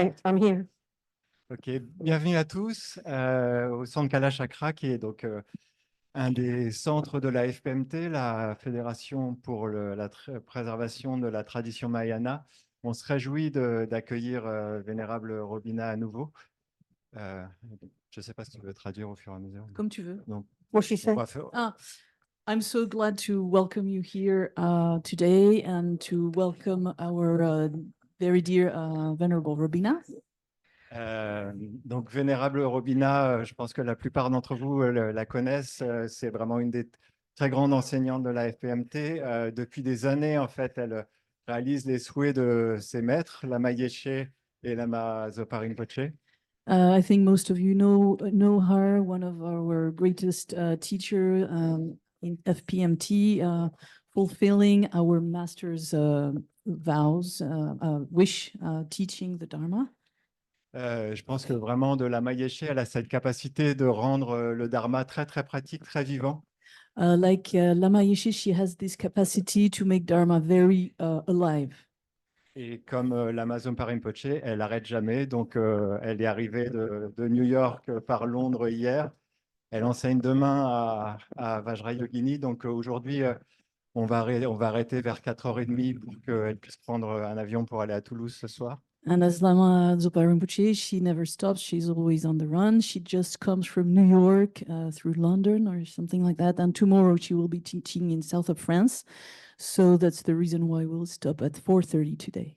I'm here. Ok, bienvenue à tous au Centre Kala Chakra, qui est donc un des centres de la FPMT, la Fédération pour la préservation de la tradition mayana. On se réjouit d'accueillir Vénérable Robina à nouveau. Je ne sais pas si tu veux traduire au fur et à mesure. Comme tu veux. Donc, What she said. I'm so glad to welcome you here today and to welcome our very dear Venerable Robina. Donc, Vénérable Robina, je pense que la plupart d'entre vous la connaissent. C'est vraiment une des très grandes enseignantes de la FPMT. Depuis des années, en fait, elle réalise les souhaits de ses maîtres, Lama Yeshe et Lama Zopa Rinpoche. I think most of you know her, one of our greatest teacher in FPMT, fulfilling our master's vows, wish, teaching the Dharma. Je pense que vraiment, de Lama Yeshe, elle a cette capacité de rendre le Dharma très, très pratique, très vivant. Lama Yeshe, she has this capacity to make Dharma very alive. Et comme l'Amazon par Rinpoche, elle n'arrête jamais. Donc, elle est arrivée de New York par Londres hier. Elle enseigne demain à Vajrayogini. Donc, aujourd'hui, on va arrêter vers 4h30 pour qu'elle puisse prendre un avion pour aller à Toulouse ce soir. And as Lama Zopa Rinpoche, she never stops. She's always on the run. She just comes from New York through London or something like that. And tomorrow she will be teaching in south of France. So that's the reason why we'll stop at 4:30 today.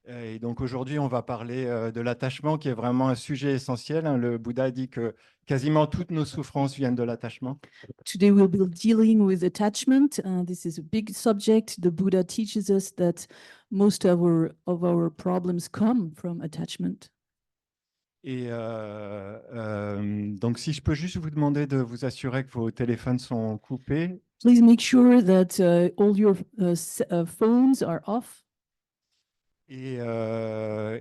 Et donc aujourd'hui, on va parler de l'attachement, qui est vraiment un sujet essentiel. Le Bouddha dit que quasiment toutes nos souffrances viennent de l'attachement. Today we'll be dealing with attachment. This is a big subject. The Buddha teaches us that most of our problems come from attachment. Et donc, si je peux juste vous demander de vous assurer que vos téléphones sont coupés. Please make sure that all your phones are off. Et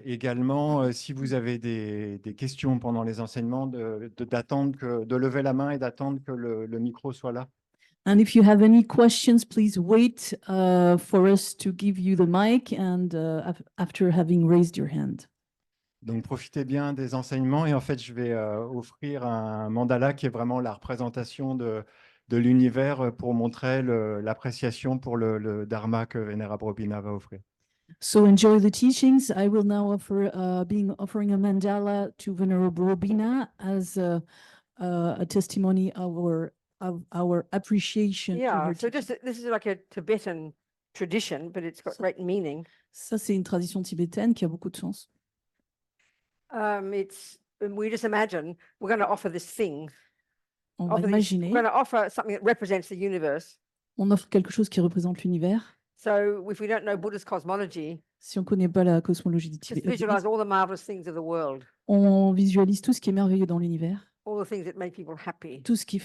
également, si vous avez des questions pendant les enseignements, de lever la main et d'attendre que le micro soit là. And if you have any questions, please wait for us to give you the mic and after having raised your hand. Donc, profitez bien des enseignements. Et en fait, je vais offrir un mandala qui est vraiment la représentation de l'univers pour montrer l'appréciation pour le dharma que Vénérable Robina va offrir. So enjoy the teachings. I will now offering a mandala to Venerable Robina as a testimony of our appreciation. Yeah, so this is like a Tibetan tradition, but it's got great meaning. Ça, c'est une tradition tibétaine qui a beaucoup de sens. We just imagine we're going to offer this thing. On va We're imaginer, going to offer something that represents the universe. on offre quelque chose qui représente l'univers. So if we don't know Buddha's cosmology, Si on ne connaît pas la cosmologie du just Tibet, visualize all the marvelous things of the world, on visualise tout ce qui est merveilleux dans l'univers, all the things that make people happy, tout ce qui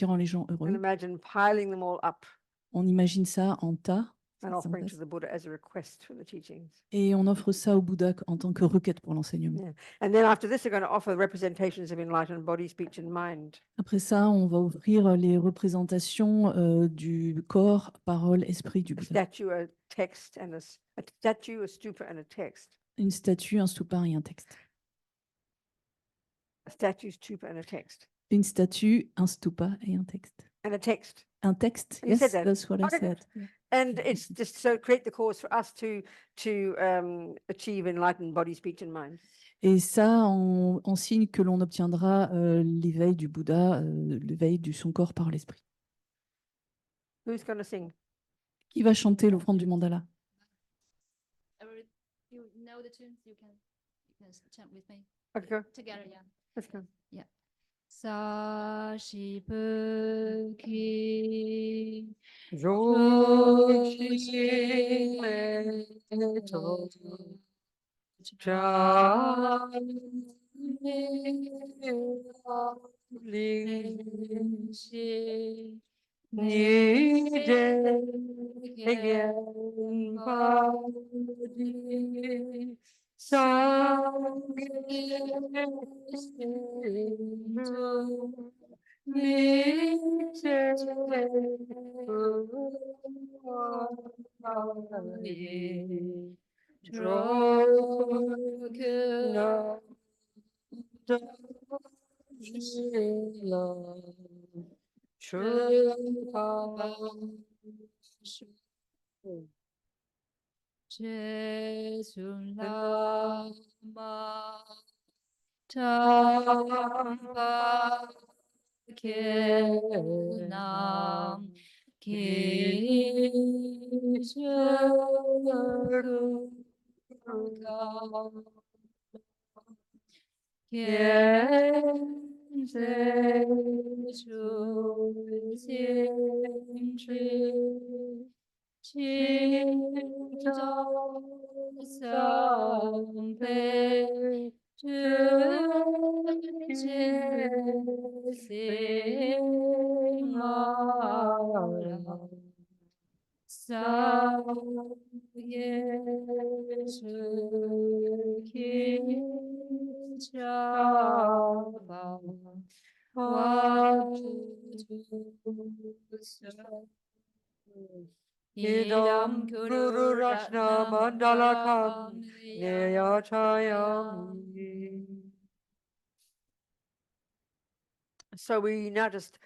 rend les gens and heureux. imagine piling them all up On imagine ça en tas and offering to the Buddha as a request for the teachings. et on offre ça au Bouddha en tant que requête pour l'enseignement. Yeah. And then after this, we're going to offer representations of enlightened body, speech, and mind. Après ça, on va offrir les représentations du corps, parole, esprit du A Bouddha. statue, a text, and a statue, a stupa, and a text. Une statue, un stupa et un texte. A statue, stupa, and a text. Une statue, un stupa et un texte. And a text. Un texte, You said yes, that. that's what I Okay, said. And it's just so create the cause for us to achieve enlightened body, speech, and mind. Et ça, on signe que l'on obtiendra l'éveil du Bouddha, l'éveil de son corps par l'esprit. Who's going to sing? Qui va chanter l'offrande du mandala? You know the tunes, you can chant with me. Okay, go. Together, yeah. Let's go. Sa shi pu ki Joshi me to cha ling shi ni de again body sangye Drogna Jesu lama tampa kenam Idam Guru Rashna Mandalakam Neyachayami. So we now just,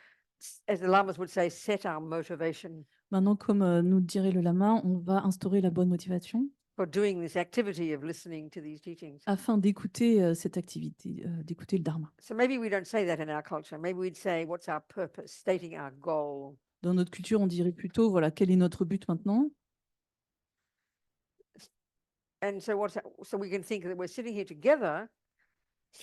as the lamas would say, set our motivation Maintenant, comme nous dirait le lama, on va instaurer la bonne motivation for doing this activity of listening to these teachings. afin d'écouter cette activité, d'écouter le dharma. So maybe we don't say that in our culture. Maybe we'd say, what's our purpose? Stating our goal. Dans notre culture, on dirait plutôt, voilà, quel est notre but maintenant? And so so we can think that we're sitting here together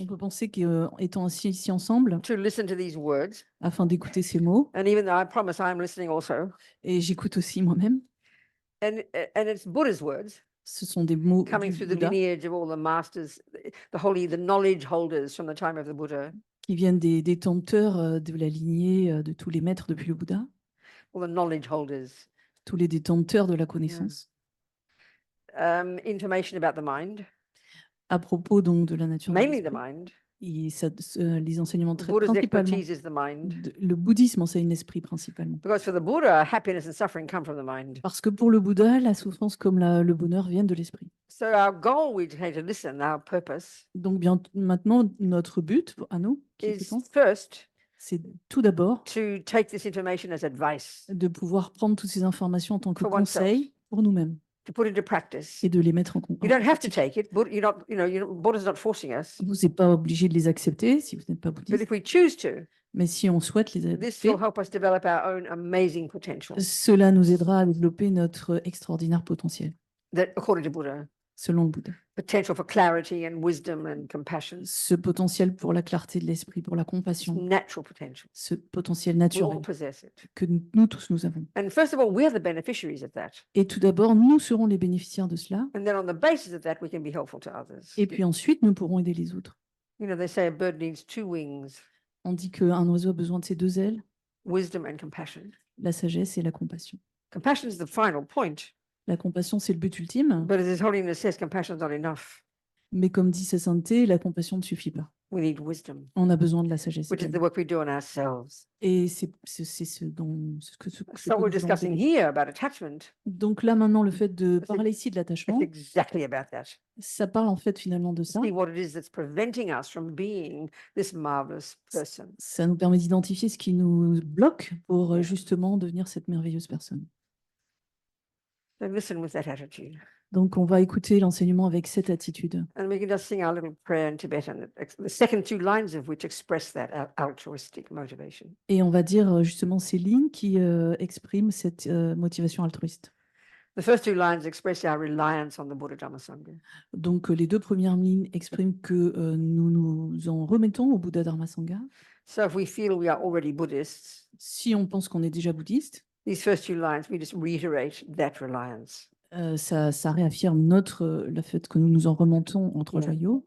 On peut penser qu'étant assis ici ensemble, to listen to these words. afin d'écouter ces mots, And even though I promise I'm listening also, et j'écoute aussi moi-même, and it's Buddha's words ce sont des mots coming du through the Bouddha lineage of all the masters, the knowledge holders from the time of the Buddha, qui viennent des détenteurs de la lignée de tous les maîtres depuis le Bouddha, all the knowledge holders. tous les détenteurs de la connaissance, Information about the mind, à propos donc de la nature de mainly the l'esprit. mind. Et les enseignements traitent Buddha's principalement expertise is the mind. le bouddhisme enseigne l'esprit principalement. Because for the Buddha, happiness and suffering come from the mind. Parce que pour le Bouddha, la souffrance comme le bonheur viennent de l'esprit. So our goal, we say to listen, our purpose Donc bien maintenant, notre but à nous, qui is écoutons, first c'est tout d'abord to take this information as advice, de pouvoir prendre toutes ces informations en tant que For oneself. conseil pour nous-mêmes to put into practice. et de les mettre en You don't have to pratique. take it. Buddha's not forcing us. Vous n'êtes pas obligé de les accepter si vous n'êtes pas But bouddhiste, if we choose to, mais si on souhaite les this adopter, will help us develop our own amazing potential cela nous aidera à développer notre extraordinaire potentiel, that, according to Buddha, selon le Bouddha. potential for clarity and wisdom and compassion. Ce potentiel pour la clarté de l'esprit, pour la It's compassion, natural potential. ce potentiel We all naturel possess it. que nous tous nous avons. And first of all, we're the beneficiaries of that. Et tout d'abord, nous serons les bénéficiaires de cela. And then on the basis of that, we can be helpful to others. Et puis ensuite, nous pourrons aider les autres. They say a bird needs two wings, On dit qu'un oiseau a besoin de ses deux ailes, wisdom and compassion. la sagesse et la compassion. Compassion is the final point, La compassion, c'est le but ultime, but as His Holiness says, compassion is not enough. mais comme dit sa sainteté, la compassion ne suffit pas. We need wisdom, On a besoin de la sagesse. which is the également. work we do on ourselves. Et c'est ce que So nous we're devons discussing faire. here about attachment. Donc là, maintenant, le fait de C'est- parler ici de l'attachement, It's exactly about that. ça parle en fait finalement de ça. See what it is that's preventing us from being this marvelous person. Ça nous permet d'identifier ce qui nous bloque pour Yeah. justement devenir cette merveilleuse personne. So listen with that attitude. Donc, on va écouter l'enseignement avec cette attitude. And we can just sing our little prayer in Tibetan, the second two lines of which express that altruistic motivation. Et on va dire justement ces lignes qui expriment cette motivation altruiste. The first two lines express our reliance on the Buddha Dhamma Sangha. Donc, les deux premières lignes expriment que nous nous en remettons au Bouddha Dharma Sangha. So if we feel we are already Buddhists, Si on pense qu'on est déjà bouddhiste, these first two lines, we just reiterate that reliance. ça réaffirme le fait que nous nous en remontons en trois Yeah. joyaux.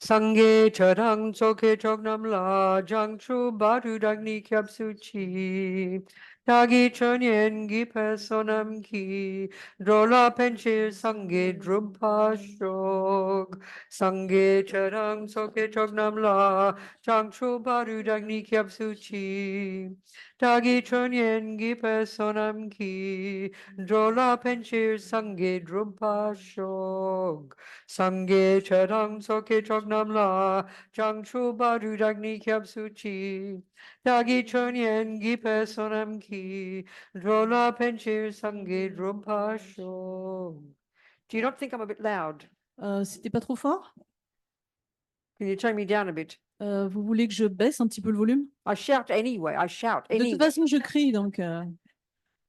Sangye chadang choke chognam la jang chu badu dagni kyab suchi. Dagi chonyen gi personam ki. Drola penchir sangye drupa shok. Sangye charang soke chognam la Changchu baru dagni kyab suchi Dagi chonyen gi personam ki Drola penchir sangye drumpa shog Sangye charang soke chognam la Changchu baru dagni kyab suchi Dagi chonyen gi personam ki Drola penchir sangye drumpa shog. Do you not think I'm a bit loud? C'était pas trop fort? Can you turn me down a bit? Vous voulez que je baisse un petit peu le volume? I shout anyway. I shout De toute anyway. façon, je crie, donc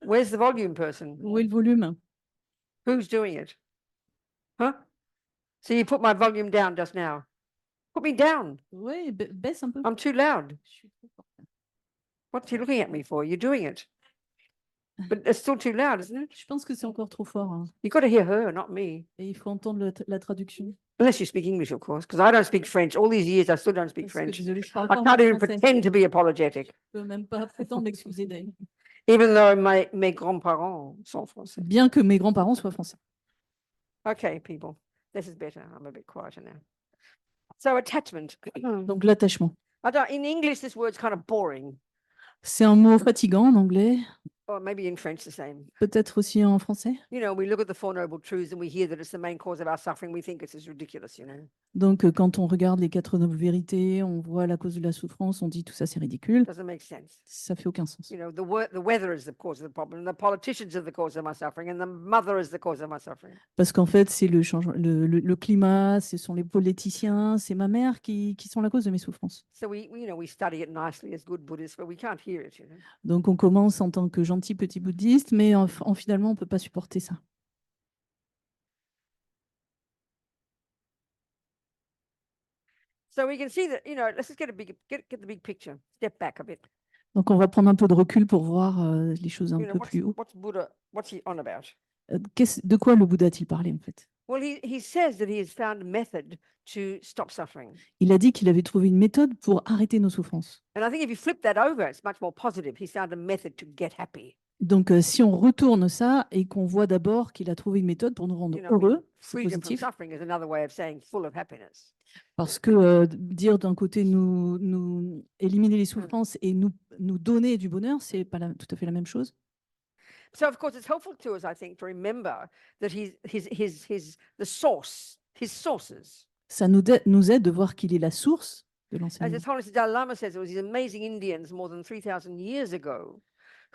Where's the volume person? où est le volume? Who's doing it? Huh? So you put my volume down just now. Put me down. Oui, baisse un peu. I'm too loud. Je suis trop forte. What are you looking at me for? You're doing it. But it's still too loud, isn't it? Je pense que c'est encore trop fort, hein. You've got to hear her, not me. Et il faut entendre la traduction. Unless you speak English, of course, because I don't speak French. All these years, I still don't speak Parce que French. désolée, je parle I pas can't even français. pretend to be apologetic, Je peux même pas prétendre m'excuser d'elle. even though mes grands-parents sont français. Bien que mes grands-parents soient français. Okay, people, this is better. I'm a bit quieter now. So attachment. Donc l'attachement. In English, this word's kind of boring, C'est un mot fatigant en anglais, or maybe in French the same. peut-être aussi en français. You know, we look at the Four Noble Truths and we hear that it's the main cause of our suffering. We think it's as ridiculous, you know. Donc quand on regarde les 4 nobles vérités, on voit la cause de la souffrance, on dit tout ça c'est ridicule. Doesn't make sense. Ça fait aucun sens. You know, the weather is the cause of the problem, and the politicians are the cause of my suffering, and the mother is the cause of my suffering. Parce qu'en fait, c'est le changement, le climat, ce sont les politiciens, c'est ma mère qui sont la cause de mes souffrances. So we study it nicely as good Buddhists, but we can't hear it, you know. Donc on commence en tant que gentil petit bouddhiste, mais finalement, on ne peut pas supporter ça. So we can see that, you know, let's just get the big picture. Step back a bit. Donc on va prendre un peu de recul pour voir les choses un You know, peu plus haut. what's Buddha, what's he on about? De quoi le Bouddha a-t-il parlé en fait? Well, he says that he has found a method to stop suffering. Il a dit qu'il avait trouvé une méthode pour arrêter nos souffrances. And I think if you flip that over, it's much more positive. He's found a method to get happy. Donc si on retourne ça et qu'on voit d'abord qu'il a trouvé une méthode pour nous rendre You know, heureux, c'est Freedom from positif. suffering is another way of saying full of happiness. Parce que dire d'un côté nous éliminer les souffrances et nous donner du bonheur, c'est pas tout à fait la même chose. So of course, it's helpful to us, I think, to remember that the source, his sources. Ça nous aide de voir qu'il est la source de As l'enseignement. His Holiness Dalai Lama says, it was these amazing Indians more than 3,000 years ago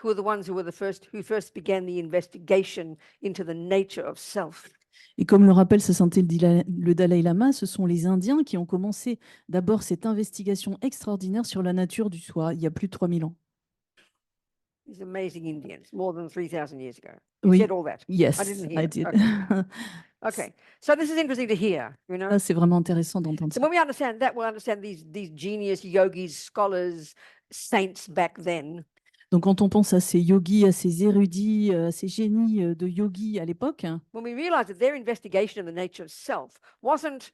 who were the ones who first began the investigation into the nature of self. Et comme le rappelle Sa Sainteté le Dalai Lama, ce sont les Indiens qui ont commencé d'abord cette investigation extraordinaire sur la nature du soi il y a plus de 3000 ans. These amazing Indians, more than 3,000 years ago. Oui. Said all that. Yes, didn't hear I it. did. Okay, so this is interesting to hear, you know. Ça, c'est vraiment intéressant d'entendre So ça. when we understand that, we'll understand these genius yogis, scholars, saints back then. Donc, quand on pense à ces yogis, à ces érudits, à ces génies de yogis à l'époque, When we realize that their investigation of the nature of self wasn't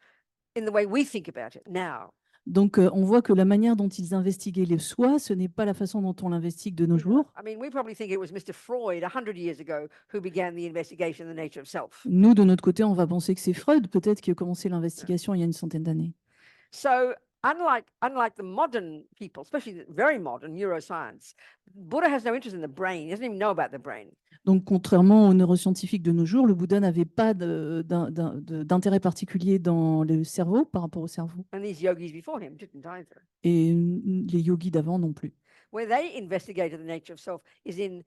in the way we think about it now. donc on voit que la manière dont ils investiguaient le soi, ce n'est pas la façon dont on l'investigue de nos jours. I mean, we probably think it was Mr. Freud 100 years ago who began the investigation of the nature of self. Nous, de notre côté, on va penser que c'est Freud, peut-être, qui a commencé l'investigation il y a une centaine d'années. So unlike the modern people, especially the very modern neuroscience, Buddha has no interest in the brain. He doesn't even know about the brain. Donc, contrairement aux neuroscientifiques de nos jours, le Bouddha n'avait pas d'intérêt particulier dans le cerveau par rapport au cerveau. And these yogis before him didn't either. Et les yogis d'avant non plus. Where they investigated the nature of self is in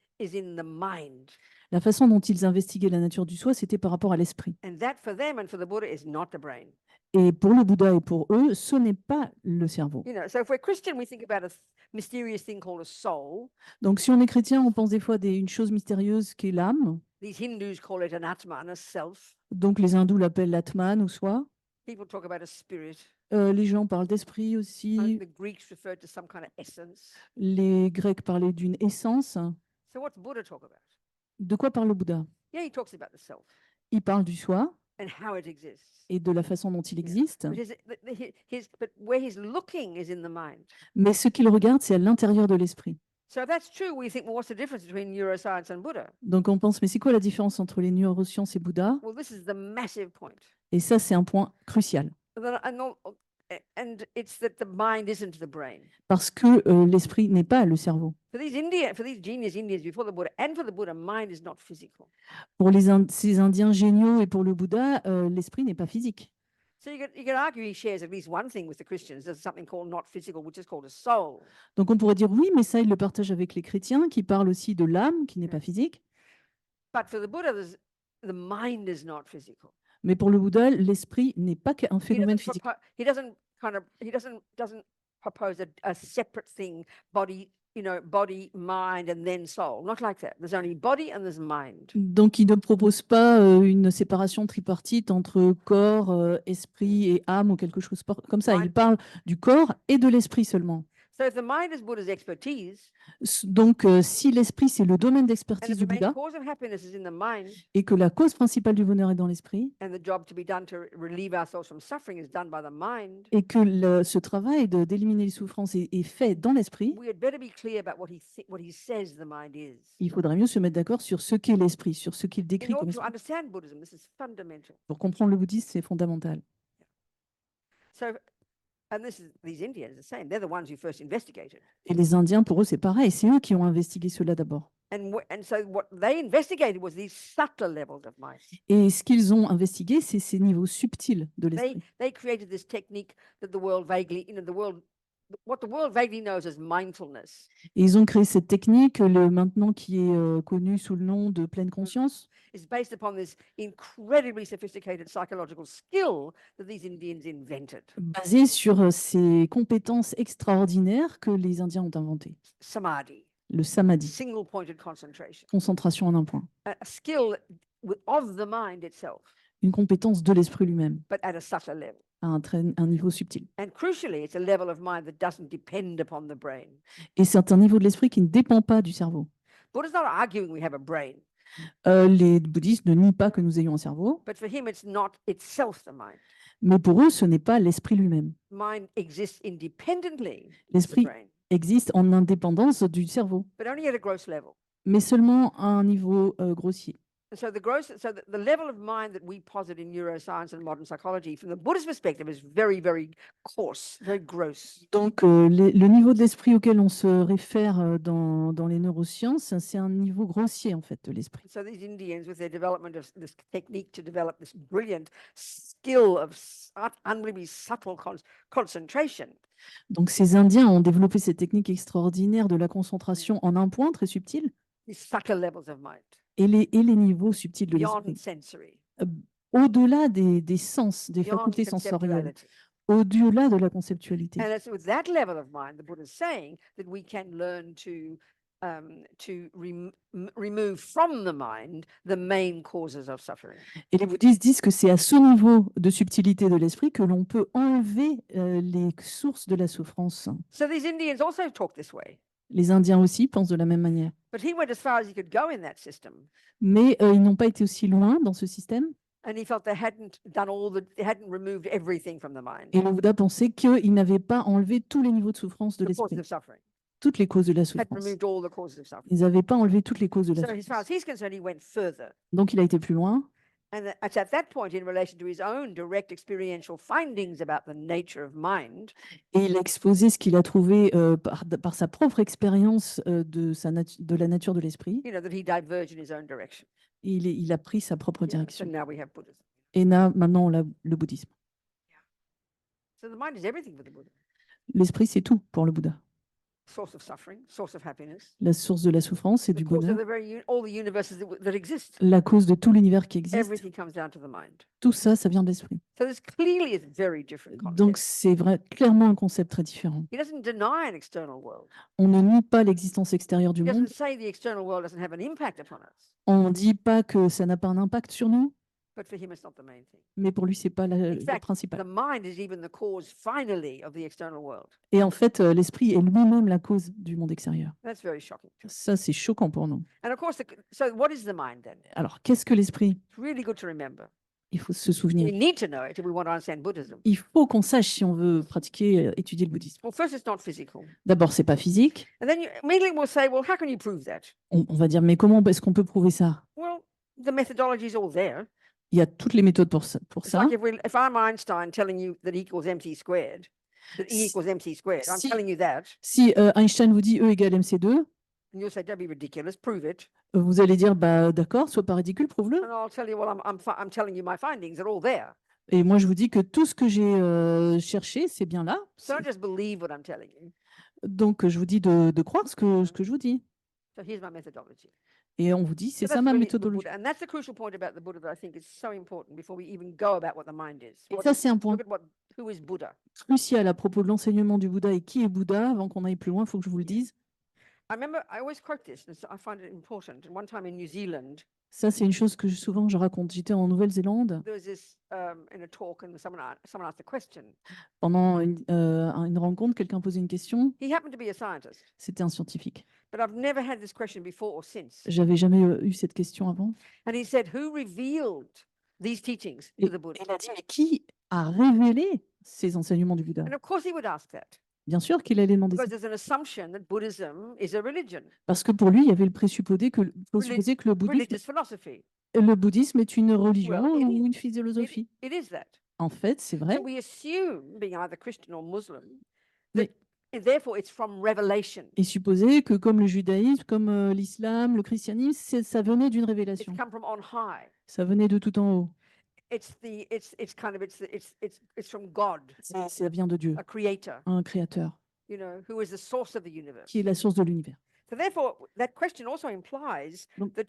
the mind. La façon dont ils investiguaient la nature du soi, c'était par rapport à l'esprit. And that for them and for the Buddha is not the brain. Et pour le Bouddha et pour eux, ce n'est pas le cerveau. You know, so if we're Christian, we think about a mysterious thing called a soul. Donc, si on est chrétien, on pense des fois à une chose mystérieuse qui est l'âme. These Hindus call it an atman, a self. Donc, les hindous l'appellent l'atman ou soi. People talk about a spirit. Les gens parlent d'esprit aussi. The Greeks referred to some kind of essence. Les Grecs parlaient d'une essence. So what's Buddha talk about? De quoi parle le Bouddha? Yeah, he talks about the self Il parle du soi and how it exists. et de la façon dont il existe. But where he's looking is in the mind. Mais ce qu'il regarde, c'est à l'intérieur de l'esprit. So if that's true, we think, well, what's the difference between neuroscience and Buddha? Donc, on pense, mais c'est quoi la différence entre les neurosciences et Bouddha? Well, this is the massive point. Et ça, c'est un point crucial. And it's that the mind isn't the brain. Parce que l'esprit n'est pas le cerveau. For these genius Indians before the Buddha and for the Buddha, mind is not physical. Pour ces Indiens géniaux et pour le Bouddha, l'esprit n'est pas physique. So you could argue he shares at least one thing with the Christians. There's something called not physical, which is called a soul. Donc on pourrait dire oui, mais ça, il le partage avec les chrétiens qui parlent aussi de l'âme qui n'est pas physique. But for the Buddha, the mind is not physical. Mais pour le Bouddha, l'esprit n'est pas qu'un He phénomène doesn't, physique. he doesn't propose a separate thing, body, body, mind, and then soul. Not like that. There's only body and there's mind. Donc il ne propose pas une séparation tripartite entre corps, esprit et âme ou quelque chose comme ça. Il parle du corps et de l'esprit seulement. So if the mind is Buddha's expertise, Donc si l'esprit, c'est le domaine and d'expertise if du the main Bouddha cause of happiness is in the mind, et que la cause principale du bonheur est dans l'esprit and the job to be done to relieve ourselves from suffering is done by the mind, et que ce travail d'éliminer les souffrances est fait dans l'esprit, we had better be clear about what he says the mind is. il faudrait mieux se mettre d'accord sur ce qu'est l'esprit, sur ce qu'il décrit In comme order to esprit. understand Buddhism, this is fundamental. Pour comprendre le bouddhisme, c'est fondamental. So, and these Indians are the same. They're the ones who first investigated. Et les Indiens, pour eux, c'est pareil. C'est eux qui ont investigué cela d'abord. And so what they investigated was these subtler levels of mind. Et ce qu'ils ont investigué, c'est ces niveaux subtils de l'esprit. They created this technique that the world vaguely, what the world vaguely knows as mindfulness. Et ils ont créé cette technique, maintenant qui est connue sous le nom de pleine conscience. Is based upon this incredibly sophisticated psychological skill that these Indians invented. Basée sur ces compétences extraordinaires que les Indiens ont inventées. Samadhi, Le samadhi, single pointed concentration, concentration en un point. a skill of the mind itself, Une compétence de l'esprit lui-même, but at a subtler level. à un niveau subtil. And crucially, it's a level of mind that doesn't depend upon the brain. Et c'est un niveau de l'esprit qui ne dépend pas du cerveau. Buddha's not arguing we have a brain, Les bouddhistes ne nient pas que nous ayons un cerveau, but for him, it's not itself the mind. mais pour eux, ce n'est pas l'esprit lui-même. Mind exists independently of the L'esprit brain, existe en indépendance du cerveau, but only at a gross level. mais seulement à un niveau grossier. And so the level of mind that we posit in neuroscience and modern psychology, from the Buddhist perspective, is very, very coarse, very gross. Donc, le niveau de l'esprit auquel on se réfère dans les neurosciences, c'est un niveau grossier, en fait, de l'esprit. So these Indians, with their development of this technique to develop this brilliant skill of unbelievably subtle concentration, Donc, ces Indiens ont développé cette technique extraordinaire de la concentration en un point très subtil these subtle levels of mind, et les niveaux subtils de beyond l'esprit, sensory, au-delà des sens, des beyond facultés sensorielles, conceptuality. au-delà de la conceptualité. And it's with that level of mind, the Buddha is saying that we can learn to remove from the mind the main causes of suffering. Et les bouddhistes disent que c'est à ce niveau de subtilité de l'esprit que l'on peut enlever les sources de la souffrance. So these Indians also talk this way, Les Indiens aussi pensent de la même manière. but he went as far as he could go in that system, Mais ils n'ont pas été aussi loin dans ce système. and he felt they hadn't removed everything from the mind, Et le Bouddha pensait qu'ils n'avaient pas enlevé tous les niveaux de souffrance de the causes l'esprit, of suffering, toutes les causes de la hadn't souffrance. removed all the causes of suffering. Ils n'avaient pas enlevé toutes les causes de la So as far as souffrance. he's concerned, he went further. Donc il a été plus loin. And it's at that point, in relation to his own direct experiential findings about the nature of mind, Et il a exposé ce qu'il a trouvé par sa propre expérience de la nature de l'esprit. that he diverged in his own direction. Et il a pris sa propre Yeah, so direction. now we have Buddhism. Et maintenant, on a le bouddhisme. So the mind is everything for the Buddha. L'esprit, c'est tout pour le Bouddha. Source of suffering, source of happiness, La source de la souffrance et the du cause of bonheur. all the universes that exist. La cause de tout l'univers qui existe. Everything comes down to the mind. Tout ça, ça vient de l'esprit. So this clearly is a very different Donc concept. c'est vrai, clairement un concept très différent. He doesn't deny an external world. On ne nie pas l'existence extérieure du He monde. doesn't say the external world doesn't have an impact upon us. On ne dit pas que ça n'a pas un impact sur nous, But for him, it's not the main thing. mais pour lui, c'est pas In le fact, principal. the mind is even the cause, finally, of the external world. Et en fait, l'esprit est lui-même la cause du monde extérieur. That's very shocking. Ça, c'est choquant pour nous. And of course, so what is the mind then? Alors, qu'est-ce que l'esprit? It's really good to remember. Il faut se We souvenir. need to know it if we want to understand Buddhism. Il faut qu'on sache si on veut pratiquer, étudier le bouddhisme. Well, first, it's not physical. D'abord, c'est pas physique. And then you immediately will say, well, how can you prove that? On va dire, mais comment est-ce qu'on peut prouver ça? Well, the methodology is all there. Il y a toutes les méthodes pour ça. It's like if I'm Einstein telling you that E equals mc squared, that E Si- equals mc squared, I'm si- telling you that, Si Einstein vous dit E égale MC2, and you'll say, don't be ridiculous, prove it. vous allez dire, bah d'accord, sois pas ridicule, prouve-le. And I'll tell you, well, I'm telling you my findings, they're all there. Et moi, je vous dis que tout ce que j'ai cherché, c'est bien là. So don't just believe what I'm telling you. Donc, je vous dis de croire ce que je vous dis. So here's my methodology. Et on vous dit, c'est So ça that's ma really the méthodologie. Buddha. And that's the crucial point about the Buddha that I think is so important before we even go about what the mind is. Et ça, c'est un point Look at who is Buddha. crucial à propos de l'enseignement du Bouddha et qui est Bouddha. Avant qu'on aille plus loin, il faut que je vous le dise. I remember, I always quote this, and so I find it important. And one time in New Zealand, Ça, c'est une chose que souvent je raconte. J'étais en Nouvelle-Zélande there was this in a talk, and someone asked a question. pendant une rencontre. Quelqu'un posait une question. He happened to be a scientist, C'était un scientifique. but I've never had this question before or since. J'avais jamais eu cette question avant. And he said, "Who revealed these teachings Et to the Buddha?" il a dit, mais qui a révélé ces enseignements du Bouddha? And of course, he would ask that Bien sûr qu'il allait demander ça. because there's an assumption that Buddhism is a religion, Parce que pour lui, il y avait le présupposé que religious philosophy. le bouddhisme est une religion Well, it ou is. une philosophie. It is that. En fait, c'est vrai. So we assume, being either Christian or Muslim, Mais- and therefore it's from revelation. Et supposer que comme le judaïsme, comme l'islam, le christianisme, ça venait d'une It's révélation. come from on high. Ça venait de tout en haut. It's from God, Ça vient de Dieu, a creator, un créateur, who is the source of the universe. qui est la source de l'univers. So therefore, that question also implies Donc- that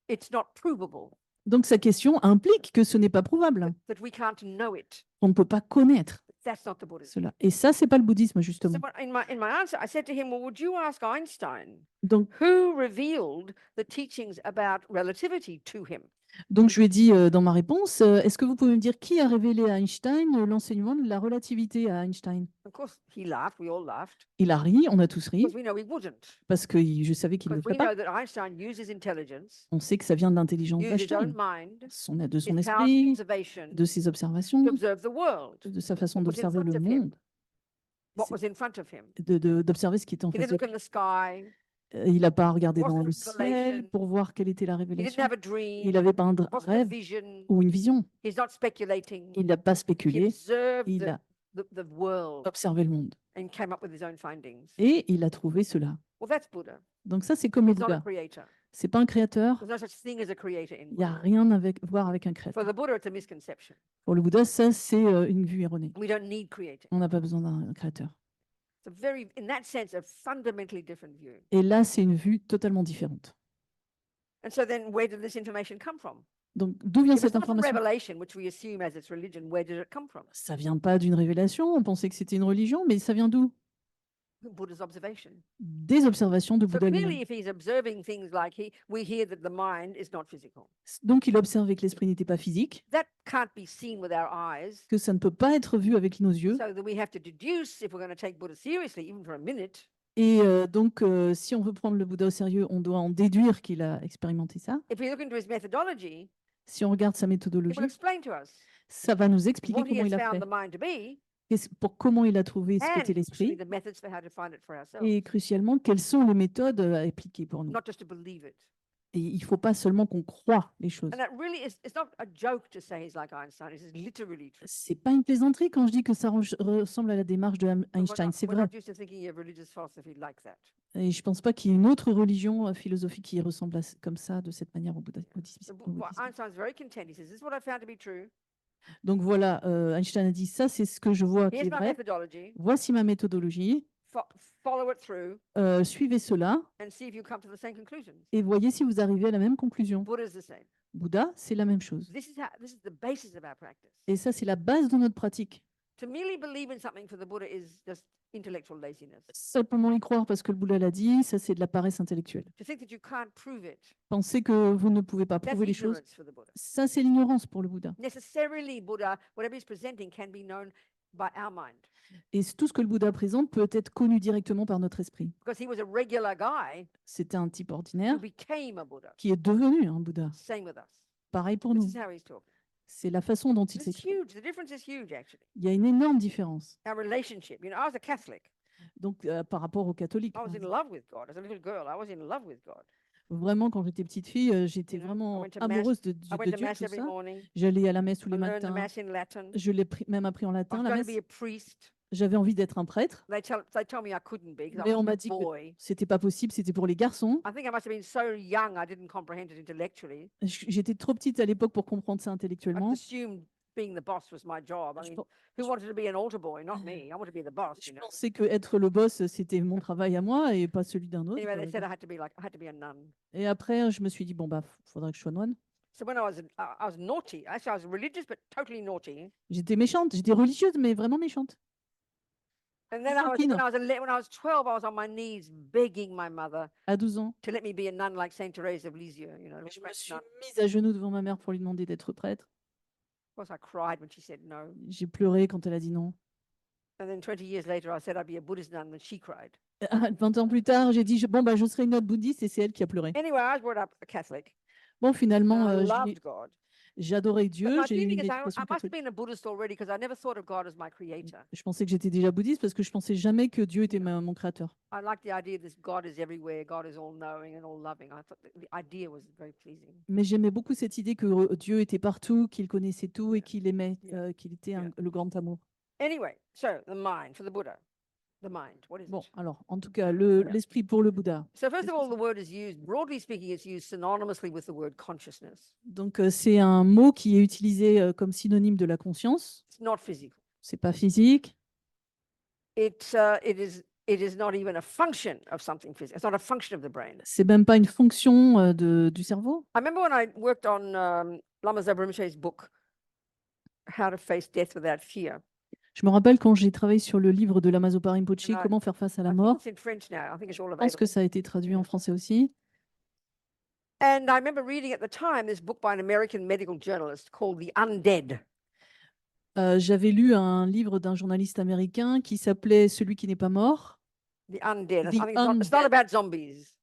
it's not provable, Donc sa question implique que ce n'est pas prouvable, that we can't know it. on ne peut pas connaître That's not the Buddhism. cela. Et ça, c'est pas le bouddhisme, So justement. in my answer, I said to him, well, would you ask Einstein Donc, who revealed the teachings about relativity to him? donc je lui ai dit dans ma réponse, est-ce que vous pouvez me dire qui a révélé à Einstein l'enseignement de la relativité à Einstein? Of course, he laughed. We all laughed Il a ri, on a tous ri, because we know he wouldn't. parce que je savais qu'il ne le Because we ferait pas. know that Einstein used his intelligence, On sait que ça vient de l'intelligence used his own d'Einstein, mind, de son his power of esprit, observation de ses observations, to observe the world, de sa façon what was in d'observer le front of him. monde, what was in front of him. d'observer ce qui était en He face didn't de look in the sky. lui. Il n'a pas regardé wasn't dans a le ciel revelation. pour voir quelle était la He didn't révélation. have a dream. Il n'avait pas un It wasn't a rêve vision. ou une vision. He's not speculating. Il n'a pas He spéculé, observed il a the world observé le monde. and came up with his own findings. Et il a trouvé cela. Well, that's Buddha. Donc ça, c'est comme le He's not a Bouddha. creator. C'est pas un créateur. There's no such thing as a creator in Il n'y a Buddha. rien à voir avec un For créateur. the Buddha, it's a misconception. Pour le Bouddha, ça, c'est une vue erronée. We don't need creating. On n'a pas besoin d'un créateur. It's in that sense, a fundamentally different view. Et là, c'est une vue totalement différente. And so then where did this information come from? Donc, d'où vient If it's cette not from information? revelation, which we assume as its religion, where did it come from? Ça vient pas d'une révélation. On pensait que c'était une religion, mais ça vient d'où? Buddha's observation. Des observations de So Bouddha clearly, lui-même. if he's observing things like we hear that the mind is not physical. Donc, il observait que l'esprit n'était pas physique, That can't be seen with our eyes. que ça ne peut pas être vu avec nos yeux. So that we have to deduce, if we're going to take Buddha seriously, even for a minute, Et donc, si on veut prendre le Bouddha au sérieux, on doit en déduire qu'il a expérimenté ça. if we look into his methodology, Si on regarde sa it méthodologie, will explain to us ça va nous expliquer what he comment has il a found fait, the mind to be, pour comment il a trouvé ce and qu'était crucially, l'esprit, the methods for how to find it for ourselves, et crucialement, quelles sont les méthodes à appliquer pour nous. not just to believe it. Et il ne faut pas seulement qu'on croit les choses. And that really it's not a joke to say he's like Einstein. It is literally true. C'est pas une plaisanterie quand je dis que ça ressemble à la démarche de But Einstein, c'est we're vrai. not used to thinking of religious philosophy like that. Et je pense pas qu'il y ait une autre religion philosophique qui ressemble comme ça, de cette manière au bouddhisme. So Einstein's very content. He says, "This is what I found to be true. Donc voilà, Einstein a dit ça, c'est ce que je vois qui Here's est my vrai. methodology. Voici ma méthodologie. Follow it through Suivez cela and see if you come to the same conclusions." et voyez si vous arrivez à la même conclusion. Buddha's the same. Bouddha, c'est la même chose. This is the basis of our practice. Et ça, c'est la base de notre pratique. To merely believe in something for the Buddha is just intellectual laziness. Simplement y croire parce que le Bouddha l'a dit, ça c'est de la paresse intellectuelle. To think that you can't prove it, Penser que vous ne pouvez pas that's prouver les choses, ignorance for the Buddha. ça c'est l'ignorance pour le Bouddha. Necessarily, Buddha, whatever he's presenting, can be known by our mind. Et tout ce que le Bouddha présente peut être connu directement par notre esprit. Because he was a regular guy C'était un type who ordinaire became a Buddha. qui est devenu un Bouddha. Same with us. Pareil pour This nous. is how he's talking. C'est la façon dont il It's s'exprime. huge. The difference is huge, actually. Il y a une énorme différence. Our relationship. I was a Catholic. Donc, par rapport aux catholiques. I par was in exemple. love with God. As a little girl, I was in love with God. Vraiment, quand j'étais petite fille, j'étais You know, I vraiment went to mass. amoureuse de I de went to Dieu, mass tout every ça. morning. J'allais à la messe tous les I learned the matins. mass in Latin. Je l'ai même appris en I latin, was la going to be messe. a priest. J'avais envie d'être un prêtre, They told me I couldn't be because I mais was on a m'a dit que boy. c'était pas possible, c'était pour les garçons. I think I must have been so young I didn't comprehend it intellectually. J'étais trop petite à l'époque pour comprendre ça I just intellectuellement. assumed being the boss was my job. I Je mean, pen who je wanted to be an altar boy? Not me. I wanted to be the boss, je you know. pensais qu'être le boss, c'était mon travail à moi et pas celui d'un autre. Anyway, they said I had to be a nun. Et après, je me suis dit: «Bon, bah, faudrait que je sois moine». So when I was naughty. Actually, I was religious but totally naughty. J'étais méchante, j'étais religieuse, mais vraiment méchante. And then when Discipline. I was 12, I was on my knees begging my mother À 12 ans, to let me be a nun like Saint Therese of Lisieux, you know. je me French suis nun. mise à genoux devant ma mère pour lui demander d'être prêtre. Of course, I cried when she said no. J'ai pleuré quand elle a dit non. And then 20 years later, I said I'd be a Buddhist nun, and she cried. 20 ans plus tard, j'ai dit: «Bon, bah, je serai une autre bouddhiste» et c'est elle qui a pleuré. Anyway, I was brought up a Catholic. Bon, And finalement, I loved God. j'adorais But Dieu, my j'ai eu feeling une is I éducation must have catholique. been a Buddhist already because I never thought of God as my creator. Je pensais que j'étais déjà bouddhiste parce que je pensais jamais que Dieu était mon créateur. I like the idea that God is everywhere, God is all knowing and all loving. I thought the idea was very pleasing. Mais j'aimais beaucoup cette idée que Dieu était partout, qu'il connaissait tout et qu'il aimait, qu'il était le grand amour. Anyway, so the mind for the Buddha. The mind, what is Bon, it? alors, en tout cas, l'esprit pour le Bouddha. So first Qu'est-ce of que all, the word is used, broadly speaking, it's used synonymously with the word consciousness. Donc, c'est un mot qui est utilisé comme synonyme de la conscience. It's not physical. C'est pas physique. It is not even a function of something physical. It's not a function of the brain. C'est même pas une fonction du cerveau. I remember when I worked on Lama Zopa Rinpoche's book, How to Face Death Without Fear. Je me rappelle quand j'ai travaillé sur le livre de Lama Zopa Rinpoche, And I- Comment faire face à la I mort. think it's in French now. I think it's all Je pense que available. ça a été traduit en français aussi. And I remember reading at the time this book by an American medical journalist called The Undead. J'avais lu un livre d'un journaliste américain qui s'appelait Celui qui n'est pas mort, The Undead. The I think it's not about zombies.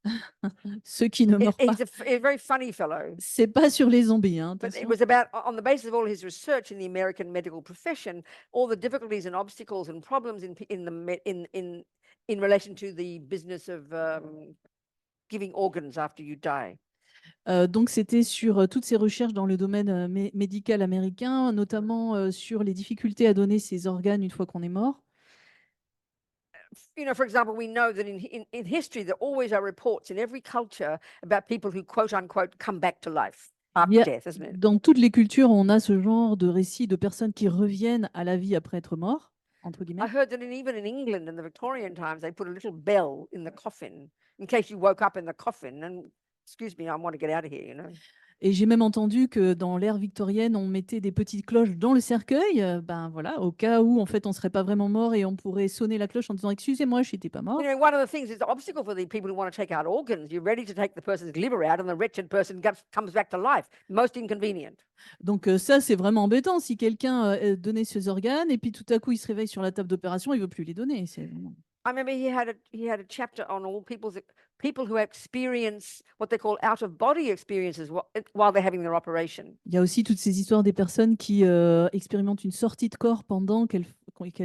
ceux qui ne meurent pas. He's a very funny fellow. C'est pas sur les zombies, hein, But it attention. was about, on the basis of all his research in the American medical profession, all the difficulties and obstacles and problems in relation to the business of giving organs after you die. Donc, c'était sur toutes ces recherches dans le domaine médical américain, notamment sur les difficultés à donner ses organes une fois qu'on est mort. You know, for example, we know that in history, there always are reports in every culture about people who, quote unquote, come back to life after Yeah. death, isn't it? Dans toutes les cultures, on a ce genre de récits de personnes qui reviennent à la vie après être mort, entre guillemets. I heard that even in England in the Victorian times, they put a little bell in the coffin in case you woke up in the coffin and, excuse me, I want to get out of here, you know. Et j'ai même entendu que dans l'ère victorienne, on mettait des petites cloches dans le cercueil, ben voilà, au cas où en fait on serait pas vraiment mort et on pourrait sonner la cloche en disant excusez-moi, je n'étais pas mort. You know, one of the things is the obstacle for the people who want to take out organs. You're ready to take the person's liver out, and the wretched person comes back to life. Most inconvenient. Donc ça c'est vraiment embêtant si quelqu'un donnait ses organes et puis tout à coup il se réveille sur la table d'opération, il veut plus les donner. C'est vraiment- I remember he had a chapter on all people who experience what they call out of body experiences while they're having their operation. Il y a aussi toutes ces histoires des personnes qui expérimentent une sortie de corps pendant qu'elles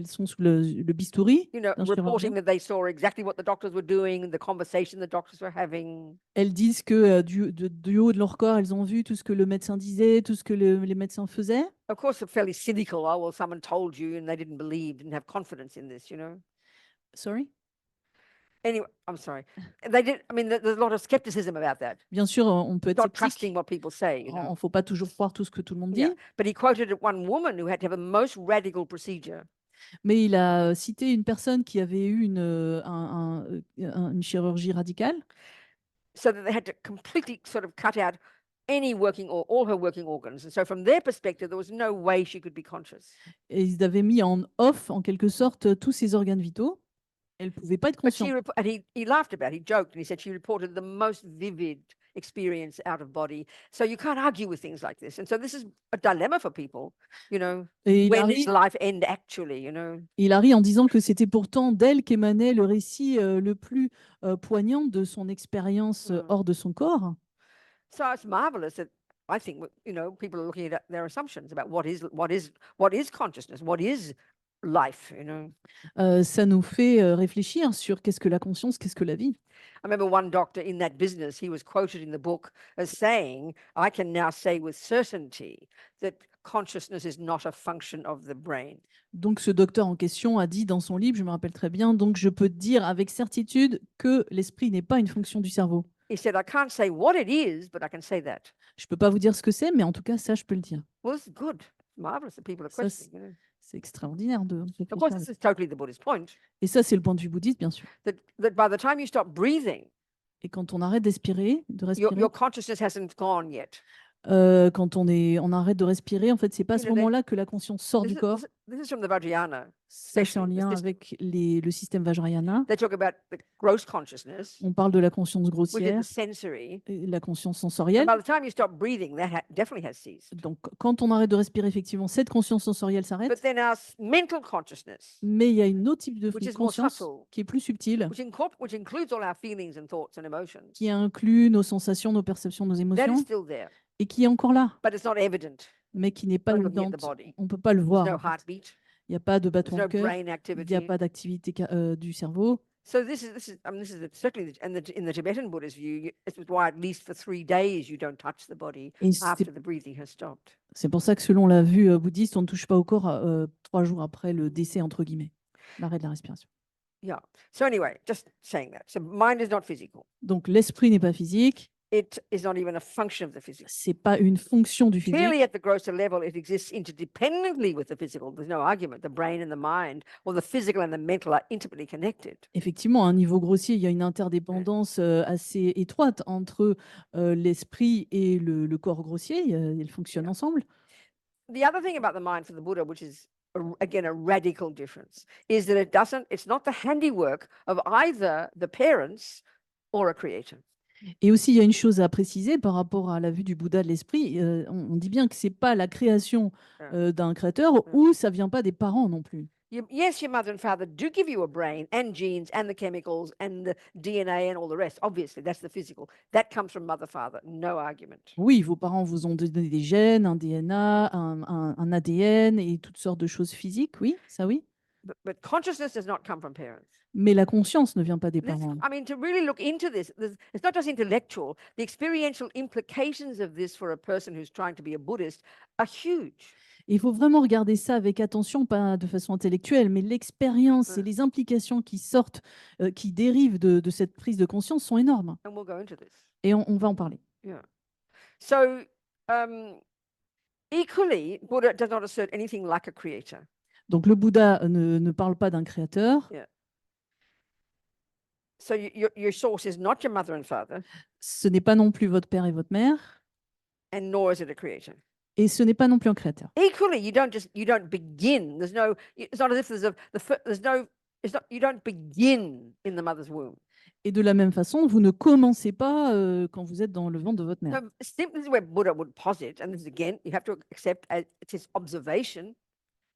sont sous le bistouri. You know, d'un chirurgien. reporting that they saw exactly what the doctors were doing, the conversation the doctors were having. Elles disent que du haut de leur corps, elles ont vu tout ce que le médecin disait, tout ce que les médecins faisaient. Of course, they're fairly cynical. Oh, well, someone told you and they didn't believe, didn't have confidence in this, you know. Sorry. Anyway, I'm sorry. They did. I mean, there's a lot of skepticism about that. Bien sûr, on peut être Not sceptique. trusting what people say, you Il know. ne faut pas toujours croire tout ce que tout le monde dit. Yeah. But he quoted one woman who had to have a most radical procedure. Mais il a cité une personne qui avait eu une chirurgie radicale. So that they had to completely sort of cut out any all her working organs. And so from their perspective, there was no way she could be conscious. Et ils avaient mis en off, en quelque sorte, tous ses organes vitaux. Elle ne pouvait pas être But consciente. and he laughed about it, he joked, and he said she reported the most vivid experience out of body. So you can't argue with things like this. And so this is a dilemma for people, you know. Et When does life end actually, you know? il a ri en disant que c'était pourtant d'elle qu'émanait le récit le plus poignant de son expérience hors de son corps. So it's marvelous that I think, you know, people are looking at their assumptions about what is consciousness, what is life, you know. Ça nous fait réfléchir sur qu'est-ce que la conscience, qu'est-ce que la vie. I remember one doctor in that business, he was quoted in the book as saying, I can now say with certainty that consciousness is not a function of the brain. Donc, ce docteur en question a dit dans son livre, je me rappelle très bien, donc je peux te dire avec certitude que l'esprit n'est pas une fonction du cerveau. He said, I can't say what it is, but I can say that. Je peux pas vous dire ce que c'est, mais en tout cas, ça, je peux le dire. Well, it's good. Marvelous that people are Ça, questioning, you know. C'est extraordinaire de Of réfléchir course, à this ça. is totally the Buddhist point, Et ça, c'est le point de vue bouddhiste, bien sûr. that by the time you stop breathing, Et quand on arrête d'respirer, your consciousness hasn't gone yet. quand on arrête de respirer, en fait, c'est pas à You ce know, they- moment-là que la conscience sort du corps. This is from the Vajrayana. Ça, c'est en especially the lien system. avec le système Vajrayana. They talk about the gross consciousness, On parle de la conscience which is grossière, the sensory. et la conscience And sensorielle. by the time you stop breathing, that definitely has ceased. Donc, quand on arrête de respirer, effectivement, cette conscience sensorielle But s'arrête. then our mental consciousness, Mais il y a une autre type de which is more conscience subtle, qui est plus subtile, which includes all our feelings and thoughts and emotions, qui inclut nos sensations, nos perceptions, nos that is émotions, still there, et qui est encore là, but it's not evident. mais qui n'est pas Not looking at the évidente. body. On ne peut pas le There's voir. no En fait. heartbeat. Il n'y a pas de There's battement no de cœur, brain il n'y a activity. pas d'activité du cerveau. So this is certainly in the Tibetan Buddhist view. This is why at least for 3 days you don't touch the body Et after the breathing has stopped. c'est pour ça que selon la vue bouddhiste, on ne touche pas au corps 3 jours après le décès, entre guillemets, l'arrêt de la respiration. Yeah. So anyway, just saying that. So mind is not physical. Donc l'esprit n'est pas physique, It is not even a function of the physical. c'est pas une fonction du physique. Clearly, at the grosser level, it exists interdependently with the physical. There's no argument. The brain and the mind, or the physical and the mental, are intimately connected. Effectivement, à un niveau grossier, il y a une interdépendance assez étroite entre l'esprit et le corps grossier. Ils fonctionnent ensemble. The other thing about the mind for the Buddha, which is again a radical difference, is that it's not the handiwork of either the parents or a creator. Et aussi, il y a une chose à préciser par rapport à la vue du Bouddha de l'esprit. On dit bien que c'est pas la création d'un créateur ou ça vient pas des parents non plus. Yes, your mother and father do give you a brain and genes and the chemicals and the DNA and all the rest. Obviously, that's the physical. That comes from mother, father. No argument. Oui, vos parents vous ont donné des gènes, un DNA, un ADN et toutes sortes de choses physiques. Oui, ça oui. But consciousness does not come from parents. Mais la conscience ne vient pas des This, parents. I mean, to really look into this, it's not just intellectual. The experiential implications of this for a person who's trying to be a Buddhist are huge. Il faut vraiment regarder ça avec attention, pas de façon intellectuelle, mais l'expérience et les implications qui sortent, qui dérivent de cette prise de conscience sont énormes. And we'll go into this. Et on va en parler. Yeah. So, equally, Buddha does not assert anything like a creator. Donc le Bouddha ne parle pas d'un créateur. So your source is not your mother and father, Ce n'est pas non plus votre père et votre mère. and nor is it a creator. Et ce n'est pas non plus un créateur. Equally, you don't begin. It's not as if you don't begin in the mother's womb. Et de la même façon, vous ne commencez pas quand vous êtes dans le ventre de votre mère. So this is where Buddha would posit, and this is again, you have to accept as it's his observation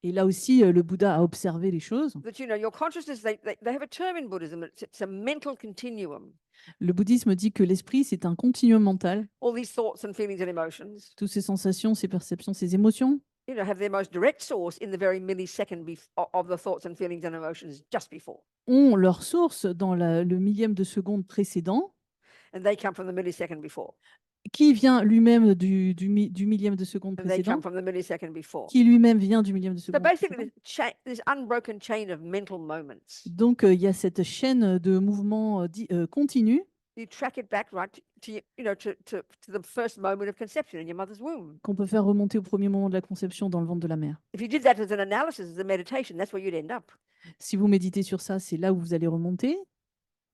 Et là aussi, le Bouddha a observé les choses. that your consciousness, they have a term in Buddhism, it's a mental continuum. Le bouddhisme dit que l'esprit, c'est un continuum mental. All these thoughts and feelings and emotions, Toutes ces sensations, ces perceptions, ces émotions have their most direct source in the very millisecond of the thoughts and feelings and emotions just before. ont leur source dans le millième de seconde précédent, And they come from the millisecond before. qui vient lui-même du millième de seconde And they précédent, come from the millisecond before. qui lui-même vient du millième de So seconde basically, précédent. this unbroken chain of mental moments, Donc, il y a cette chaîne de mouvements continus. you track it back right to the first moment of conception in your mother's womb. Qu'on peut faire remonter au premier moment de la conception dans le ventre de la mère. If you did that as an analysis, as a meditation, that's where you'd end up. Si vous méditez sur ça, c'est là où vous allez remonter.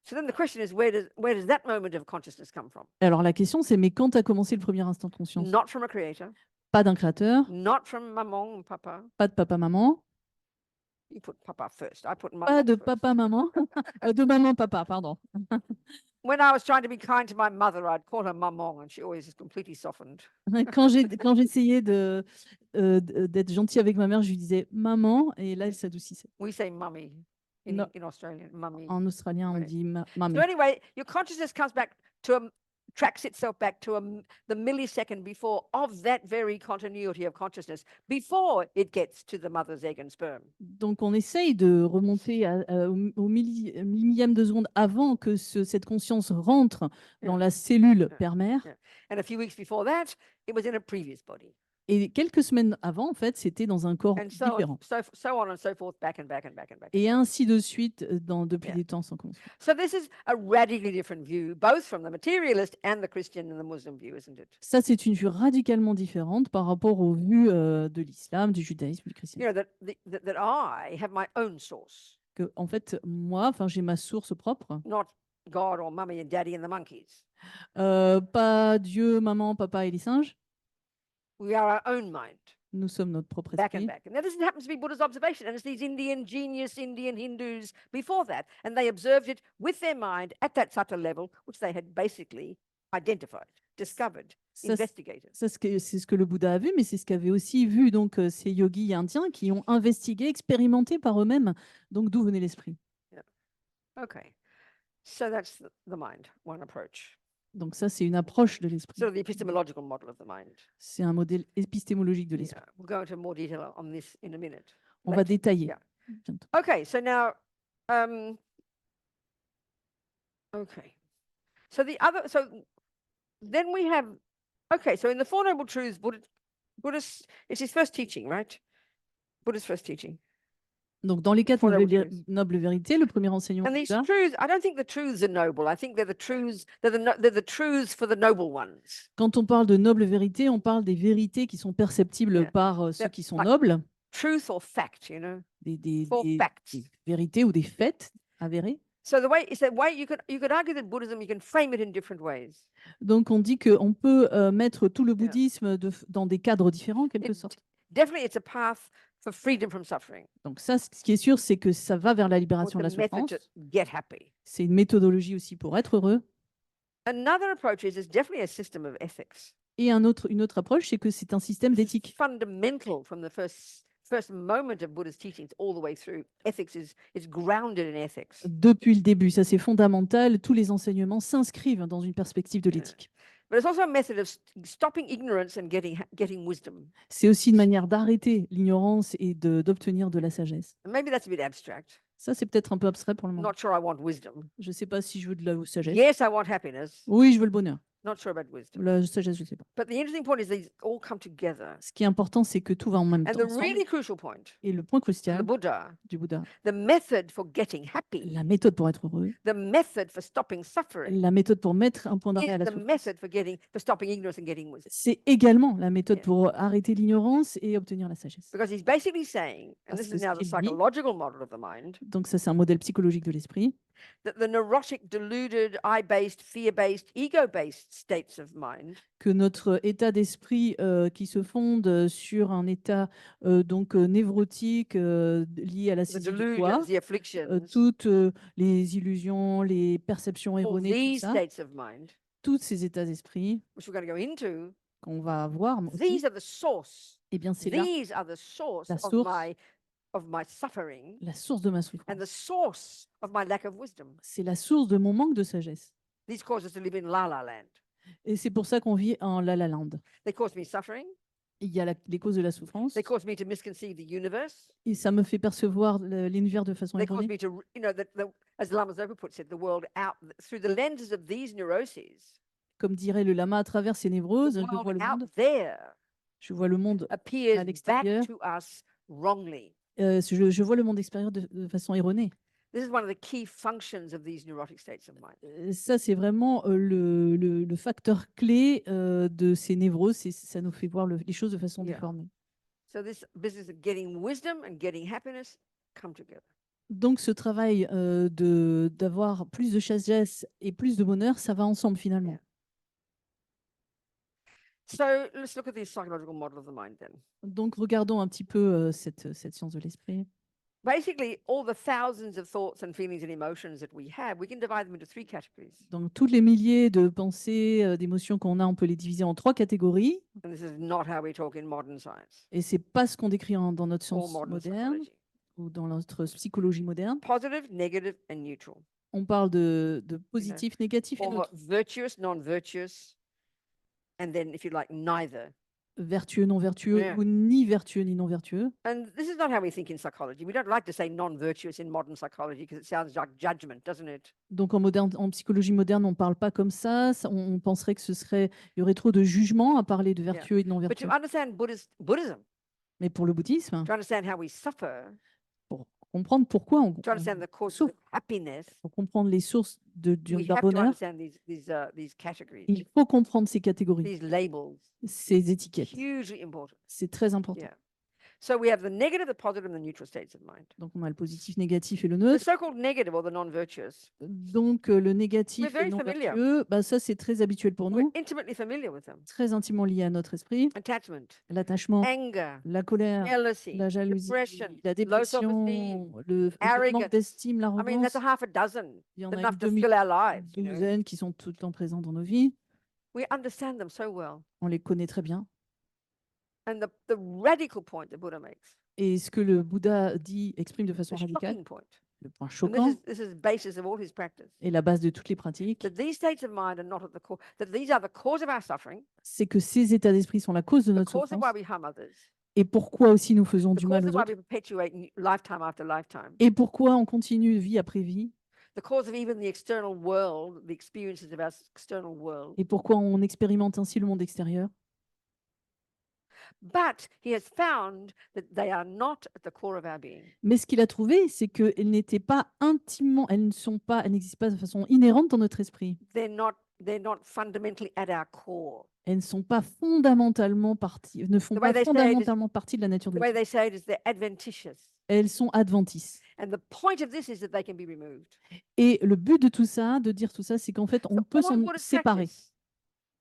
So then the question is, where does that moment of consciousness come from? Alors la question, c'est mais quand a commencé le premier instant de conscience? Not from a creator, Pas d'un créateur, not from maman and papa. pas de papa-maman, You put papa first. I put pas maman de first. papa-maman, de maman-papa, pardon. When I was trying to be kind to my mother, I'd call her maman, and she always is completely softened. Quand j'essayais d'être gentille avec ma mère, je lui disais maman, et là elle s'adoucissait. We say mummy No. in Australian, mummy. En australien, on Ouais. dit So mamie. anyway, your consciousness comes back to tracks itself back to the millisecond before of that very continuity of consciousness before it gets to the mother's egg and sperm. Donc, on essaye de remonter au millième de seconde avant que cette conscience rentre dans la cellule père-mère. Yeah. And a few weeks before that, it was in a previous body. Et quelques semaines avant, en fait, c'était dans un corps And so différent. so on and so forth, back and back and back and back. Et ainsi de suite depuis Yeah. des temps sans compter. So this is a radically different view, both from the materialist and the Christian and the Muslim view, isn't it? Ça, c'est une vue radicalement différente par rapport aux vues de l'islam, du judaïsme, du You christianisme. know, that I have my own source, Que, en fait, moi, j'ai ma source propre. not God or mummy and daddy and the monkeys. Pas Dieu, maman, papa et les singes. We are our own mind, Nous sommes notre propre back and esprit. back. And now this happens to be Buddha's observation, and it's these Indian genius Indian Hindus before that, and they observed it with their mind at that subtle level, which they had basically identified, discovered, Ça, investigated. c'est ce que le Bouddha a vu, mais c'est ce qu'avaient aussi vu donc ces yogis indiens qui ont investigué, expérimenté par eux-mêmes. Donc d'où venait l'esprit. Okay, so that's the mind, one approach. Donc ça, c'est une approche de l'esprit. Sort of the epistemological model of the mind. C'est un modèle épistémologique de l'esprit. Yeah, we'll go into more detail on this in a minute. On va later. détailler. Yeah. bientôt. Okay, so now, okay, so then we have, okay, so in the Four Noble Truths, Buddhist, it's his first teaching, right? Buddha's first teaching. Donc dans les quatre Four Noble nobles Truths. vérités, le premier enseignement And du these Bouddha, truths, I don't think the truths are noble. I think they're the truths, they're the truths for the noble ones. quand on parle de nobles vérités, on parle des vérités qui sont perceptibles Yeah. par ceux Yeah, qui sont like- nobles, Truth or fact, you know, des four facts. vérités ou des faits avérés. So the way is that way you could argue that Buddhism, you can frame it in different ways. Donc on dit qu'on peut mettre tout le Yeah. bouddhisme dans des cadres différents, en quelque It- sorte. Definitely, it's a path for freedom from suffering. Donc ça, ce qui est sûr, c'est que ça va vers la Or libération de la it's a method souffrance. to get happy. C'est une méthodologie aussi pour être heureux. Another approach is definitely a system of ethics. Et une autre approche, c'est que c'est un système This is d'éthique. fundamental from the first moment of Buddha's teachings all the way through. Ethics is grounded in ethics. Depuis le début, ça c'est fondamental. Tous les enseignements s'inscrivent dans une perspective de l'éthique. But it's also a method of stopping ignorance and getting wisdom. C'est aussi une manière d'arrêter l'ignorance et d'obtenir de la sagesse. And maybe that's a bit abstract. Ça, c'est peut-être un peu abstrait pour le I'm moment. not sure I want wisdom. Je ne sais pas si je veux de la sagesse. Yes, I want happiness. Oui, je veux le bonheur. Not sure about wisdom. La sagesse, je ne sais pas. But the interesting point is these all come together. Ce qui est important, c'est que tout va en même And temps. the ensemble. really crucial point, Et le point the crucial Buddha, du Bouddha, the method for getting happy, la méthode pour être heureux, the method for stopping suffering, la méthode pour mettre un point d'arrêt à is la the souffrance, method for stopping ignorance and getting wisdom. c'est également la méthode Yeah. pour arrêter l'ignorance et obtenir la sagesse. Because he's basically saying, and Parce this que is ce now the qu'il dit- psychological model of the mind, Donc ça, c'est un modèle psychologique de l'esprit, that the neurotic, deluded, I-based, fear-based, ego-based states of mind que notre état d'esprit qui se fonde sur un état donc névrotique lié à la the saisie du delusions, poids, the afflictions, toutes les illusions, les perceptions all erronées, tout these ça, states of mind, tous ces états d'esprit which we're going to go into, qu'on va voir these aussi, are the source. eh bien c'est là These are the source la of source. my suffering la source de ma and souffrance. the source of my lack of wisdom. C'est la source de mon manque de sagesse. These cause us to live in la la land. Et c'est pour ça qu'on vit en La La Land. They cause me suffering. Il y a les causes de la souffrance They cause me to misconceive the universe. et ça me fait percevoir l'univers de façon They cause erronée. me to, as Lama Zopa puts it, the world out through the lenses of these neuroses. Comme dirait le lama, à travers ces névroses, The je vois world le out monde, there je vois le monde, appears back l'extérieur. to us wrongly. je vois le monde extérieur de façon erronée. This is one of the key functions of these neurotic states of mind. Ça, c'est vraiment le facteur clé de ces névroses, ça nous fait voir les choses de façon Yeah. déformée. So this business of getting wisdom and getting happiness come together. Donc ce travail d'avoir plus de sagesse et plus de bonheur, ça va ensemble finalement. Yeah. So let's look at the psychological model of the mind then. Donc regardons un petit peu cette science de l'esprit. Basically, all the thousands of thoughts and feelings and emotions that we have, we can divide them into three categories. Donc tous les milliers de pensées, d'émotions qu'on a, on peut les diviser en 3 catégories. And this is not how we talk in modern science Et c'est pas ce qu'on décrit dans notre or science modern moderne psychology. ou dans notre psychologie moderne. Positive, negative, and neutral. On parle de positif, négatif et or neutre. virtuous, non-virtuous, and then, if you like, neither. Vertueux, non vertueux, Yeah. ou ni vertueux ni non vertueux. And this is not how we think in psychology. We don't like to say non-virtuous in modern psychology because it sounds like judgment, doesn't it? Donc en psychologie moderne, on ne parle pas comme ça. On penserait que il y aurait trop de jugement à parler de vertueux et de non But to vertueux. understand Buddhism, Mais pour le bouddhisme, to understand how we suffer, pour comprendre pourquoi to understand the cause of souffre, happiness, pour comprendre les sources we d'un have to bonheur, understand these categories, il faut comprendre ces catégories, these labels. ces étiquettes. Hugely important. C'est très important. Yeah. So we have the negative, the positive, and the neutral states of mind. Donc on a le positif, négatif et le The neutre. so-called negative or the non-virtuous, Donc le négatif et very non familiar. vertueux, bah, ça c'est très habituel pour we're nous, intimately familiar with them. très intimement lié à notre esprit. Attachment, L'attachement, anger, la colère, jealousy, la jalousie, depression, la low self-esteem. dépression, le arrogance. manque d'estime, I mean, l'arrogance. that's a half a dozen, Il y en a enough une to fill our lives. You know. douzaine qui sont tout le temps présents dans nos vies. We understand them so well. On les connaît très bien. And the radical point that Buddha makes, Et ce que le Bouddha dit, exprime de façon the radicale, shocking point, le point and choquant this is the basis of all his practice, et la base de toutes les pratiques, that these states of mind are not at the core, that these are the cause of our suffering, c'est que ces états d'esprit sont la cause de the notre cause of souffrance why we harm others, et pourquoi aussi nous faisons the du mal cause of aux why autres we perpetuate lifetime after lifetime, et pourquoi on continue vie après vie the cause of even the external world, the experiences of our external world. et pourquoi on expérimente ainsi le monde extérieur. But he has found that they are not at the core of our being. Mais ce qu'il a trouvé, c'est qu'elles n'étaient pas intimement, elles n'existent pas de façon inhérente dans notre esprit. They're not fundamentally at our core. Elles ne sont pas fondamentalement ne font The way pas they say it is- fondamentalement partie de la nature The de way l'esprit. they say it is they're adventitious. Elles sont adventistes. And the point of this is that they can be removed. Et le but de tout ça, de dire tout ça, c'est qu'en fait, on So peut all s'en of Buddha's séparer. practice,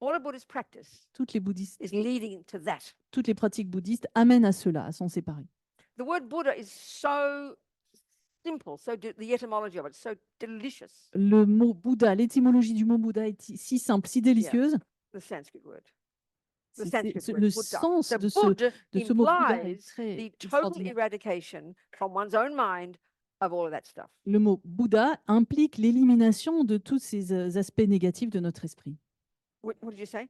all of Buddha's practice Toutes les bouddhistes, is leading to that. toutes les pratiques bouddhistes amènent à cela, à s'en séparer. The word Buddha is so simple, the etymology of it, so delicious, Le mot Bouddha, l'étymologie du mot Bouddha est si simple, si délicieuse. the Sanskrit word. The C'est- Sanskrit c'est- word, le Buddha. sens So de ce mot Bouddha est implies très the total extraordinaire. eradication from one's own mind of all of that stuff. Le mot Bouddha implique l'élimination de tous ces aspects négatifs de notre esprit. What did you say?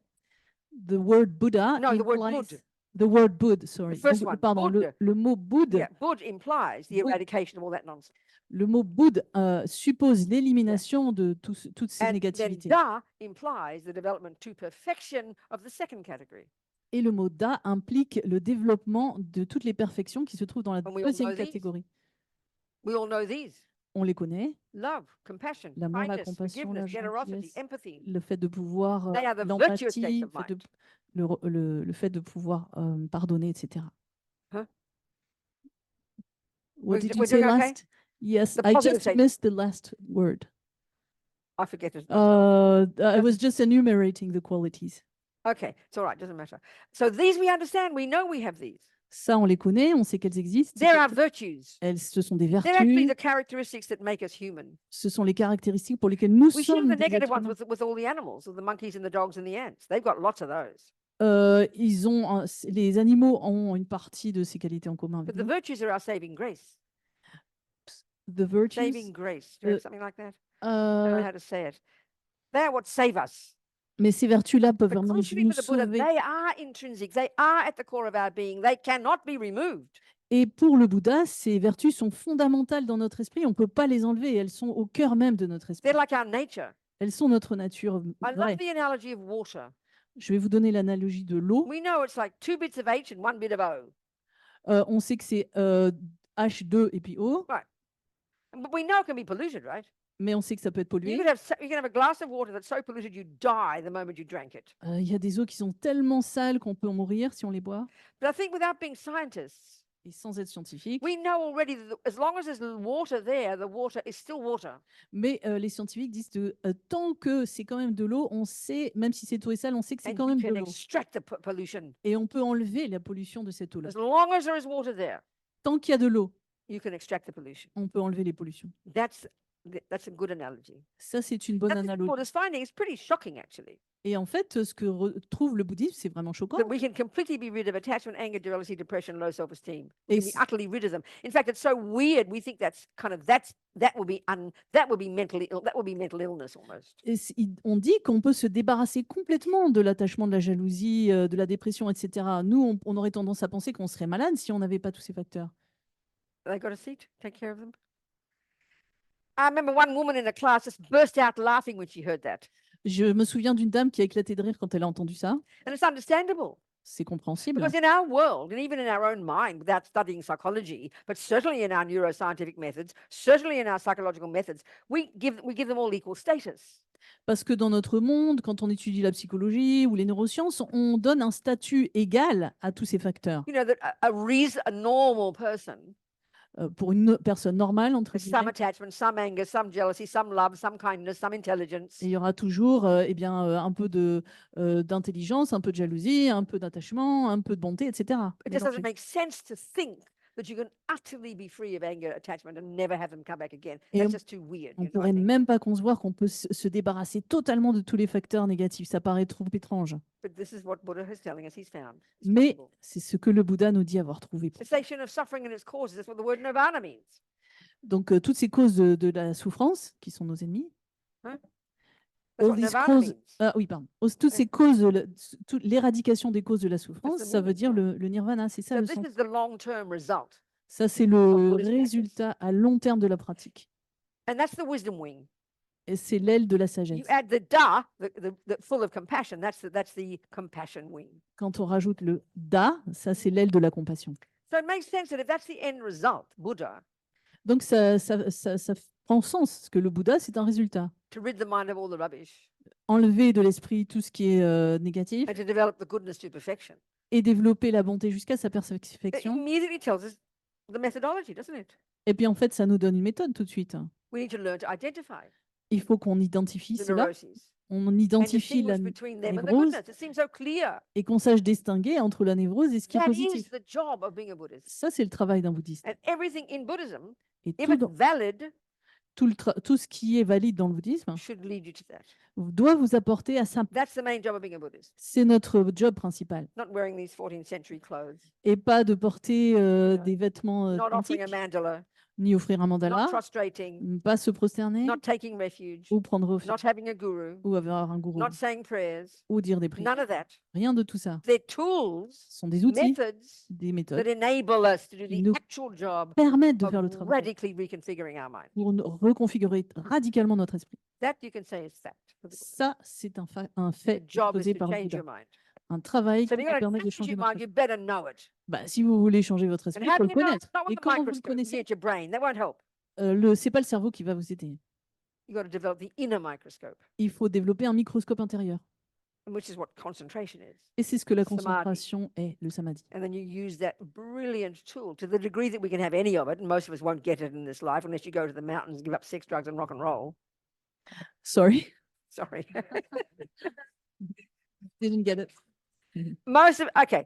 The word Buddha No, the word implies Bud. the word Bud, sorry. first Donc, one, pardon, Buddha. le mot Bud, Yeah, Bud implies the Bud. eradication of all that nonsense. le mot Bud suppose l'élimination de toutes ces And then négativités. Da implies the development to perfection of the second category. Et le mot Da implique le développement de toutes les perfections qui se trouvent dans la And we all deuxième know these. catégorie. We all know these: On les connaît, love, compassion, l'amour, la kindness, compassion, la forgiveness, generosity, gentillesse, empathy. le fait de pouvoir, They are the virtuous l'empathie, states of mind. le fait de pouvoir pardonner, etc. Huh? What did you we're say doing okay? last? Yes, The I positive just states. missed the last word. I forget it. I was just enumerating the qualities. Okay, it's all right, doesn't matter. So these we understand, we know we have these. Ça, on les connaît, on sait qu'elles existent. There are virtues. Ce sont des They're actually vertus, the characteristics that make us human. ce sont les caractéristiques pour lesquelles nous We share sommes the des negative êtres ones humains. with all the animals, with the monkeys and the dogs and the ants. They've got lots of those. Les animaux ont une partie de ces qualités en commun avec But the nous. virtues are our saving grace. The virtues, Saving grace. Do you have the- something like that? I don't know how to say it. They are what save us. mais ces vertus-là peuvent But vraiment crucially nous for the Buddha, sauver. they are intrinsic. They are at the core of our being. They cannot be removed. Et pour le Bouddha, ces vertus sont fondamentales dans notre esprit. On ne peut pas les enlever. Elles sont au cœur même de notre esprit. They're like our nature. Elles sont notre nature I vraie. love the analogy of water. Je vais vous donner l'analogie de l'eau. We know it's like 2 bits of H and 1 bit of O. On sait que c'est H2 et puis O, But we know it can be polluted, right? mais on sait que ça peut être You pollué. can have a glass of water that's so polluted you die the moment you drank it. Il y a des eaux qui sont tellement sales qu'on peut en mourir si on les boit. But I think without being scientists, Et sans être scientifique. we know already that as long as there's water there, the water is still water. Mais les scientifiques disent que tant que c'est quand même de l'eau, on sait, même si cette eau est sale, on sait que c'est And quand you même de can l'eau. extract the pollution. Et on peut enlever la pollution de cette eau-là. As long as there is water there, Tant qu'il y a de l'eau, you can extract the pollution. on peut enlever les pollutions. That's That's a good analogy. Ça, c'est une bonne And this analogie. Buddha's finding is pretty shocking, actually. Et en fait, ce que trouve le bouddhisme, c'est vraiment choquant. That we can completely be rid of attachment, anger, jealousy, depression, low self-esteem. We Et can be c- utterly rid of them. In fact, it's so weird. We think that's kind of that would be mentally ill. That would be mental illness almost. Et on dit qu'on peut se débarrasser complètement de l'attachement, de la jalousie, de la dépression, etc. Nous, on aurait tendance à penser qu'on serait malade si on n'avait pas tous ces facteurs. They got a seat. Take care of them. I remember one woman in a class just burst out laughing when she heard that, Je me souviens d'une dame qui a éclaté de rire quand elle a entendu ça. and it's understandable. C'est compréhensible. Because in our world, and even in our own mind, without studying psychology, but certainly in our neuroscientific methods, certainly in our psychological methods, we give them all equal status. Parce que dans notre monde, quand on étudie la psychologie ou les neurosciences, on donne un statut égal à tous ces facteurs. You know, that a normal person Pour une personne normale, entre has some guillemets, attachment, some anger, some jealousy, some love, some kindness, some intelligence. et il y aura toujours eh bien, un peu d'intelligence, un peu de jalousie, un peu d'attachement, un peu de bonté, etc. It just doesn't mélangés. make sense to think that you can utterly be free of anger, attachment, and never have them come back again. Et That's on- just too weird. On you know, I pourrait think. même pas concevoir qu'on peut se débarrasser totalement de tous les facteurs négatifs. Ça paraît trop étrange. But this is what Buddha is telling us he's found. It's Mais possible. c'est ce que le Bouddha nous dit avoir trouvé. Cessation of suffering and its causes. That's what the word nirvana means. Donc, toutes ces causes de la souffrance, qui sont nos ennemis, That's all what these nirvana causes, means. oui, pardon. Toutes ces causes, l'éradication des causes de la souffrance, ça veut meaning, dire yeah. le nirvana, c'est ça So le this sens. is the long-term result. Ça, c'est le Buddhist practice. résultat à long terme de la pratique. And that's the wisdom wing. Et c'est l'aile de la You sagesse. add the da, the full of compassion. That's the compassion wing. Quand on rajoute le da, ça, c'est l'aile de la compassion. So it makes sense that if that's the end result, Buddha, Donc, ça prend sens que le Bouddha, c'est un résultat. to rid the mind of all the rubbish Enlever de l'esprit tout ce qui est négatif and to develop the goodness to perfection. et développer la bonté jusqu'à sa It perfection. immediately tells us the methodology, doesn't it? Et puis, en fait, ça nous donne une méthode tout de suite. We need to learn to identify Il faut qu'on identifie the cela, neuroses on and identifie la distinguish between them and the névrose goodness. It seems so clear. et qu'on sache distinguer entre la névrose et ce qui est That is positif. the job of being a Buddhist. Ça, c'est le travail d'un bouddhiste. And everything in Buddhism, Et if tout, it's valid, tout ce qui est valide dans le bouddhisme should lead you to that. doit vous apporter à ça. That's the main job of being a Buddhist, C'est notre job principal. not wearing these 14th century clothes, Et pas de porter des vêtements not offering a antiques, mandala, ni offrir un mandala, not prostrating, pas se prosterner not taking refuge, ou prendre refuge, not having a guru, ou avoir un gourou, not saying prayers, ou dire des prières. none of that. Rien de tout ça. They're tools, Ce sont des outils, methods des that méthodes enable us to do qui the nous actual job permettent de of faire le travail radically reconfiguring our mind. pour reconfigurer radicalement notre esprit. That you can say is fact. for the Buddha. Ça, c'est un fait The job is posé to par le change Bouddha. your mind. Un travail So qui if vous you're permet going de to change changer your votre mind, you esprit. better know it. Bah, si vous voulez changer votre And esprit, il how faut do le you know? connaître. It's not Et with the comment vous le microscope looking connaissez? at your brain. That won't help. C'est pas le cerveau qui va vous aider. You've got to develop the inner microscope, Il faut développer un microscope intérieur. which is what concentration is. Et c'est ce que la Samadhi. concentration est, le samadhi. And then you use that brilliant tool to the degree that we can have any of it. And most of us won't get it in this life unless you go to the mountains and give up sex, drugs, and rock and roll. Sorry, Sorry. didn't get it. Okay.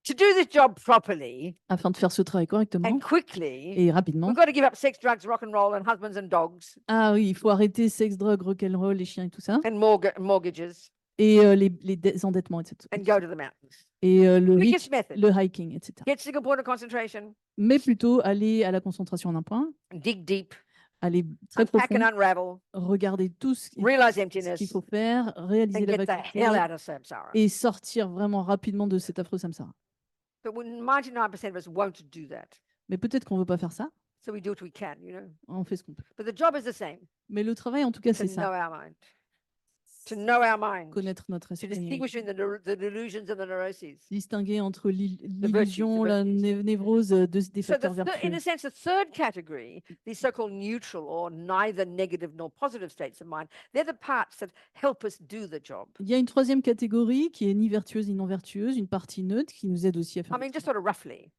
To do this job properly Afin de faire ce travail correctement and quickly, et rapidement. we've got to give up sex, drugs, rock and roll, and husbands and dogs, Ah oui, il faut arrêter sexe, drogue, rock'n'roll, les chiens et tout ça. and mortgages, Et les endettements, etc. and go to the mountains. Et le Quickest method. le hiking, etc. Get single point of concentration, Mais plutôt aller à la concentration en un point, dig deep, aller très unpack and profond, unravel, regarder tout ce realize qu'il emptiness, faut faire, réaliser and la get the vacuité hell out of samsara. et sortir vraiment rapidement de cet affreux samsara. But 99% of us won't do that. Mais peut-être qu'on ne veut pas faire ça, So we do what we can, you know. on fait ce qu'on peut. But the job is the same, Mais le travail, en tout cas, to c'est know ça, our mind. To know our mind. connaître notre To esprit, distinguish between the delusions and the neuroses. distinguer entre virtues, l'illusion, the la virtues. névrose des So facteurs in a vertueux. sense, the third category, these so-called neutral or neither negative nor positive states of mind, they're the parts that help us do the job. Il y a une troisième catégorie qui est ni vertueuse ni non vertueuse, une partie neutre qui nous aide aussi à faire I le mean, just travail. sort of roughly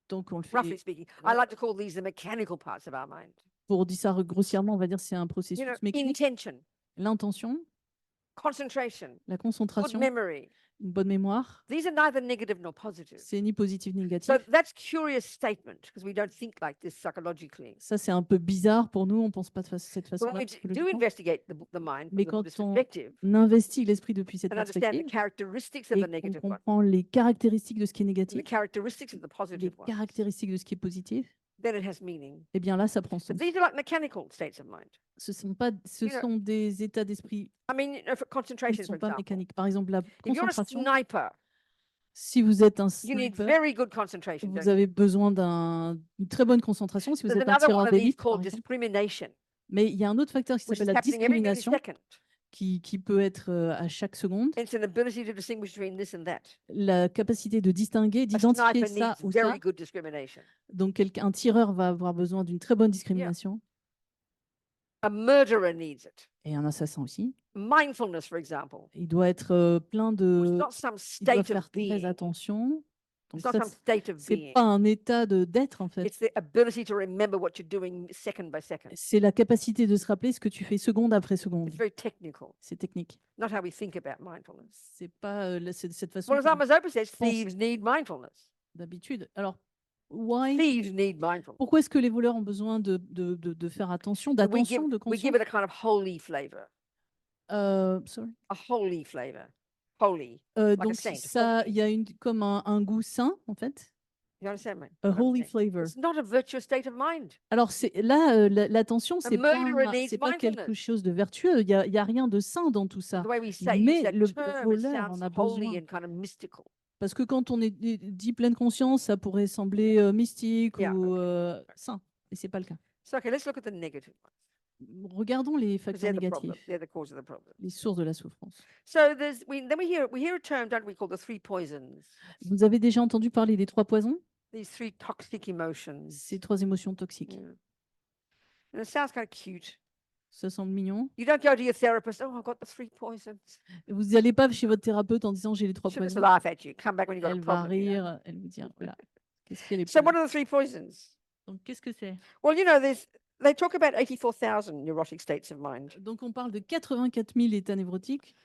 Donc, on le roughly fait speaking. I like to call these the mechanical parts of our mind. pour dire ça grossièrement, on va dire c'est un You processus know, mécanique. intention, L'intention, concentration, la good concentration, memory, une bonne mémoire, These are neither negative nor positive. c'est ni positif ni So négatif. that's curious statement because we don't think like this psychologically. Ça, c'est un peu bizarre pour nous, on ne pense pas de cette But when façon-là. we do psychologiquement. investigate the mind Mais from the Buddhist quand on perspective investigue l'esprit depuis cette and understand the perspective characteristics of et the qu'on negative one comprend les caractéristiques de ce qui est and the négatif, characteristics of the les positive one, caractéristiques de ce qui est positif, then it has meaning. eh bien là, ça prend But sens. these are like mechanical states of mind. Ce You know, sont des états d'esprit I mean, for qui concentration, ne for sont pas example. mécaniques. Par exemple, la If you're a concentration, sniper, si vous êtes un you need sniper, very good concentration. vous Don't you? avez besoin d'une très bonne concentration si vous There's êtes un another tireur one of these d'élite, par called exemple. discrimination, Mais il y a un autre facteur qui which s'appelle is la happening every discrimination millisecond. qui peut être à chaque seconde. It's an ability to distinguish between this and that. La capacité de distinguer, A d'identifier sniper ça needs ou ça. very good discrimination. Donc, un tireur va avoir besoin d'une très bonne discrimination A murderer needs it. et un assassin aussi. Mindfulness, for example, Il doit être plein it's de. not some Il doit state faire of très being. attention. Donc, It's not ça, some state of c'est being. pas un état d'être, en fait. It's the ability to remember what you're doing second by second. C'est la capacité de se rappeler ce que tu fais seconde après seconde. It's very technical, C'est technique. not how we think about mindfulness. C'est pas cette façon Well, as qu'on Amazopa says, pense. thieves need mindfulness. d'habitude. Alors, why? Thieves need mindfulness. Pourquoi est-ce que les voleurs ont besoin de faire attention, But d'attention, de we give conscience? it a kind of holy flavor. Sorry. A holy flavor. Holy. a Donc, saint, ça, il holy. y a comme un goût sain, en fait. You understand me? A what I'm holy saying? flavor. It's not a virtuous state of mind. Alors, là, l'attention, c'est murderer pas, needs c'est pas quelque mindfulness. chose de vertueux. Il y a rien de sain dans tout ça. The way we say use Mais that le term, it voleur en sounds a holy besoin. and kind of mystical. Parce que quand on est dit pleine conscience, ça pourrait sembler mystique Yeah, ou okay. sain. Et c'est pas le cas. So okay, let's look at the negative ones. Regardons les 'Cause facteurs they're the problem. négatifs, They're the cause of the problem. les sources de la souffrance. So we hear a term, don't we, called the three poisons. Vous avez déjà entendu parler des 3 poisons? These three toxic emotions. Ces 3 émotions toxiques. Yeah. And it sounds kind of cute. Ça semble mignon. You don't go to your therapist, oh, I've got the three poisons. Vous n'allez pas chez votre thérapeute en disant j'ai les 3 She'll just poisons. laugh at you. Come back when you've got a Elle va problem. you know. rire, elle vous dire voilà. Qu'est-ce qu'elle est So what are the three poisons? Donc qu'est-ce que c'est? Well, they talk about 84,000 neurotic states of mind. Donc on parle de 84 000 états névrotiques.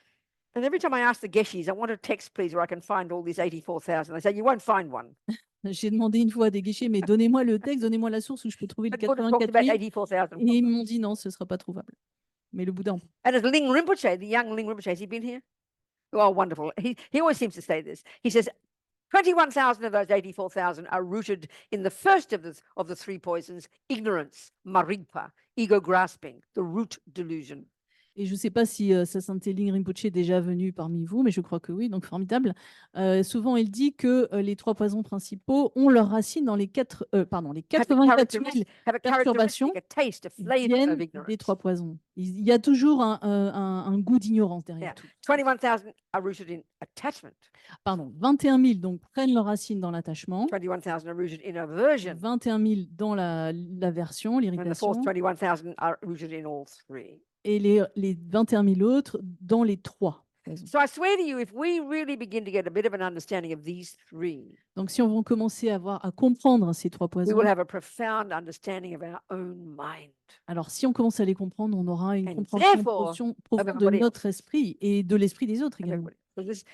And every time I ask the Geshis, I want a text, please, where I can find all these 84,000. They say, you won't find one. J'ai demandé une fois à des guichets, mais donnez-moi le texte, donnez-moi la source où je peux trouver les But Buddha talks 84 about 000. 84,000. Et ils m'ont dit non, ce ne sera pas trouvable. Mais le Bouddha, And as Ling Rinpoche, the young Ling Rinpoche, has he been here? Oh, wonderful. He always seems to say this. He says, 21,000 of those 84,000 are rooted in the first of the three poisons, ignorance, marimpa, ego grasping, the root delusion. et je ne sais pas si sa sainteté Ling Rinpoche est déjà venu parmi vous, mais je crois que oui, donc formidable. Souvent, il dit que les 3 poisons principaux ont leurs racines dans les 84 000 Have a perturbations characteristic, a taste, a flavor viennent of des ignorance. 3 poisons. Il y a toujours un goût d'ignorance derrière Yeah. tout. 21,000 are rooted in attachment. Pardon, 21 000 donc prennent leurs racines dans l'attachement, 21,000 are rooted in aversion. 21 000 dans l'aversion, And the l'irritation, fourth 21,000 are rooted in all three. et les 21 000 autres dans les 3. So I swear to you, if we really begin to get a bit of an understanding of these three, Donc, si on va commencer à comprendre ces 3 we poisons, will have a profound understanding of our own mind. alors si on commence à les comprendre, on aura une And compréhension therefore, profonde de everybody notre esprit et de l'esprit des autres of également. everybody. So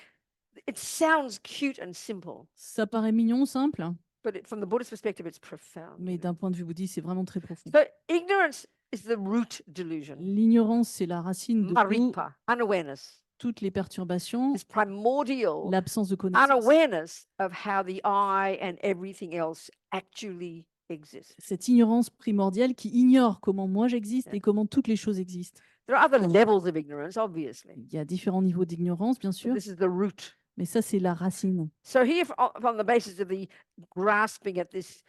it sounds cute and simple, Ça paraît mignon, simple, but from the Buddhist perspective, it's profound. mais d'un point de vue bouddhiste, c'est vraiment très profond. So ignorance is the root delusion. L'ignorance, c'est la racine de Maripa, unawareness, toutes les perturbations, is primordial l'absence de connaissance. unawareness of how the I and everything else actually exists. Cette ignorance primordiale qui ignore comment moi j'existe et comment toutes les choses existent. There are other levels of ignorance, obviously. Il y a différents niveaux d'ignorance, bien But sûr, this is the root. mais ça, c'est la racine. So here, on the basis of the grasping at this,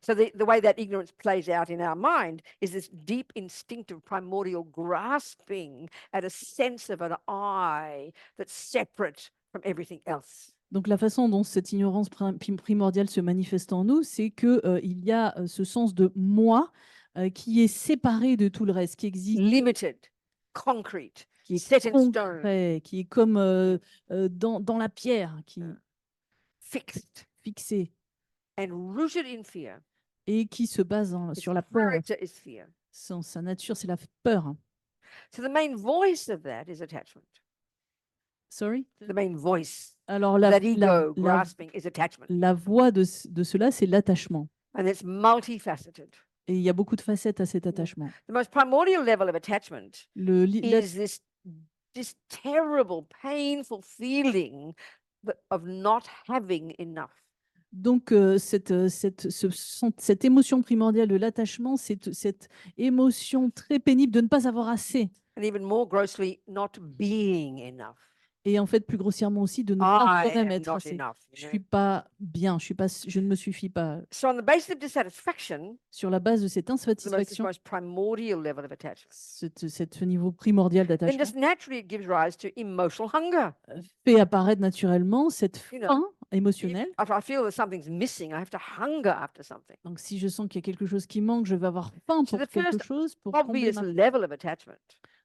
so the way that ignorance plays out in our mind is this deep instinctive primordial grasping at a sense of an I that's separate from everything else. Donc, la façon dont cette ignorance primordiale se manifeste en nous, c'est qu'il y a ce sens de moi qui est séparé de tout le reste, qui existe, Limited, concrete, qui est set in stone, concret, qui est comme dans la pierre, qui est fixed, fixé and rooted in fear. et qui se base Its sur la peur. character is fear. Sa nature, c'est la peur. So the main voice of that is attachment. Sorry? The main voice, Alors, that ego grasping is attachment. la voix de cela, c'est l'attachement. And it's multifaceted. Et il y a beaucoup de facettes à cet attachement. The most primordial level of attachment La- is this terrible, painful feeling of not having enough. Donc, cette émotion primordiale de l'attachement, cette émotion très pénible de ne pas avoir assez. And even more grossly, not being enough. Et en fait, plus grossièrement aussi, de ne pas I soi-même am être not assez. enough. Je suis pas bien, je ne me suffis pas. So on the basis of dissatisfaction, Sur la base de cette the insatisfaction, most primordial level of attachment, ce niveau primordial then d'attachement just naturally it gives rise to emotional hunger. fait apparaître naturellement cette You know, faim émotionnelle. If I feel that something's missing, I have to hunger after something. Donc, si je sens qu'il y a quelque chose qui manque, je vais avoir faim So pour the quelque first chose, pour combler obvious ma faim. level of attachment,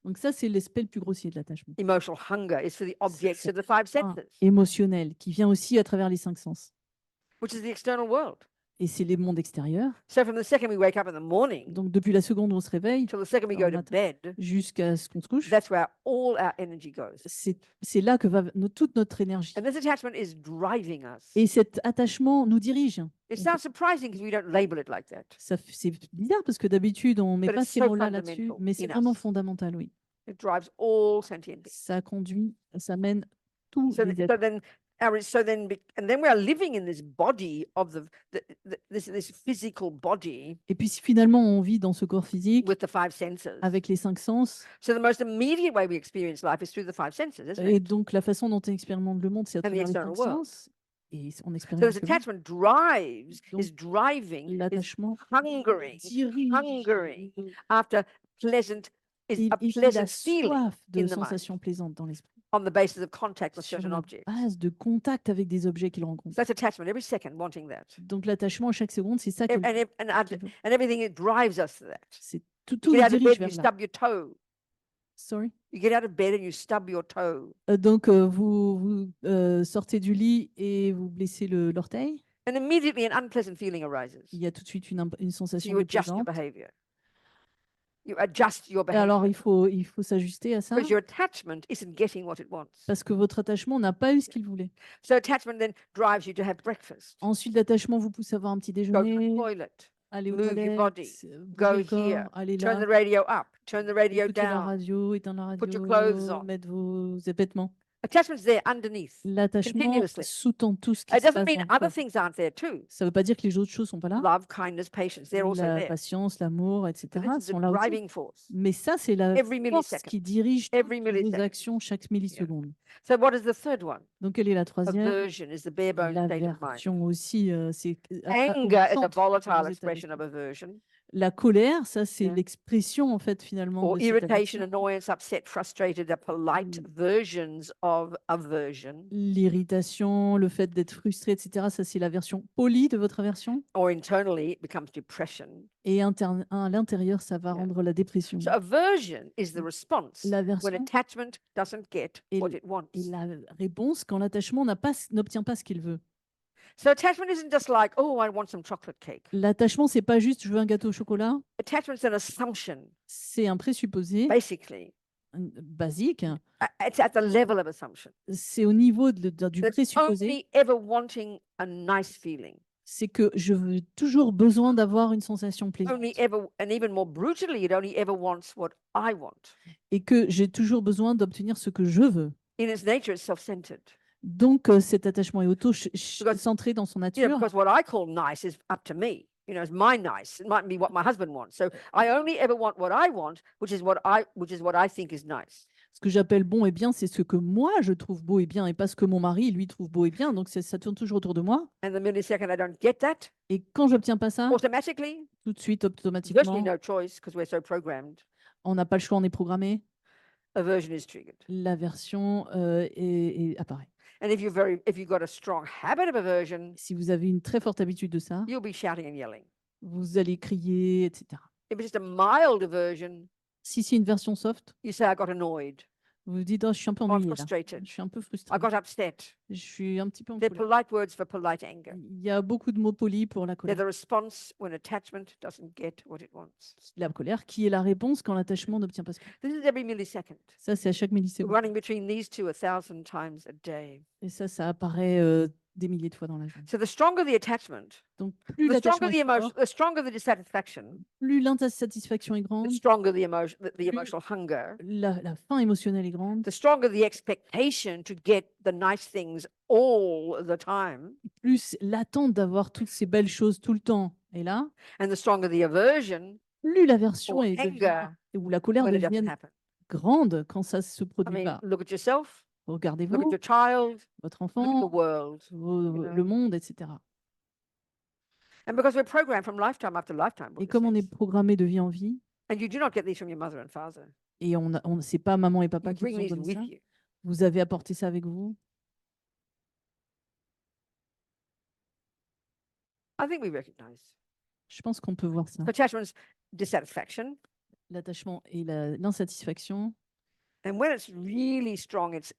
Donc, ça, c'est l'aspect le plus grossier de l'attachement. emotional hunger, is for the objects of the five Faim senses, émotionnel qui vient aussi à travers les cinq sens. which is the external world. Et c'est les mondes extérieurs. So from the second we wake up in the morning Donc, depuis la seconde où on se réveille till the second we au go to matin, bed, jusqu'à ce qu'on se couche, that's where all our energy goes. c'est là que va toute notre énergie. And this attachment is driving us. Et cet attachement nous dirige. It sounds surprising because we don't label it like that. C'est bizarre parce que d'habitude, on ne met But pas it's ces so mots-là là-dessus, fundamental mais c'est in vraiment us. fondamental, oui. It drives all sentient beings. Ça conduit, ça mène tous So, les so êtres. then, and then we are living in this body of this physical body Et puis si finalement on vit dans ce corps physique with the five senses. avec les cinq sens, So the most immediate way we experience life is through the five senses, isn't et it? donc la façon dont on expérimente le monde, c'est à And the travers les external cinq world. sens. Et on So expérimente this le monde. attachment drives, Donc, is driving, is L'attachement hungering, dirige. hungering after pleasant, is Il, a il a pleasant la feeling soif de in the mind sensations plaisantes dans l'esprit, on the basis of contact with sur certain la objects. base de contact avec des objets qu'il rencontre. So that's attachment every second, wanting that. Donc l'attachement à chaque seconde, c'est ça que And everything, it drives us to that. c'est tout You nous get out of dirige bed, you vers là. stub your toe. Sorry. You get out of bed and you stub your toe. Donc vous sortez du lit et vous blessez l'orteil. And immediately an unpleasant feeling arises. Il y a tout de suite une So sensation you adjust your déplaisante. behavior. You adjust your Et alors behavior il faut s'ajuster à ça because your attachment isn't getting what it wants. parce que votre attachement n'a pas eu ce qu'il voulait. So attachment then drives you to have breakfast, Ensuite, l'attachement vous pousse à avoir un petit go to the déjeuner, toilet, aller aux move your toilettes, body, bouger go le corps, here, aller turn là, the radio up, turn the radio écouter la down. radio, éteindre la put your radio, clothes on. mettre vos vêtements. Attachment's there underneath. L'attachement Continuously. sous-tend tout ce qui It se doesn't passe mean dans le other corps. things aren't there too. Ça ne veut pas dire que les autres choses sont pas là. Love, kindness, patience, they're also La there. patience, l'amour, But etc. this is the sont là aussi. driving force. Mais ça, c'est la Every force millisecond. qui dirige toutes Every vos millisecond. actions chaque milliseconde. So what is the third one? Donc, quelle est la troisième? Aversion is the bare bones state of mind. L'aversion aussi, c'est au Anger is a centre de volatile vos états expression d'esprit. of aversion. La colère, ça, c'est Yeah. l'expression, en fait, finalement, Or de cette irritation, aversion. annoyance, upset, frustrated are polite versions of aversion. L'irritation, le fait d'être frustré, etc. Ça, c'est la version polie de votre aversion. Or internally, it becomes depression. Et à l'intérieur, ça va Yeah. rendre la dépression. So aversion is the response when L'aversion attachment doesn't get Et what it wants. est la réponse quand l'attachement n'obtient pas ce qu'il veut. So attachment isn't just like, oh, I want some chocolate cake. L'attachement, c'est pas juste je veux un gâteau au chocolat, Attachment's an assumption, c'est un présupposé basically. basique. It's at the level of assumption. C'est au niveau du That's présupposé. only ever wanting a nice feeling. C'est que je veux toujours besoin d'avoir une sensation plaisante Only ever, and even more brutally, it only ever wants what I want. et que j'ai toujours besoin d'obtenir ce que je veux. In its nature, it's self-centered. Donc, cet attachement est auto-centré dans son You know, nature. because what I call nice is up to me. You know, it's my nice. It might be what my husband wants. So I only ever want what I want, which is what I think is nice. Ce que j'appelle bon et bien, c'est ce que moi je trouve beau et bien et pas ce que mon mari lui trouve beau et bien. Donc ça tourne toujours autour de moi. And the millisecond I don't get that, Et quand j'obtiens pas ça, automatically, tout de suite, virtually automatiquement, no choice because we're so programmed. on n'a pas le choix, on est programmé. Aversion is triggered. L'aversion apparaît. And if you've got a strong habit of aversion, Si vous avez une très forte habitude de ça, you'll be shouting and yelling. vous allez crier, etc. If it's just a mild aversion, Si c'est une version soft, you say I got annoyed. Vous vous dites, oh, je suis un peu I'm ennuyée là. frustrated. Je suis un peu I frustrée. got upset. Je suis un petit peu en They're colère. polite words for polite anger. Il y a beaucoup de mots polis pour la They're colère. the response when attachment doesn't get what it wants. La colère qui est la réponse quand l'attachement n'obtient pas ce qu'il veut. This is every millisecond. Ça, c'est à chaque milliseconde. Running between these two 1,000 times a day. Et ça apparaît des milliers de fois dans la journée. So the stronger the attachment, Donc, plus the l'attachement stronger the est emotion, fort, the stronger the dissatisfaction, plus l'insatisfaction est the grande, stronger the emotion, the emotional hunger, la faim émotionnelle est grande, the stronger the expectation to get the nice things all the time, plus l'attente d'avoir toutes ces belles choses tout le temps est là, and the stronger the aversion plus l'aversion or devient, anger ou la colère when it doesn't devient happen. grande quand ça se I produit mean, pas. look at yourself, look at Regardez-vous, your child, votre look at the enfant, world. le know. monde, etc. And because we're programmed from lifetime after lifetime, Et Buddha comme on est says, programmé de vie en vie, and you do not get these from your mother and father. et c'est pas maman et papa You qui vous bring ont these donné with ça, you. vous avez apporté ça avec vous. I think we recognize Je pense qu'on peut voir ça. attachment's dissatisfaction. L'attachement et l'insatisfaction. And when it's really strong, it's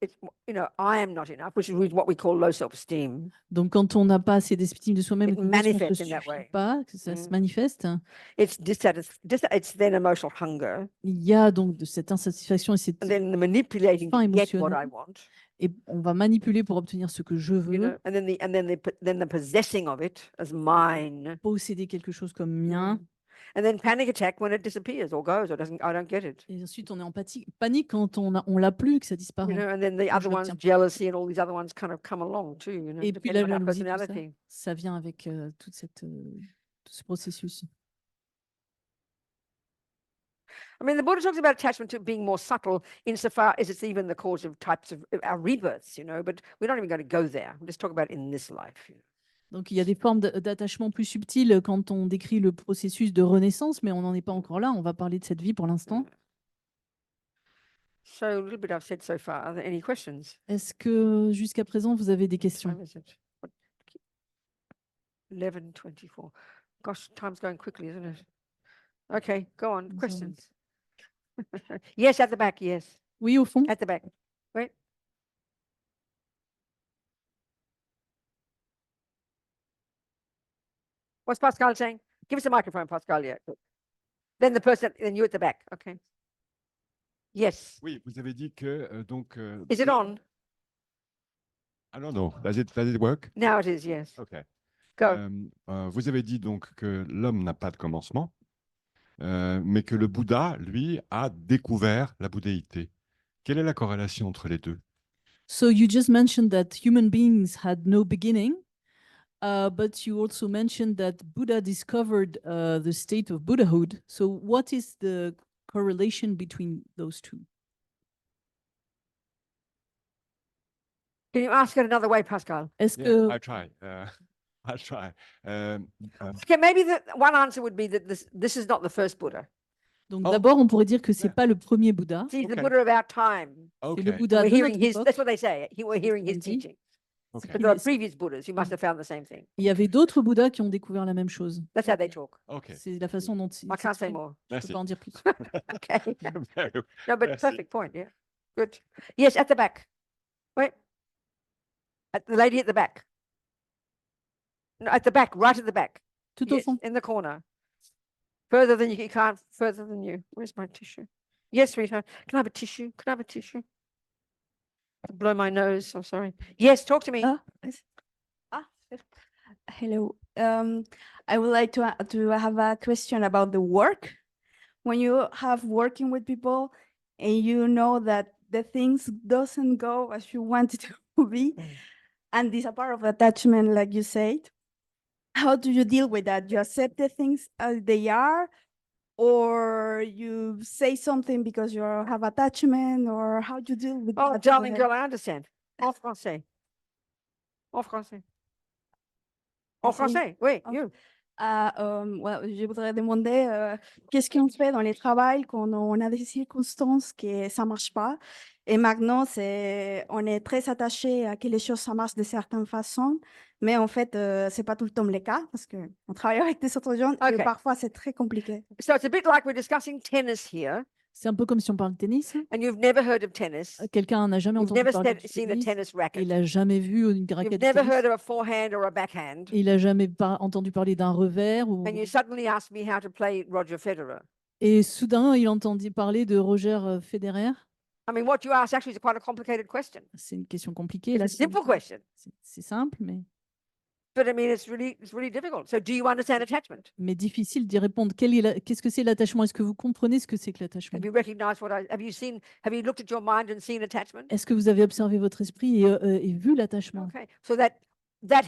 I am not enough, which is what we call low self-esteem. Donc, quand on n'a pas assez d'estime de soi-même, It et qu'on pense qu'on ne manifests se in that suffit way. pas, que ça se Mm. manifeste, It's it's then emotional hunger, il y a donc de cette insatisfaction et cette and then the manipulating faim to get what I émotionnelle. want. Et on va manipuler pour obtenir ce que je You veux, know, and then the possessing of it as mine. posséder quelque chose comme mien. Mm. And then panic attack when it disappears or goes or doesn't. I don't get it. Et ensuite, on est en panique quand on l'a plus, que ça You disparaît. know, and then the Quand other je ones, l'obtiens pas. jealousy and all these other ones kind of come along too. You know, Et puis la depending on our jalousie, tout ça, personality. ça vient avec tout ce processus. I mean, the Buddha talks about attachment to being more subtle insofar as it's even the cause of types of our rebirths, but we're not even going to go there. We'll just talk about it in this life. Donc, il y a des formes d'attachement plus subtiles quand on décrit le processus de renaissance, mais on n'en est pas encore là. On va parler de cette vie pour l'instant. So a little bit I've said so far. Are there any questions? Est-ce que jusqu'à présent, vous avez des What questions? time is it? 11:24. Gosh, time's going quickly, isn't it? Okay, go on. Nous Questions? Yes, at the back. Yes, Oui, au fond. at the back. Wait. What's Pascal saying? Give us a microphone, Pascal. Yeah. Good. Then you at the back. Okay. Yes. Oui, vous avez dit que Is it on? I don't know. Does it work? Now it is. Yes. Okay. Go. Vous avez dit donc que l'homme n'a pas de commencement, mais que le Bouddha, lui, a découvert la bouddhéité. Quelle est la corrélation entre les deux? So you just mentioned that human beings had no beginning, but you also mentioned that Buddha discovered the state of Buddhahood. So what is the correlation between those two? Can you ask it another way, Pascal? Est-ce Yeah, que I'll try. I'll try. Okay, maybe the one answer would be that this is not the first Buddha. donc Oh. d'abord on pourrait dire que c'est Yeah. pas le premier Bouddha, He's the Okay. Buddha of our time. c'est le Okay. Bouddha We're de hearing notre his. époque. That's what they say. We're hearing his On dit. teaching. Okay. But there are Yes. previous Buddhas. You must have found the same thing. Il y avait d'autres Bouddhas qui ont découvert la même chose. That's how they talk. Okay. C'est la façon dont ils I can't say s'expriment. more. Je peux Merci. pas en dire plus. Okay. Very No, but Merci. perfect point. Yeah. Good. Yes, at the back. Wait. At the lady at the back. No, at the back, right at the back. Tout au Yes, fond. in the corner. Further than you can't. Further than you. Where's my tissue? Yes, sweetheart. Can I have a tissue? Can I have a tissue? Blow my nose. I'm sorry. Yes, talk to me. Hello. I would like to have a question about the work. When you have working with people and you know that the things doesn't go as you want it to be, and this a part of attachment, like you said, how do you deal with that? You accept the things as they are, or you say something because you have attachment, or how do you deal with Oh, that? darling girl, I understand. En français. En français. En Essaye. français, oui, Ok. you. Je voudrais demander qu'est-ce qu'on fait dans les travails quand on a des circonstances que ça marche pas. Et maintenant, on est très attaché à que les choses ça marche de certaines façons, mais en fait, c'est pas tout le temps le cas parce qu'on travaille avec des autres gens et Ok. parfois c'est très compliqué. So it's a bit like we're discussing tennis here. C'est un peu comme si on parle de tennis. and you've never heard of tennis, Quelqu'un n'a jamais you've entendu never parler du seen a tennis. tennis Il racket, n'a jamais vu une you've raquette de never tennis. heard of a forehand or a backhand, Il n'a jamais entendu parler d'un revers. and you suddenly ask me how to play Roger Federer. Et soudain, il entendit parler de Roger Federer. I mean, what you asked actually is quite a complicated question. C'est une question compliquée. It's Là, a simple question, c'est simple, but I mean, it's really difficult. So, do you understand attachment? mais difficile d'y répondre. Qu'est-ce que c'est l'attachement? Est-ce que vous comprenez ce que c'est que l'attachement? Have you recognized have you looked at your mind and seen attachment? Est-ce que vous avez observé votre esprit et vu l'attachement? Okay, so that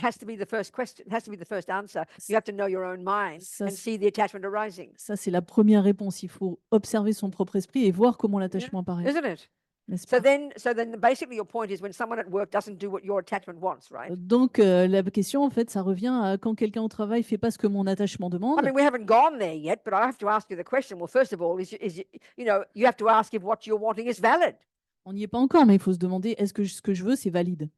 has to be the first question, has to be the first answer. You have to know your own mind Ça, and see the attachment arising, Ça, c'est la première réponse. Il faut observer son propre esprit et voir comment l'attachement apparaît. isn't it? N'est-ce So pas? then basically your point is when someone at work doesn't do what your attachment wants, right? Donc, la question, en fait, ça revient à quand quelqu'un au travail fait pas ce que mon attachement demande. I mean, we haven't gone there yet, but I have to ask you the question. Well, first of all, you have to ask if what you're wanting is valid. On n'y est pas encore, mais il faut se demander, est-ce que ce que je veux, c'est valide?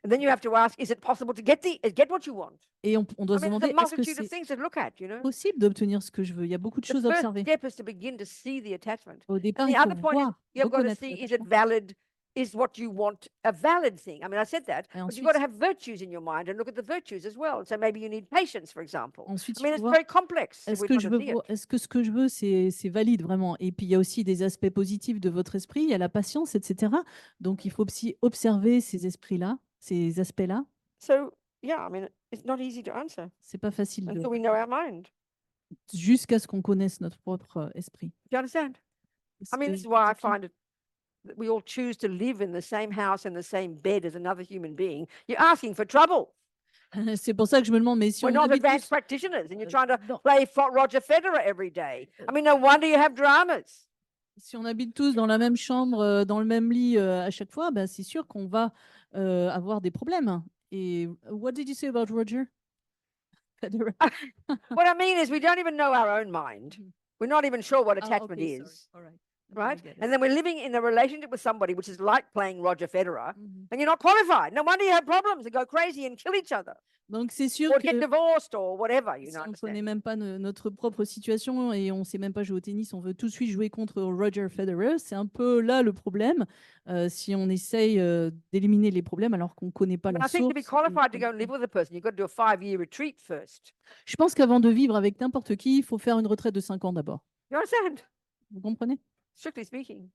And then you have to ask, is it possible to get what you want? Et on doit I se mean, demander, there's a est-ce que multitude of c'est things to look at, you know? possible d'obtenir ce que je veux? Il y a beaucoup de The choses à first observer. step is to begin to see the attachment. Au départ, And il the faut other point is voir, you've got to reconnaître see, is it l'attachement. valid? Is what you want a valid thing? I mean, I said that, Et but you've got to ensuite- have virtues in your mind and look at the virtues as well. So maybe you need patience, for example. Ensuite, I il mean, faut it's voir, very complex. if est-ce we're que trying je to veux see it. est-ce que ce que je veux, c'est valide vraiment? Et puis, il y a aussi des aspects positifs de votre esprit, il y a la patience, etc. Donc, il faut aussi observer ces esprits-là, ces aspects-là. So, yeah, I mean, it's not easy to answer C'est pas facile until we know our mind. jusqu'à ce qu'on connaisse notre propre esprit. Do you understand? Est-ce I mean, que this is vous why I comprenez? find it that we all choose to live in the same house and the same bed as another human being. You're asking for trouble. C'est pour ça que je me demande, mais si We're on not habite advanced tous, practitioners and you're euh, trying to dans- play Roger Federer every day. I mean, no wonder you have dramas. si on habite tous dans la même chambre, dans le même lit à chaque fois, bah, c'est sûr qu'on va avoir des problèmes. Et what did you say about Roger Federer? What I mean is we don't even know our own mind. We're not even sure what Ah, attachment okay, sorry. is, All right. Okay, I right? get it. And then we're living in a relationship with somebody which is like playing Roger Federer, Mhm. and you're not qualified. No wonder you have problems and go crazy and kill each other Donc c'est sûr or get que divorced or whatever, you si know. on ne understand? connaît même pas notre propre situation et on ne sait même pas jouer au tennis, on veut tout de suite jouer contre Roger Federer. C'est un peu là le problème, si on essaye d'éliminer les problèmes alors qu'on ne connaît pas But la I think to be source. et on qualified to go connaît and live pas- with a person, you've got to do a 5-year retreat first. Je pense qu'avant de vivre avec n'importe qui, il faut faire une retraite de 5 ans d'abord. You understand? Vous comprenez? Strictly speaking.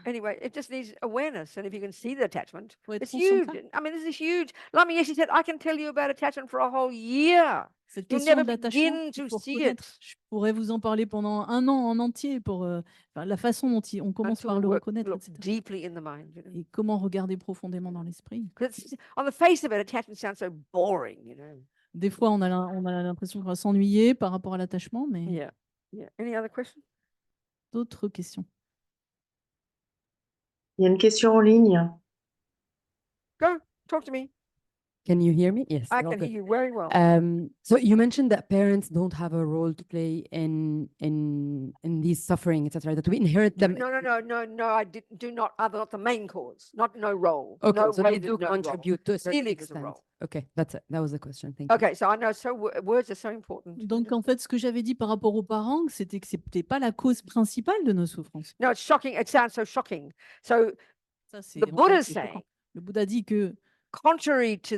Anyway, it just needs awareness. And if you can see the attachment, Faut être it's huge. conscient. I mean, this is huge. Lamia Yeshi said, I can tell you about attachment for a whole year. Cette You'll question never de l'attachement, begin il to faut see reconnaître. it Je pourrais vous en parler pendant un an en entier pour la façon dont on commence until par we le work, reconnaître, look etc. deeply in the mind. You know? Et comment regarder profondément dans l'esprit. 'Cause on the face of it, attachment sounds so boring, you know. Des fois, on a l'impression qu'on va s'ennuyer par rapport à l'attachement, mais Yeah. Yeah. Any other questions? d'autres questions. Il y a une question en ligne. Go. Talk to me. Can you hear me? Yes. I can okay. hear you very well. So you mentioned that parents don't have a role to play in these suffering, etc. That we inherit them. No. I do not. Other not the main cause. Not no role. Okay, no so way they to do no role. contribute to a certain Clearly there's a extent. role. Okay, that's it. That was the question. Thank you. Okay, so I know. So words are so important. Donc, en fait, ce que j'avais dit par rapport aux parents, c'était que ce n'était pas la cause principale de nos souffrances. No, it's shocking. It sounds so shocking. So Ça, c'est, the en fait, Buddha's c'est choquant. saying, Le Bouddha dit que, contrary to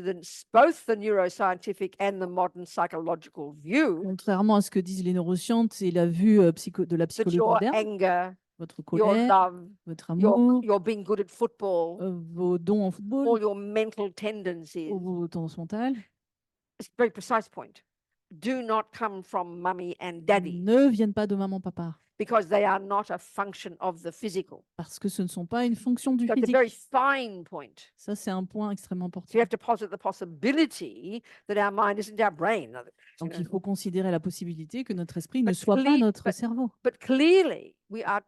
both the neuroscientific and the modern psychological view, contrairement à ce que disent les neurosciences et la vue de la that psychologie your moderne, anger, votre your colère, love, votre amour, your being good at football, vos dons en football, all your mental tendencies, vos tendances mentales, it's a very precise point, do not come from mummy and daddy ne viennent pas de maman, papa, because they are not a function of the physical. parce que ce ne sont pas une fonction du So it's a physique. very fine point. Ça, c'est un point extrêmement So important. you have to posit the possibility that our mind isn't our brain. Donc, il faut considérer la possibilité que notre esprit ne But soit pas cle- notre but- cerveau. But clearly, we are,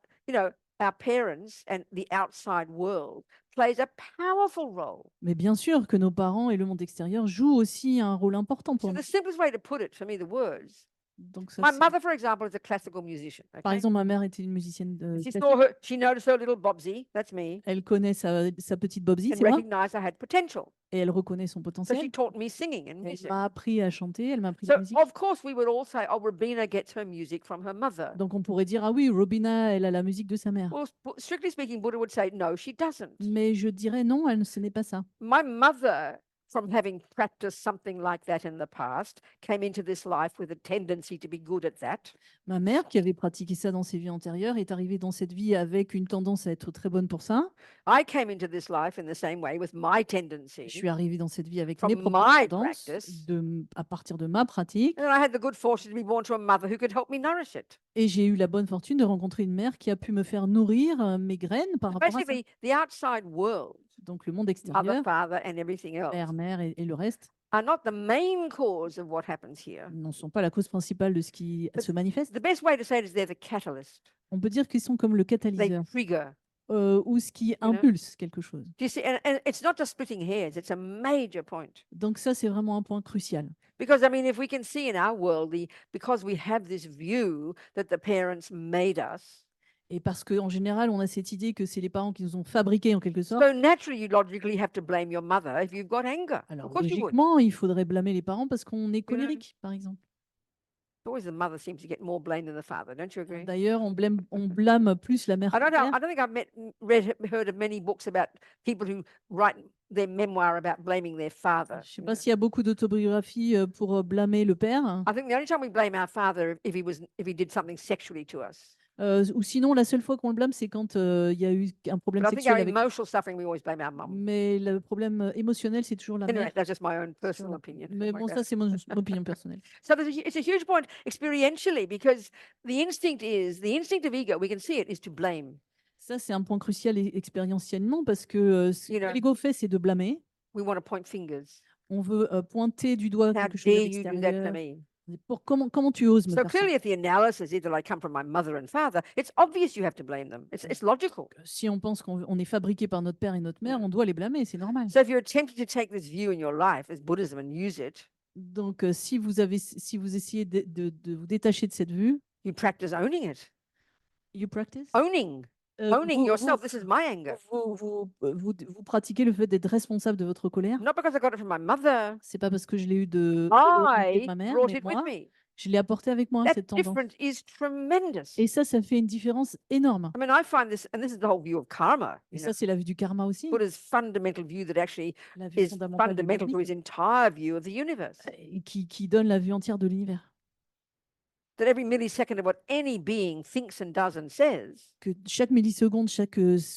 our parents and the outside world plays a powerful role. Mais bien sûr que nos parents et le monde extérieur jouent aussi un rôle important So pour the nous. simplest way to put it for me, the words. Donc, ça, My c'est- mother, for example, is a classical musician. Par Okay? exemple, ma mère était une musicienne She classique. saw her, she noticed her little Bobsy, that's me, Elle connaît sa petite Bobsy, and c'est moi. recognized I had potential. et elle reconnaît son So potentiel. she taught me singing and Elle music. m'a appris à chanter, elle m'a appris So la musique. of course we would all say, oh, Robina gets her music from her mother. Donc on pourrait dire, ah oui, Robina, elle a la musique de sa mère. Well, strictly speaking, Buddha would say, no, she doesn't. Mais je dirais non, ce n'est pas ça. My mother, from having practiced something like that in the past, came into this life with a tendency to be good at that. Ma mère, qui avait pratiqué ça dans ses vies antérieures, est arrivée dans cette vie avec une tendance à être très bonne pour ça. I came into this life in the same way with my Je tendency. suis arrivée dans cette vie avec From mes propres my tendances, practice. à partir de ma pratique. And I had the good fortune to be born to a mother who could help me nourish it. Et j'ai eu la bonne fortune de rencontrer une mère qui a pu me faire nourrir mes graines par rapport à ça. Basically, the outside world, Donc le monde mother, extérieur, father, and everything else, père, mère et le reste, are not the main cause of what happens here. n'en sont pas la cause principale de ce qui se manifeste. The best way to say it is they're the catalyst. On peut dire qu'ils sont comme le They catalyseur trigger. ou ce qui know? impulse quelque chose. Do you see? And it's not just splitting hairs, it's a major point. Donc ça, c'est vraiment un point crucial. Because, I mean, if we can see in our world, because we have this view that the parents made us, Et parce qu'en général, on a cette idée que c'est les parents qui nous ont fabriqués en quelque sorte. so naturally you logically have to blame your mother if you've got anger. Alors Of course you would. logiquement, il faudrait blâmer les parents parce qu'on est colérique, par exemple. Always the mother seems to get more blame than the father, don't you agree? D'ailleurs, on blâme plus la mère I que le don't know. père. I don't think I've heard of many books about people who write their memoir about blaming their father. Je ne sais you pas know. s'il y a beaucoup d'autobiographies pour blâmer le père. I think the only time we blame our father if he did something sexually to us. Ou sinon, la seule fois qu'on le blâme, c'est quand il y a eu un problème But I think sexuel our avec. emotional suffering, we always blame our mum. Mais le problème émotionnel, c'est toujours la Anyway, mère. that's just my own sur personal la- opinion. Mais like bon, that. ça, c'est mon opinion personnelle. So it's a huge point experientially because the instinct of ego, we can see it, is to blame. Ça, c'est un point crucial expérientiellement parce que ce You que know. l'ego fait, c'est de blâmer. We want to point fingers. On veut pointer du doigt How quelque chose de dare you do that to l'extérieur. me? Comment tu oses me So faire ça? clearly, if the analysis is that I come from my mother and father, it's obvious you have to blame them. It's logical. Si on pense qu'on est fabriqué par notre père et notre mère, on doit les blâmer, c'est normal. So if you're attempting to take this view in your life as Buddhism and use it, Donc, si vous essayez de vous détacher de cette vue, you practice owning it. you practice, Owning vous, yourself. This is my anger. vous pratiquez le fait d'être responsable de votre colère. Not because I got it from my mother. C'est pas parce que je l'ai eu de ma mère, Brought mais it with moi, me. je l'ai apporté avec moi, That cette tendance. difference is tremendous. Et ça fait une différence énorme. I mean, I find this, and this is the whole view of karma. Et You know, ça, c'est la vue du karma aussi, Buddha's fundamental view that actually la vue is fondamentale du fundamental to his bouddhisme, entire view of the universe. qui donne la vue entière de l'univers. That every millisecond of what any being thinks and does and says Que chaque milliseconde, ce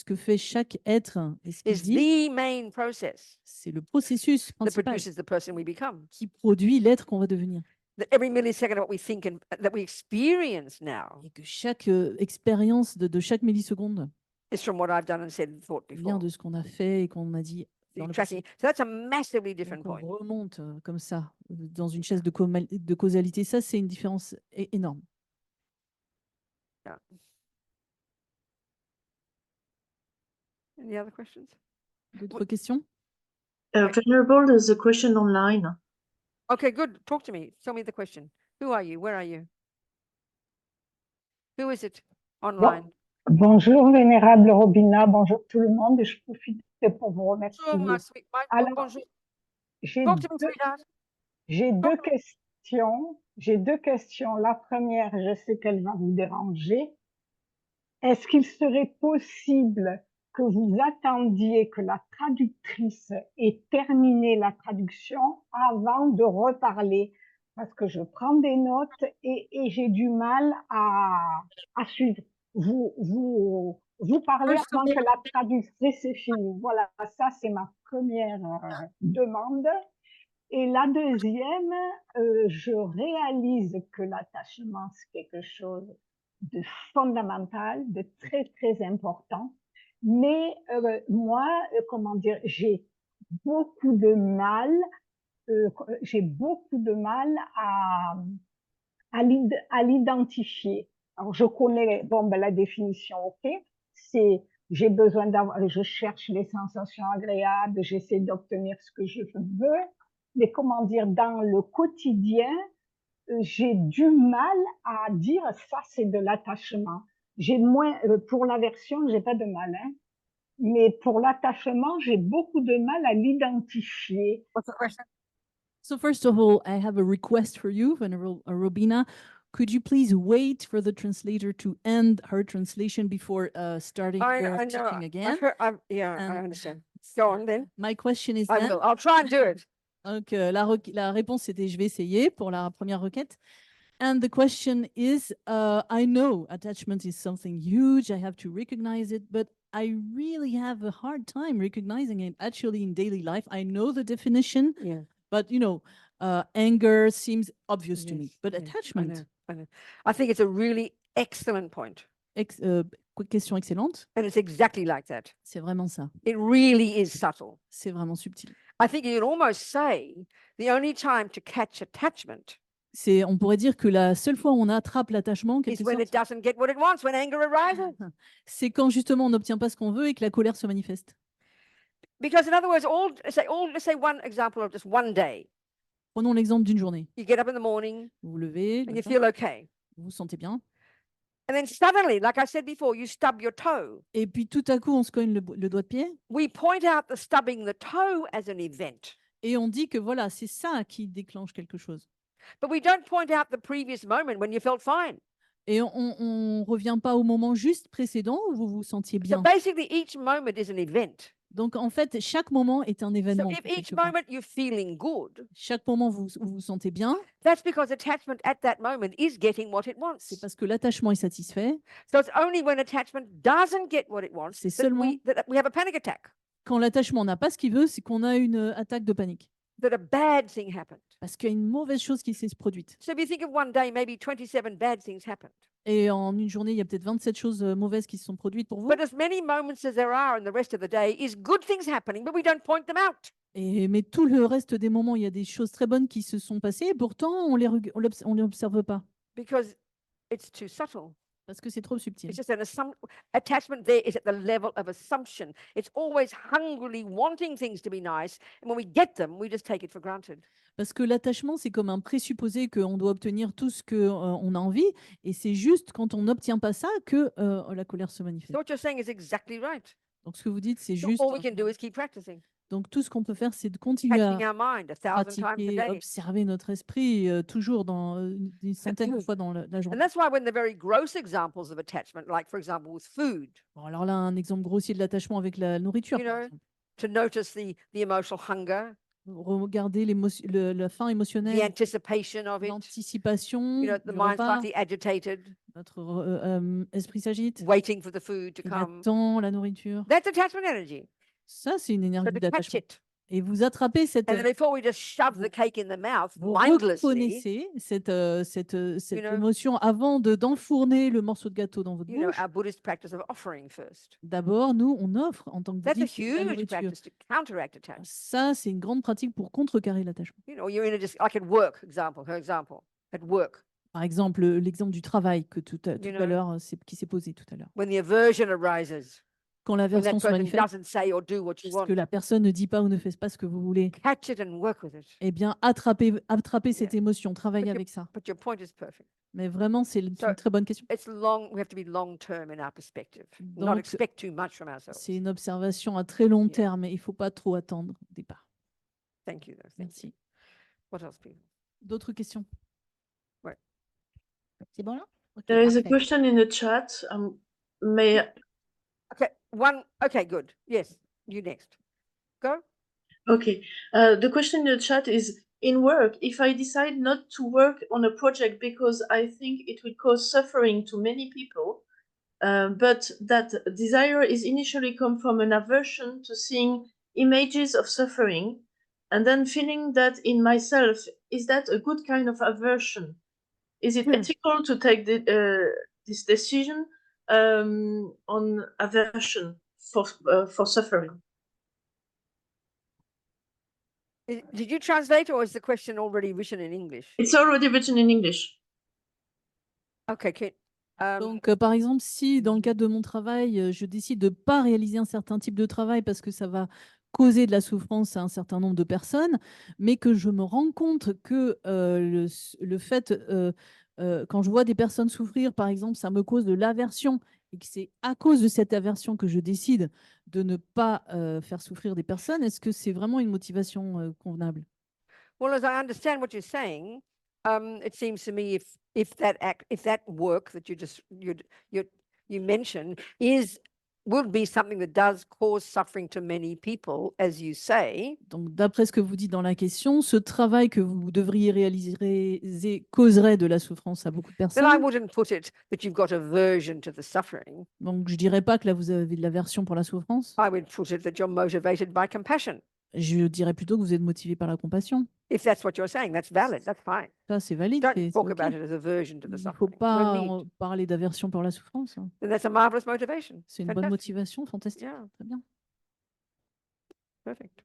que fait chaque être et ce qu'il is dit, the main process c'est le processus that principal produces the person we become. qui produit l'être qu'on va devenir. That every millisecond of what we think and that we experience now Et que chaque expérience de chaque milliseconde is from what I've done and said and thought vient before. de ce qu'on a fait et qu'on a dit So dans you're le tracking. passé. So that's a massively different Donc, on point. remonte comme ça, dans une chaise de causalité. Ça, c'est une différence énorme. Yeah. Any other questions? D'autres questions? Venerable, there's a question online. Okay, good. Talk to me. Tell me the question. Who are you? Where are you? Who is it online? Bonjour, Vénérable Robina, bonjour tout le monde, et je profite pour vous remercier. Bonjour, my sweet. Alors, bonjour. J'ai Talk to me, sweetheart. deux questions. J'ai deux questions. La première, je sais qu'elle va vous déranger. Est-ce qu'il serait possible que vous attendiez que la traductrice ait terminé la traduction avant de reparler? Parce que je prends des notes et j'ai du mal à suivre. Vous parlez avant que la traductrice ait fini. Voilà, ça c'est ma première demande. Et la deuxième, je réalise que l'attachement, c'est quelque chose de fondamental, de très, très important. Mais moi, comment dire, j'ai beaucoup de mal à l'identifier. Alors, je connais la définition, ok, c'est j'ai besoin d'avoir, je cherche les sensations agréables, j'essaie d'obtenir ce que je veux, mais comment dire, dans le quotidien, j'ai du mal à dire ça c'est de l'attachement. J'ai moins, pour l'aversion, j'ai pas de mal, hein. mais pour l'attachement, j'ai beaucoup de mal à l'identifier. What's the question? So first of all, I have a request for you, Venerable Robina. Could you please wait for the translator to end her translation before starting your I know. teaching again? I've heard, yeah, I And understand. Go on then. My question is I then, will. I'll try and do it. donc la réponse c'était je vais essayer pour la première requête. And the question is, I know attachment is something huge. I have to recognize it, but I really have a hard time recognizing it actually in daily life. I know the definition, Yeah. but anger seems obvious to me. Yes, But yes, attachment, I know. I think it's a really excellent point. question excellente, And it's exactly like that. c'est vraiment ça. It really is subtle. C'est vraiment subtil. I think you can almost say the only time to catch attachment On pourrait dire que la seule fois où on attrape l'attachement, en is quelque when it sorte, doesn't get what it wants, when anger arises. c'est quand justement on n'obtient pas ce qu'on veut et que la colère se manifeste. Because in other words, let's say one example of just one day. Prenons l'exemple d'une journée. You get up in the morning Vous vous levez, and le you matin, feel okay. vous vous sentez bien, And then suddenly, like I said before, you stub your toe. et puis tout à coup on se cogne le doigt de pied We point out the stubbing the toe as an event, et on dit que voilà, c'est ça qui déclenche quelque chose. but we don't point out the previous moment when you felt fine. Et on revient pas au moment juste précédent où vous vous sentiez So bien. basically, each moment is an event. Donc en fait, chaque moment est un So événement. if each quelque part. moment you're feeling good, Chaque moment où vous vous sentez bien, that's because attachment at that moment is getting what it wants. c'est parce que l'attachement est satisfait. So it's only when attachment doesn't get what it wants C'est that seulement- that we have a panic attack, Quand l'attachement n'a pas ce qu'il veut, c'est qu'on a une attaque de panique. that a bad thing happened. Parce qu'il y a une mauvaise chose qui s'est produite. So if you think of one day, maybe 27 bad things happened. Et en une journée, il y a peut-être 27 choses mauvaises qui se sont produites pour vous. But as many moments as there are in the rest of the day is good things happening, but we don't point them out. Mais tout le reste des moments, il y a des choses très bonnes qui se sont passées, et pourtant on les observe pas Because it's too subtle. parce que c'est trop subtil. It's just an attachment there is at the level of assumption. It's always hungrily wanting things to be nice. And when we get them, we just take it for granted. Parce que l'attachement, c'est comme un présupposé qu'on doit obtenir tout ce qu'on a envie, et c'est juste quand on n'obtient pas ça que la colère se So manifeste. what you're saying is exactly right. Donc ce que vous dites, c'est So juste. all we can do is keep practicing, Donc tout ce qu'on peut faire, c'est de continuer catching à our mind 1,000 times a pratiquer, day. observer notre esprit toujours dans une centaine de fois dans la And journée. that's why when the very gross examples of attachment, like for example with food, Bon, alors là, un exemple grossier de l'attachement avec la nourriture, You par know, exemple. to notice the emotional hunger, Regardez la faim the émotionnelle, anticipation of it, l'anticipation you know, the du mind repas, slightly agitated, notre esprit s'agite, waiting for the food to il come. attend la nourriture. That's attachment energy. Ça, c'est une So énergie to catch d'attachement. it. Et vous attrapez cette, And then before we just shove the cake in the mouth vous mindlessly, reconnaissez cette know, émotion avant d'enfourner le morceau de gâteau dans votre you know, bouche. our Buddhist practice of offering first. D'abord, nous, on offre en tant que That's a bouddhiste la huge nourriture. practice to counteract attachment. Ça, c'est une grande pratique pour contrecarrer l'attachement. You know, you're in a like at work, for example, at work, Par exemple, l'exemple du travail que tout à know, l'heure, qui s'est posé tout à l'heure. when the aversion arises, Quand when that l'aversion se person manifeste, doesn't say or do what you parce want, que la personne ne dit pas ou ne fait pas ce que vous voulez, catch it and work with it. eh bien, attrapez cette émotion, travaillez But you- avec ça. But your point is perfect. Mais vraiment, c'est une So, très bonne question. It's long, we have to be long term in our perspective, not Donc, expect too much from ourselves. c'est une observation à très long Yeah. terme et il ne faut pas trop attendre au départ. Thank you, though. Thank you. Merci. What else, people? D'autres questions? Ouais. C'est bon là? Ok, There is a parfait. question in the chat. May Okay, good. Yes, you next. Go. Okay. The question in the chat is, in work, if I decide not to work on a project because I think it will cause suffering to many people, but that desire is initially come from an aversion to seeing images of suffering, and then feeling that in myself, is that a good kind of aversion? Is it ethical to take this decision on aversion for suffering? Did you translate, or is the question already written in English? It's already written in English. Okay, Donc, par exemple, si dans le cadre de mon travail, je décide de ne pas réaliser un certain type de travail parce que ça va causer de la souffrance à un certain nombre de personnes, mais que je me rends compte que le fait, quand je vois des personnes souffrir, par exemple, ça me cause de l'aversion et que c'est à cause de cette aversion que je décide de ne pas faire souffrir des personnes, est-ce que c'est vraiment une motivation convenable? Well, as I understand what you're saying, it seems to me if that work that you mentioned would be something that does cause suffering to many people, as you say, Donc, d'après ce que vous dites dans la question, ce travail que vous devriez réaliser causerait de la souffrance à beaucoup de then I personnes. wouldn't put it that you've got aversion to the suffering. Donc, je dirais pas que là, vous avez de l'aversion pour la souffrance. I would put it that you're motivated by compassion. Je dirais plutôt que vous êtes motivé par la compassion. If that's what you're saying, that's valid. That's fine. Ça, c'est valide. Don't c'est talk OK. about it as aversion to the Il ne faut suffering. pas No need. en parler d'aversion pour la souffrance, hein. Then that's a marvelous motivation. C'est une bonne Fantastic. motivation, fantastique. Yeah, Très bien. perfect.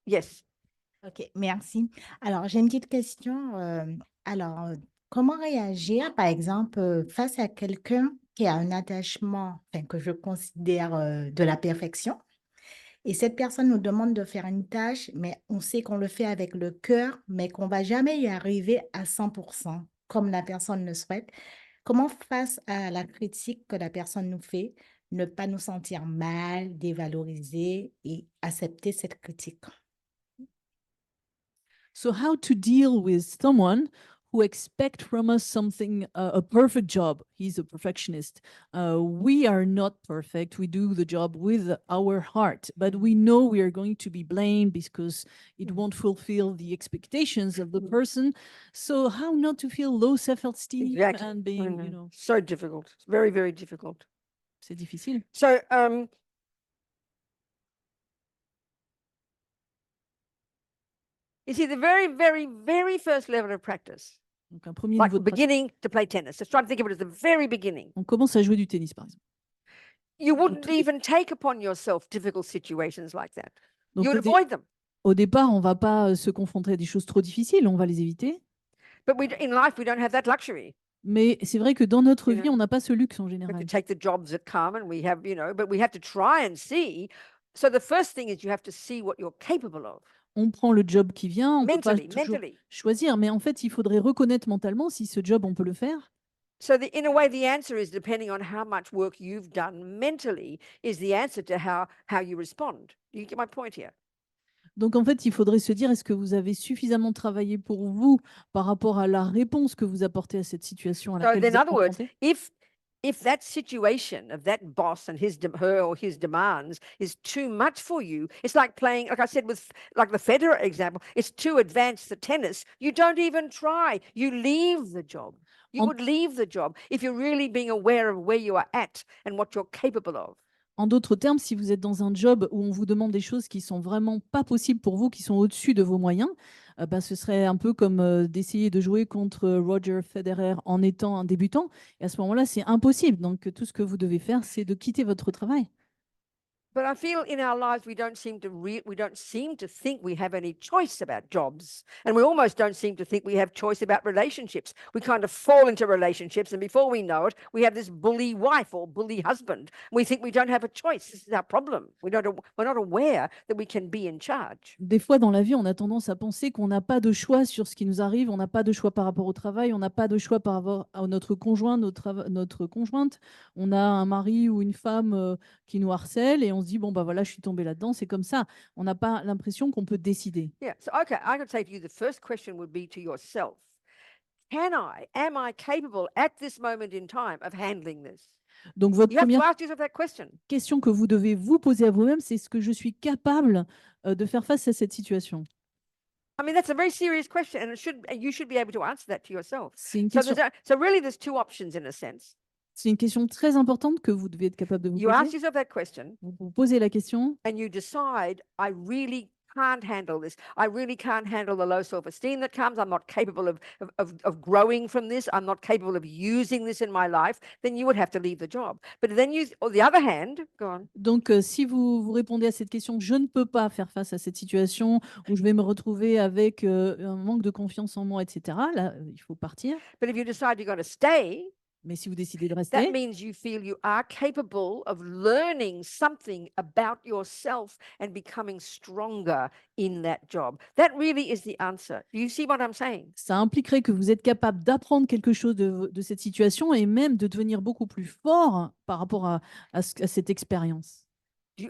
Yes. Ok, merci. Alors, j'ai une petite question. Comment réagir, par exemple, face à quelqu'un qui a un attachement, enfin, que je considère de la perfection, et cette personne nous demande de faire une tâche, mais on sait qu'on le fait avec le cœur, mais qu'on va jamais y arriver à 100%, comme la personne le souhaite. Comment, face à la critique que la personne nous fait, ne pas nous sentir mal, dévalorisés et accepter cette critique? So how to deal with someone who expect from us something, a perfect job. He's a perfectionist. We are not perfect. We do the job with our heart, but we know we are going to be blamed because it won't fulfill the expectations of the person. So how not to feel low self-esteem Exactly. and I being, know. So difficult. It's very, very difficult. c'est difficile. So, you see, the very, very, very first level of practice, Donc un premier like niveau de pratique. beginning to play tennis. Just try to think of it as the very beginning. On commence à jouer du tennis, par exemple. You wouldn't tout dé- even take upon yourself difficult situations like that. Donc You would au, avoid them. au départ, on va pas se confronter à des choses trop difficiles, on va les éviter. But in life, we don't have that luxury. Mais c'est vrai que dans notre You vie, know, on n'a pas ce luxe en We have to général. take the jobs that come and we have, but we have to try and see. So the first thing is you have to see what you're capable of On prend le job qui vient, on peut pas mentally, toujours mentally. choisir, mais en fait, il faudrait reconnaître mentalement si ce job, on peut le faire. So in a way, the answer is depending on how much work you've done mentally is the answer to how you respond. You get my point here? Donc, en fait, il faudrait se dire, est-ce que vous avez suffisamment travaillé pour vous par rapport à la réponse que vous apportez à cette situation à So laquelle in vous êtes other words, confronté? if that situation of that boss and her or his demands is too much for you, it's like playing, like I said, with like the Federer example, it's too advanced the tennis. You don't even try. You leave the job. You En- would leave the job if you're really being aware of where you are at and what you're capable of. En d'autres termes, si vous êtes dans un job où on vous demande des choses qui sont vraiment pas possibles pour vous, qui sont au-dessus de vos moyens, ce serait un peu comme d'essayer de jouer contre Roger Federer en étant un débutant. Et à ce moment-là, c'est impossible. Donc, tout ce que vous devez faire, c'est de quitter votre travail. But I feel in our lives we don't seem to think we have any choice about jobs, and we almost don't seem to think we have choice about relationships. We kind of fall into relationships, and before we know it, we have this bully wife or bully husband. We think we don't have a choice. This is our problem. We're not aware that we can be in charge. Des fois, dans la vie, on a tendance à penser qu'on n'a pas de choix sur ce qui nous arrive, on n'a pas de choix par rapport au travail, on n'a pas de choix par rapport à notre conjoint, notre conjointe. On a un mari ou une femme qui nous harcèle et on se dit, bon, bah voilà, je suis tombée là-dedans, c'est comme ça. On n'a pas l'impression qu'on peut décider. Yeah. So okay, I could say to you, the first question would be to yourself: am I capable at this moment in time of handling this? Donc, votre You have to première ask yourself that question. question que vous devez vous poser à vous-même, c'est est-ce que je suis capable de faire face à cette situation? I mean, that's a very serious question, and you should be able to answer that to yourself. C'est une So question, so really, there's two options in a sense. c'est une question très importante que vous devez être capable de vous You ask poser. yourself that question, Vous vous posez la question and you decide, I really can't handle this. I really can't handle the low self-esteem that comes. I'm not capable of growing from this. I'm not capable of using this in my life. Then you would have to leave the job. But then on the other hand, go on. Donc, si vous répondez à cette question, je ne peux pas faire face à cette situation où je vais me retrouver avec un manque de confiance en moi, etc. Là, il faut partir. But if you decide you're going to stay, Mais si vous décidez de that rester, means you feel you are capable of learning something about yourself and becoming stronger in that job. That really is the answer. Do you see what I'm saying? ça impliquerait que vous êtes capable d'apprendre quelque chose de cette situation et même de devenir beaucoup plus fort par rapport à cette expérience.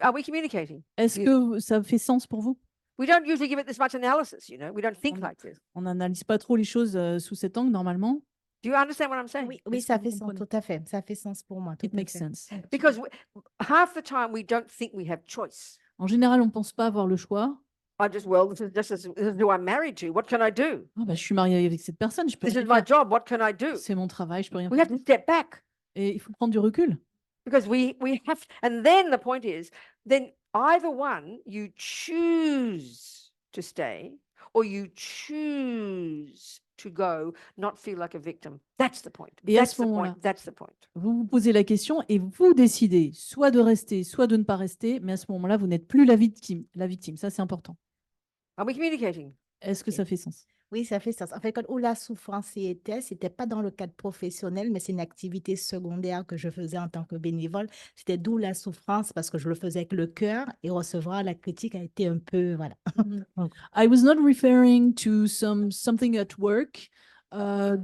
Are we communicating? Est-ce You- que ça fait sens pour vous? We don't usually give it this much analysis, you know. We don't think On- like this. On n'analyse pas trop les choses sous cet angle normalement. Do you understand what I'm saying? Oui, oui, Est-ce ça que fait vous sens, comprenez? tout à fait. Ça fait sens pour moi, tout It à makes fait. sense. Because half the time we don't think we have choice. En général, on ne pense pas avoir le choix. This is who I'm married to. What can I do? Ah bah, je suis mariée avec cette personne, je peux This rien is my faire. job. What can I do? C'est mon travail, je peux rien We faire. have to step back Et il faut prendre du recul. because we have, and then the point is, then either one, you choose to stay or you choose to go, not feel like a victim. That's the point. Et à That's ce the moment-là, point. That's the point. vous vous posez la question et vous décidez soit de rester, soit de ne pas rester. Mais à ce moment-là, vous n'êtes plus la victime. La victime, ça c'est important. Are we communicating? Est-ce que Ok. ça fait sens? Oui, ça fait sens. En fait, où la souffrance y était, c'était pas dans le cadre professionnel, mais c'est une activité secondaire que je faisais en tant que bénévole. C'était d'où la souffrance parce que je le faisais avec le cœur et recevoir la critique a été un peu, voilà. I was not referring to something at work,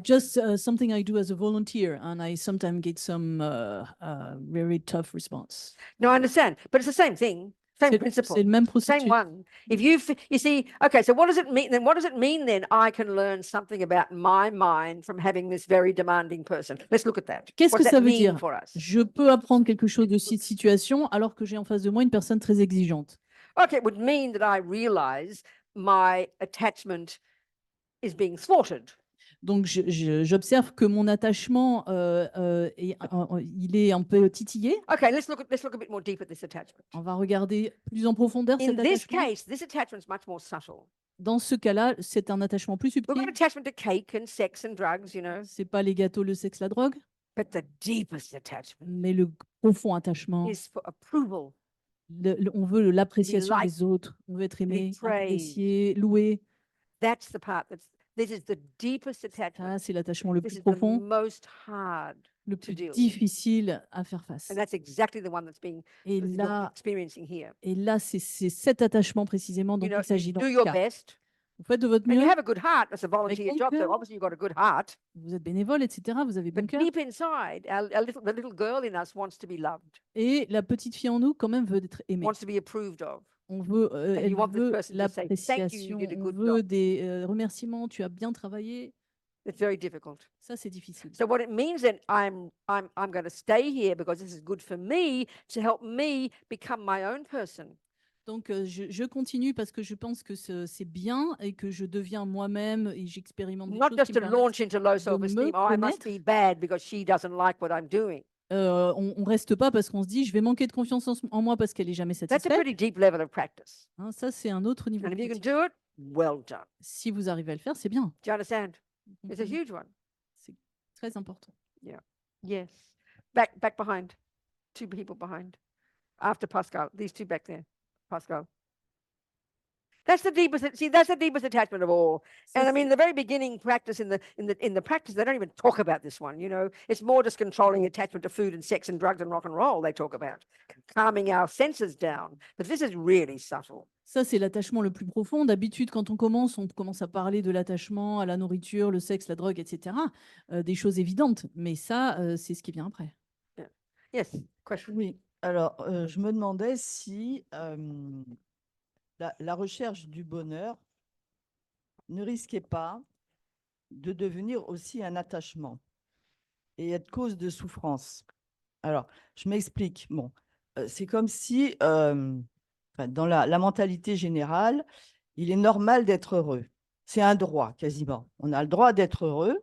just something I do as a volunteer, and I sometimes get some very tough response. No, I understand, but it's the same thing, same principle. C'est le même Same processus. one. If you see, okay, so what does it mean then? What does it mean then? I can learn something about my mind from having this very demanding person. Let's look at that. Qu'est-ce What's que that ça veut mean dire? for us? Je peux apprendre quelque chose de cette situation alors que j'ai en face de moi une personne très exigeante. Okay, it would mean that I realize my attachment is being thwarted. Donc, j'observe que mon attachement, il est un peu titillé. Okay, let's look a bit more deep at this attachment. On va regarder plus en profondeur In cet this attachement. case, this attachment is much more subtle. Dans ce cas-là, c'est un attachement plus We've got subtil. attachment to cake and sex and drugs, you know, C'est pas les gâteaux, le sexe, la drogue, but the deepest attachment mais le profond attachement. is for approval. On veut l'appréciation liked, des autres. On veut être aimé, praised. apprécié, loué. That's the part this is the deepest attachment. Ça, c'est l'attachement le This plus is the profond, most hard. le to plus deal with. difficile à faire face. And that's exactly the one that's being Et that you're là, experiencing here. c'est cet attachement précisément dont You know, il s'agit you dans do ce your cas. best. Vous faites de votre And you mieux, have a good heart. That's a volunteer bon job. So cœur. obviously you've got a good heart. vous êtes bénévole, etc. Vous avez bon But cœur. deep inside, the little girl in us wants to be loved, Et la petite fille en nous, quand même, veut être aimée. wants to be approved of. On veut, you elle want this veut person to say, "Thank you, you l'appréciation, did a on good veut job." des remerciements, tu as bien travaillé. It's very difficult. Ça, c'est difficile. So what it means then, I'm going to stay here because this is good for me to help me become my own person. Donc, je continue parce que je pense que c'est bien et que je deviens moi-même et j'expérimente des Not choses just qui to me permettent launch into low me self-esteem. Oh, I must be bad because she doesn't like what I'm doing. on reste pas parce qu'on se dit je vais manquer de confiance en moi parce qu'elle est jamais That's a satisfaite. pretty deep level of practice. Hein, ça, c'est un autre niveau And de if you can pratique. do it, well done. Si vous arrivez à le faire, c'est bien. Do you understand? Vous It's a comprenez? huge one. C'est très important. Yes. Back behind. Two people behind. After Pascal. These two back there. Pascal. That's the deepest. See, that's the deepest attachment of all. Ça, And I c'est- mean, the very beginning practice in the practice, they don't even talk about this one. You know, it's more just controlling attachment to food and sex and drugs and rock and roll. They talk about calming our senses down. But this is really subtle. Ça, c'est l'attachement le plus profond. D'habitude, quand on commence à parler de l'attachement à la nourriture, le sexe, la drogue, etc. Des choses évidentes. Mais ça, c'est ce qui vient après. Yes. Question. Oui, alors je me demandais si la recherche du bonheur ne risquait pas de devenir aussi un attachement et être cause de souffrance. Alors, je m'explique. Bon, c'est comme si, dans la mentalité générale, il est normal d'être heureux. C'est un droit quasiment. On a le droit d'être heureux.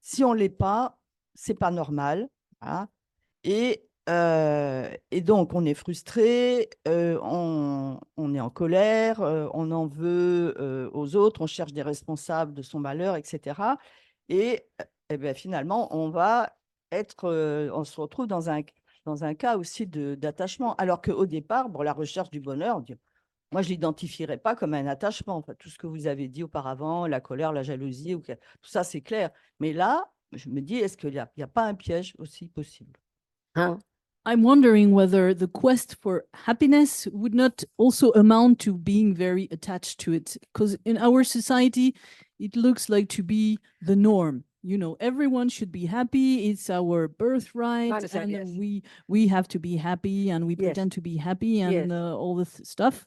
Si on ne l'est pas, c'est pas normal. Voilà. Et donc, on est frustré, on est en colère, on en veut aux autres, on cherche des responsables de son malheur, etc. Et, ben, finalement, on se retrouve dans un cas aussi d'attachement. Alors qu'au départ, bon, la recherche du bonheur, moi, je ne l'identifierais pas comme un attachement. Enfin, tout ce que vous avez dit auparavant, la colère, la jalousie, tout ça, c'est clair. Mais là, je me dis, est-ce qu'il n'y a pas un piège aussi possible? Hein? I'm wondering whether the quest for happiness would not also amount to being very attached to it. Because in our society, it looks like to be the norm. You know, everyone should be happy. It's our birthright, understand, and yes. we have to be happy, and we Yes. pretend to be happy, and Yes. all this stuff.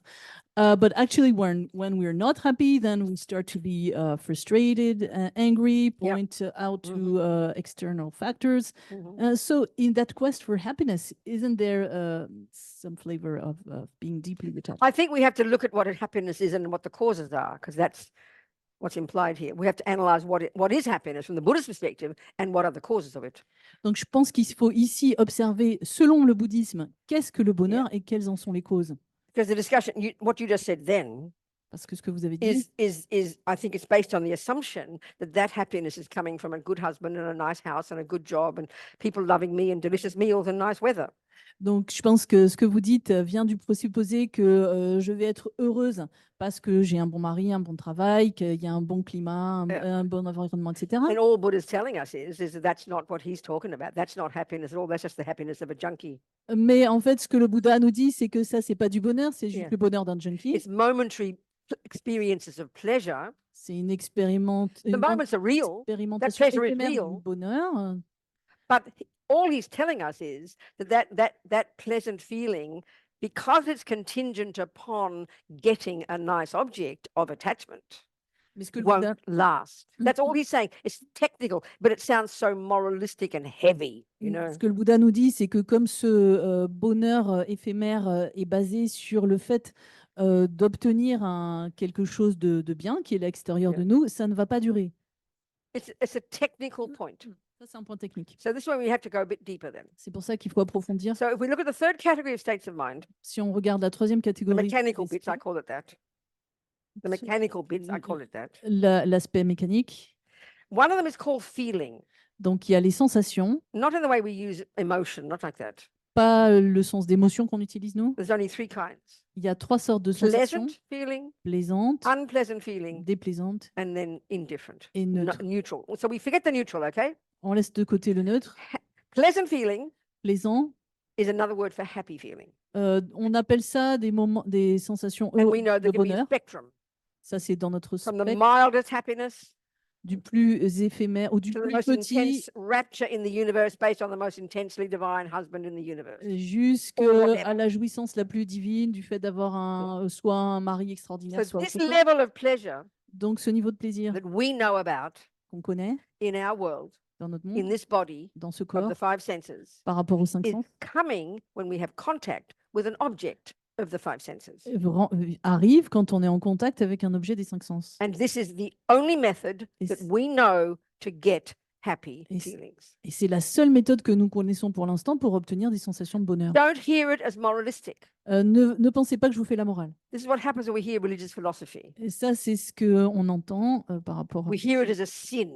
But actually, when we're not happy, then we start to be frustrated, angry, point out to external factors. So in that quest for happiness, isn't there some flavor of being deeply attached? I think we have to look at what happiness is and what the causes are, because that's what's implied here. We have to analyze what is happiness from the Buddhist perspective and what are the causes of it. Donc je pense qu'il faut ici observer, selon le bouddhisme, qu'est-ce que le bonheur et quelles en sont les causes. Because the discussion, what you just said then, Parce que ce que vous avez dit, is I think it's based on the assumption that happiness is coming from a good husband and a nice house and a good job and people loving me and delicious meals and nice weather. donc je pense que ce que vous dites vient du présupposé que je vais être heureuse parce que j'ai un bon mari, un bon travail, qu'il y a un bon climat, un bon environnement, etc. And all Buddha's telling us is that that's not what he's talking about. That's not happiness at all. That's just the happiness of a junkie. Mais en fait, ce que le Bouddha nous dit, c'est que ça, c'est pas du bonheur, c'est juste Yeah. le bonheur d'un junkie. It's momentary experiences of pleasure. C'est une The moments are real. That expérimentation pleasure is éphémère du real. bonheur. But all he's telling us is that pleasant feeling, because it's contingent upon getting a nice object of attachment, Mais ce que le won't Bouddha, last. That's all he's saying. It's technical, but it sounds so moralistic and heavy, you know. ce que le Bouddha nous dit, c'est que comme ce bonheur éphémère est basé sur le fait d'obtenir quelque chose de bien qui est à l'extérieur de nous, ça ne va pas durer. It's a technical point. Ça, c'est un point technique. So this is where we have to go a bit deeper then. C'est pour ça qu'il faut approfondir. So if we look at the third category of states of mind, Si on regarde la troisième the catégorie, mechanical bits, I d'esprit, call it that. The mechanical bits, I call it that. l'aspect mécanique, One of them is called feeling, donc il y a les sensations, not in the way we use emotion, not like that. pas le sens d'émotion qu'on utilise nous. There's only three kinds. Il y a trois sortes de sensations: Pleasant feeling, plaisantes, unpleasant feeling, déplaisantes and then indifferent, et neutres. neutral. So we forget the neutral, okay? On laisse de côté le neutre. Pleasant feeling Plaisant, is another word for happy feeling. on appelle ça des moments, des sensations And we know de there can be a bonheur. spectrum Ça, c'est dans notre from the spectre, mildest happiness du plus éphémère ou du to the plus most petit intense rapture in the universe based on the most intensely divine husband in the universe. jusqu'à whatever. la jouissance la plus divine du fait d'avoir soit un mari extraordinaire, So soit this autre chose. level of pleasure Donc, ce niveau de plaisir that we know about qu'on connaît in our world, dans notre in monde, this body dans ce of corps, the five senses, par rapport aux cinq is sens, coming when we have contact with an object of the five senses. arrive quand on est en contact avec un objet des cinq sens. And this is the only method that we know to get happy feelings. Et c'est la seule méthode que nous connaissons pour l'instant pour obtenir des sensations de bonheur. Don't hear it as moralistic. Ne pensez pas que je vous fais la morale. This is what happens when we hear religious philosophy. Et ça, c'est ce qu'on entend par rapport à... We hear it as a sin,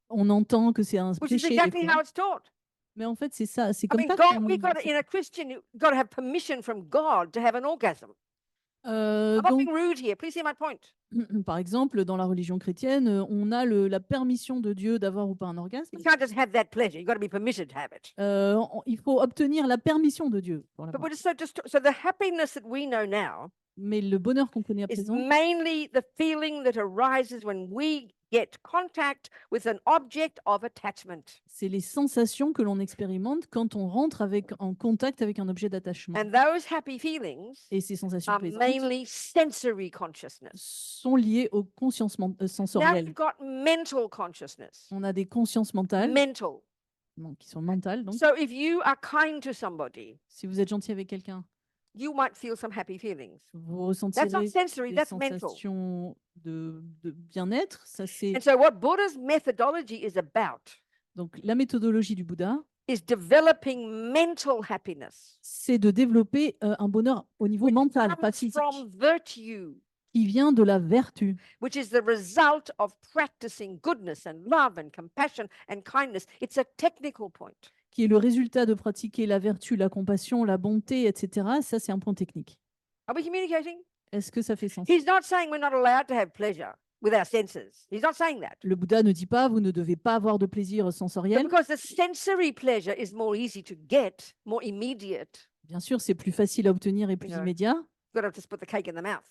On entend que c'est un which is péché. des exactly fois. how it's taught. Mais en fait, c'est ça. C'est I comme mean, ça God, qu'on- we've got to, in a Christian, you've got to have permission from God to have an orgasm. I'm not donc, being rude here. Please hear my point. par exemple, dans la religion chrétienne, on a la permission de Dieu d'avoir ou pas un orgasme. You can't just have that pleasure. You've got to be permitted to have it. Il faut obtenir la permission de Dieu pour But l'avoir. we're so the happiness that we know now Mais le bonheur qu'on connaît à is présent, mainly the feeling that arises when we get contact with an object of attachment. c'est les sensations que l'on expérimente quand on rentre en contact avec un objet d'attachement. And those happy feelings Et ces sensations are plaisantes mainly sensory consciousness. sont liées aux consciences Now sensorielles. you've got mental consciousness. On a des consciences mentales, Mental. qui sont mentales. Donc, So if you are kind to somebody, si vous êtes gentil avec quelqu'un, you might feel some happy feelings. vous ressentirez That's not sensory, des that's mental. sensations de bien-être. Ça, c'est And so what Buddha's methodology is about donc la méthodologie du Bouddha, is developing mental happiness c'est de développer un bonheur au niveau mental, pas comes physique, from virtue, qui vient de la vertu, which is the result of practicing goodness and love and compassion and kindness. It's a technical point. qui est le résultat de pratiquer la vertu, la compassion, la bonté, etc. Ça, c'est un point technique. Are we communicating? Est-ce que ça fait sens? He's not saying we're not allowed to have pleasure. with our senses. He's not saying that. Le Bouddha ne dit pas, vous ne devez pas avoir de plaisir But sensoriel. because the sensory pleasure is more easy to get, more immediate, Bien sûr, c'est plus facile à obtenir et plus know, immédiat. you've got to just put the cake in the mouth.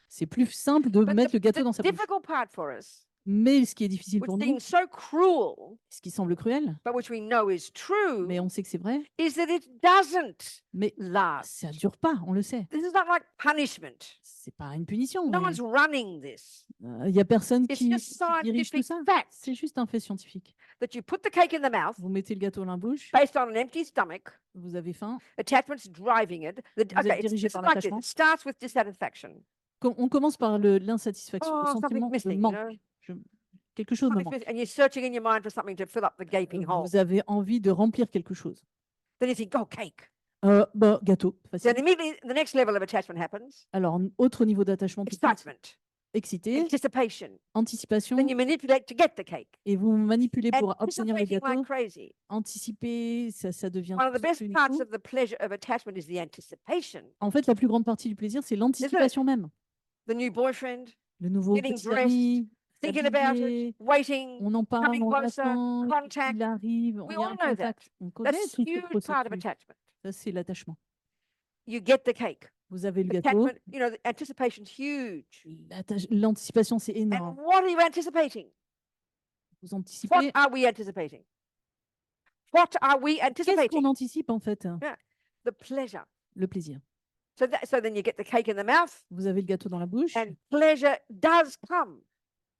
C'est plus simple de But mettre le gâteau the dans sa bouche. difficult part for us, Mais ce qui est difficile which pour nous, seems so cruel, ce qui semble cruel, but which we know is true, mais on sait que c'est vrai, is that it doesn't mais last. ça dure pas, on le sait. This is not like punishment. C'est pas une punition. No one's running this. Il y a personne It's qui just dirige tout scientific ça. fact C'est juste un fait scientifique. that you put the cake in the mouth Vous mettez le gâteau dans la bouche, based on an empty stomach, vous avez faim. attachment's driving it. Vous êtes Okay, dirigé it's par like this. l'attachement. It starts with dissatisfaction. On commence par l'insatisfaction, le Oh, sentiment something's de missing, you manque. know. Quelque chose me Something's manque. missing, and you're searching in your mind for something to fill up the gaping hole. Vous avez envie de remplir quelque chose. Then you think, oh, cake. Gâteau, facile. Then immediately the next level of attachment happens. Alors, autre niveau d'attachement, tout de suite, Excitement, excité, anticipation. anticipation, Then you manipulate to get the cake. et vous manipulez pour obtenir le Anticipating gâteau. like crazy. Anticiper, ça devient One of the de plus en best plus parts fou. of the pleasure of attachment is the anticipation. En fait, la plus grande partie du plaisir, c'est l'anticipation même. The new boyfriend, Le nouveau Getting petit dressed, ami, thinking about habillé, it, waiting. on en parle, coming on closer, l'attend, contact. il arrive, We il y a all un know that. contact. On connaît That's a tout ce huge part of processus. attachment. Ça, c'est l'attachement. You get the cake. Vous avez le gâteau. Attachment, you know, the anticipation's huge. L'anticipation, c'est And énorme. what are you anticipating? Vous What anticipez. are we anticipating? What are we Qu'est-ce anticipating? qu'on anticipe, en fait? The pleasure. Le plaisir. So then you get the cake in the mouth, Vous avez le gâteau dans la bouche. and pleasure does come.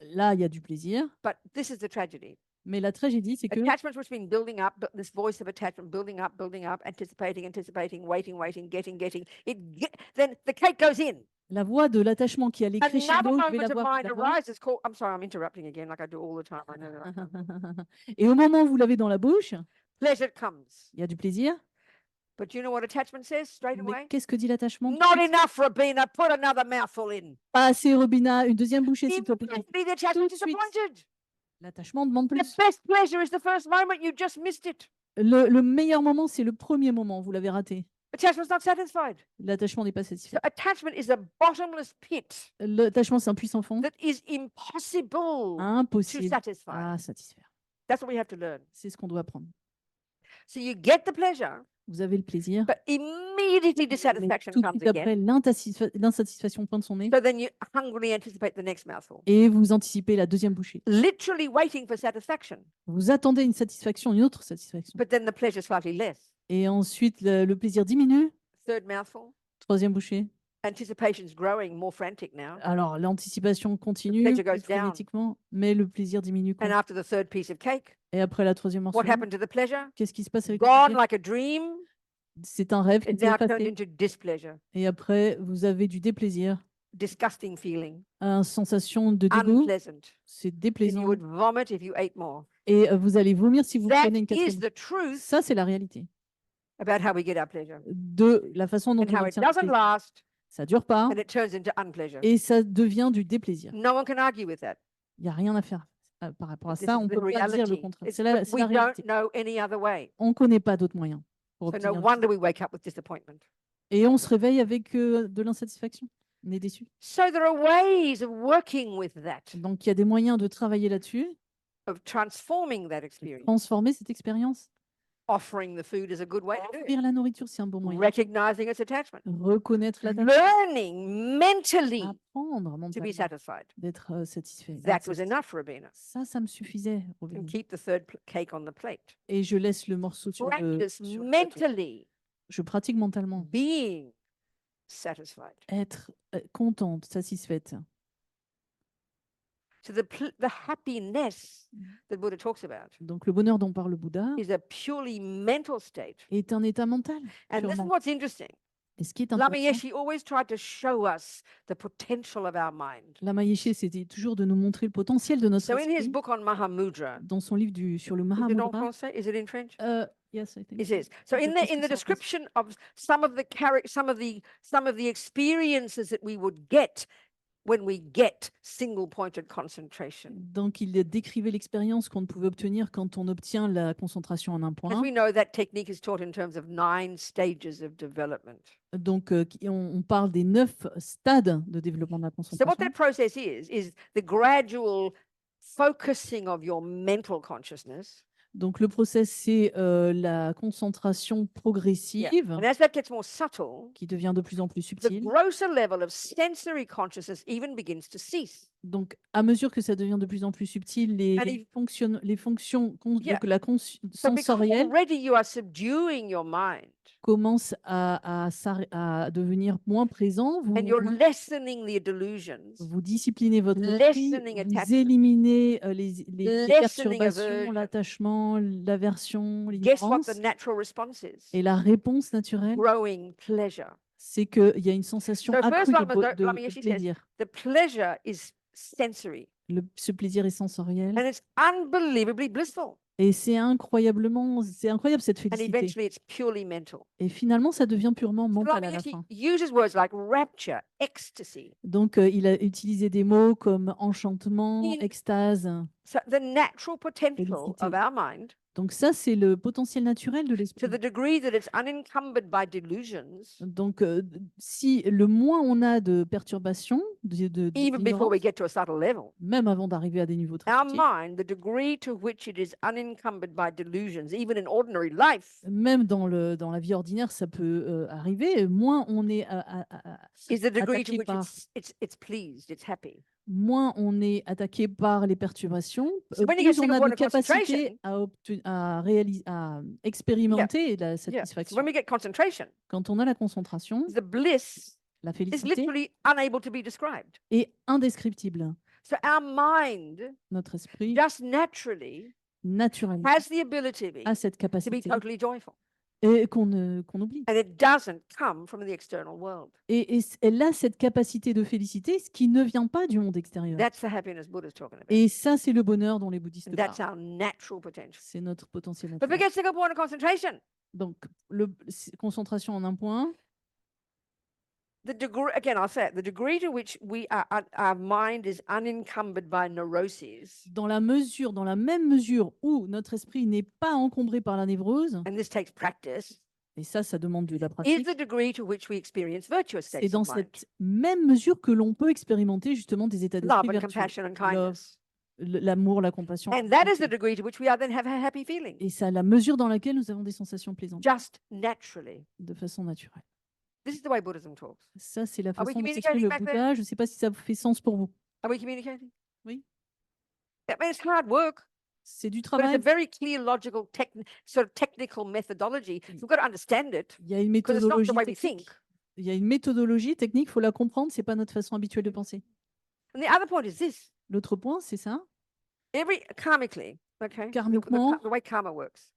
Là, il y a du plaisir. But this is the tragedy. Mais la tragédie, c'est que Attachment which has been building up, but this voice of attachment building up, anticipating, waiting, getting. Then the cake goes in. la voix de l'attachement qui allait Another crescendo, je vais moment la of voir. mind arises called, I'm sorry, I'm interrupting again like I do all the time. I know. Et au moment où vous l'avez dans la bouche, Pleasure comes. il y a du plaisir. But you know what attachment says straight Mais away? qu'est-ce que dit l'attachement? tout de Not suite? enough, Rabina. Put another mouthful in. Pas assez, Robina. Une deuxième bouchée, s'il te plaît. Immediately the attachment Tout is de suite. disappointed. L'attachement demande The plus. best pleasure is the first moment. You just missed it. Le meilleur moment, c'est le premier moment. Vous l'avez raté. Attachment's not satisfied. L'attachement n'est pas So satisfait. attachment is a bottomless pit L'attachement, c'est un puissant fond. that is impossible to Impossible satisfy. à satisfaire. That's what we have to learn. C'est ce qu'on doit apprendre. So you get the pleasure, Vous avez le plaisir. but immediately Mais dissatisfaction tout de comes suite après, again. l'insatisfaction pointe son nez. So then you hungrily anticipate the next mouthful. Et vous anticipez la deuxième bouchée. Literally waiting for satisfaction, Vous attendez une satisfaction, une autre satisfaction. but then the pleasure slightly less. Et ensuite, le plaisir diminue. Third mouthful, Troisième bouchée. anticipation's growing, more frantic now. Alors, l'anticipation continue pleasure goes plus down. frénétiquement, mais le plaisir diminue. And after the third piece of cake, Et après la troisième morceau, what happened to the pleasure? qu'est-ce qui se passe avec le Gone plaisir? like a dream. C'est un rêve qui It s'est now turned passé. into displeasure, Et après, vous avez du déplaisir, disgusting feeling, une sensation de dégoût. unpleasant. C'est And you déplaisant. would vomit if you ate more. Et vous allez vomir si vous That prenez une is quatrième. the truth Ça, c'est la réalité about how we get our pleasure de la façon dont and on how it obtient le doesn't plaisir. last Ça dure pas and it turns into unpleasure. et ça devient du déplaisir. No one can argue with that. Il n'y a rien à faire par rapport à This ça. is On the peut pas dire le reality. contraire. It's C'est la, that c'est we la don't réalité. know any other way. On ne connaît pas d'autres moyens pour So obtenir no le wonder plaisir. we wake up with disappointment. Et on se réveille avec de l'insatisfaction. On est déçu. So there are ways of working with that, Donc, il y a des moyens de travailler là-dessus, of transforming that experience. transformer cette expérience. Offering the food is a good way to do Offrir la nourriture, c'est un bon it. moyen. Recognizing its attachment. Reconnaître l'attachement. Learning mentally Apprendre to be mentalement satisfied. d'être satisfait. That d'être was satisfait. enough, Rabina. Ça me suffisait, And Robin. keep the third cake on the plate. Et je laisse le morceau sur le Practice sur le plateau. mentally Je pratique mentalement. being satisfied. Être contente, satisfaite. So the happiness that Buddha talks about Donc, le bonheur dont parle le Bouddha is a purely mental state. est un état mental. And this is purement. what's interesting. Et ce qui est Lama intéressant, Yeshe always tried to show us the potential of our mind. Lama Yeshe, c'était toujours de nous montrer le potentiel de notre So in his esprit. book on Mahamudra, Dans son livre sur le is it en Mahamudra, français? Is it in French? yes, I think. It is. So Je in pense the que c'est en français. description of some of the experiences that we would get when we get single-pointed concentration. Donc, il décrivait l'expérience qu'on pouvait obtenir quand on obtient la concentration en un As point. we know, that technique is taught in terms of 9 stages of development. Donc, on parle des 9 stades de développement de la So what concentration. that process is the gradual focusing of your mental consciousness. Donc, le process, c'est la concentration Yeah. progressive And as that gets more subtle, qui devient de plus en plus the subtile. grosser level of sensory consciousness even begins to cease. Donc, à mesure que ça devient de plus en plus subtil, les, And les fonctions, Yeah. donc la So because sensorielle already you are subduing your mind commence à devenir moins présent. Vous, and you're lessening the delusions, vous disciplinez votre esprit, lessening vous attachment, éliminez les lessening perturbations, aversion. l'attachement, l'aversion, Guess what the l'ignorance. natural response is? Et la réponse naturelle, Growing pleasure. c'est qu'il y a une sensation So accrue first, de, Lama de Yeshe says, plaisir. the pleasure is sensory Ce plaisir est sensoriel. and it's unbelievably blissful. Et c'est incroyable cette And félicité. eventually it's purely mental. Et finalement, ça devient purement So mental Lama à la Yeshe fin. uses words like rapture, ecstasy. Donc, il a utilisé des mots comme enchantement, In- extase, So the natural potential félicité. of our mind, Donc ça, c'est le potentiel naturel de to l'esprit. the degree that it's unencumbered by delusions, Donc, si le moins on a de perturbations, even before we d'ignorance, get to a subtle level, même avant d'arriver à des niveaux très our subtils, mind, the degree to which it is unencumbered by delusions, even in ordinary life, même dans la vie ordinaire, ça peut arriver, moins on est is the degree to attaqué which par, it's pleased, it's happy. moins on est attaqué par les perturbations, So when you get plus on a single de point of capacité à expérimenter la Yeah. So satisfaction. when we get concentration, Quand on a la concentration, the bliss la is félicité literally unable to be described. est indescriptible. So our mind Notre esprit, just naturally naturellement, has the ability a cette to be capacité totally joyful. et qu'on oublie. And it doesn't come from the external world. Et elle a cette capacité de félicité, ce qui ne vient pas du monde extérieur. That's the happiness Buddha's talking about. Et ça, c'est le bonheur dont les bouddhistes And that's parlent. our natural potential. C'est notre potentiel But we naturel. get single point of concentration. Donc, concentration en un point, The degree, again, I'll say it, the degree to which our mind is unencumbered by neuroses, dans la même mesure où notre esprit n'est pas encombré par la névrose, and this takes practice, et ça demande de la is pratique, the degree to which we experience virtuous c'est states dans of mind. cette même mesure que l'on peut expérimenter justement des états Love d'esprit and vertueux. compassion and Love, kindness. l'amour, la compassion. And that is the degree to which we then have a happy feeling, Et c'est à la mesure dans laquelle nous avons des sensations plaisantes, just naturally. de façon naturelle. This is the way Buddhism talks. Ça, c'est la Are we façon dont s'exprime le communicating back there? Bouddha. Je ne sais pas si ça fait sens pour vous. Are we communicating? Oui. I mean, it's hard work, C'est du but it's travail. a very clear, logical, sort of technical methodology. So we've got to understand it Il y a une because it's not the méthodologie way we technique. think. Il y a une méthodologie technique, il faut la comprendre, c'est pas notre façon habituelle de penser. And the other point is this: L'autre point, c'est ça, karmically, okay, Karmiquement, the way karma works,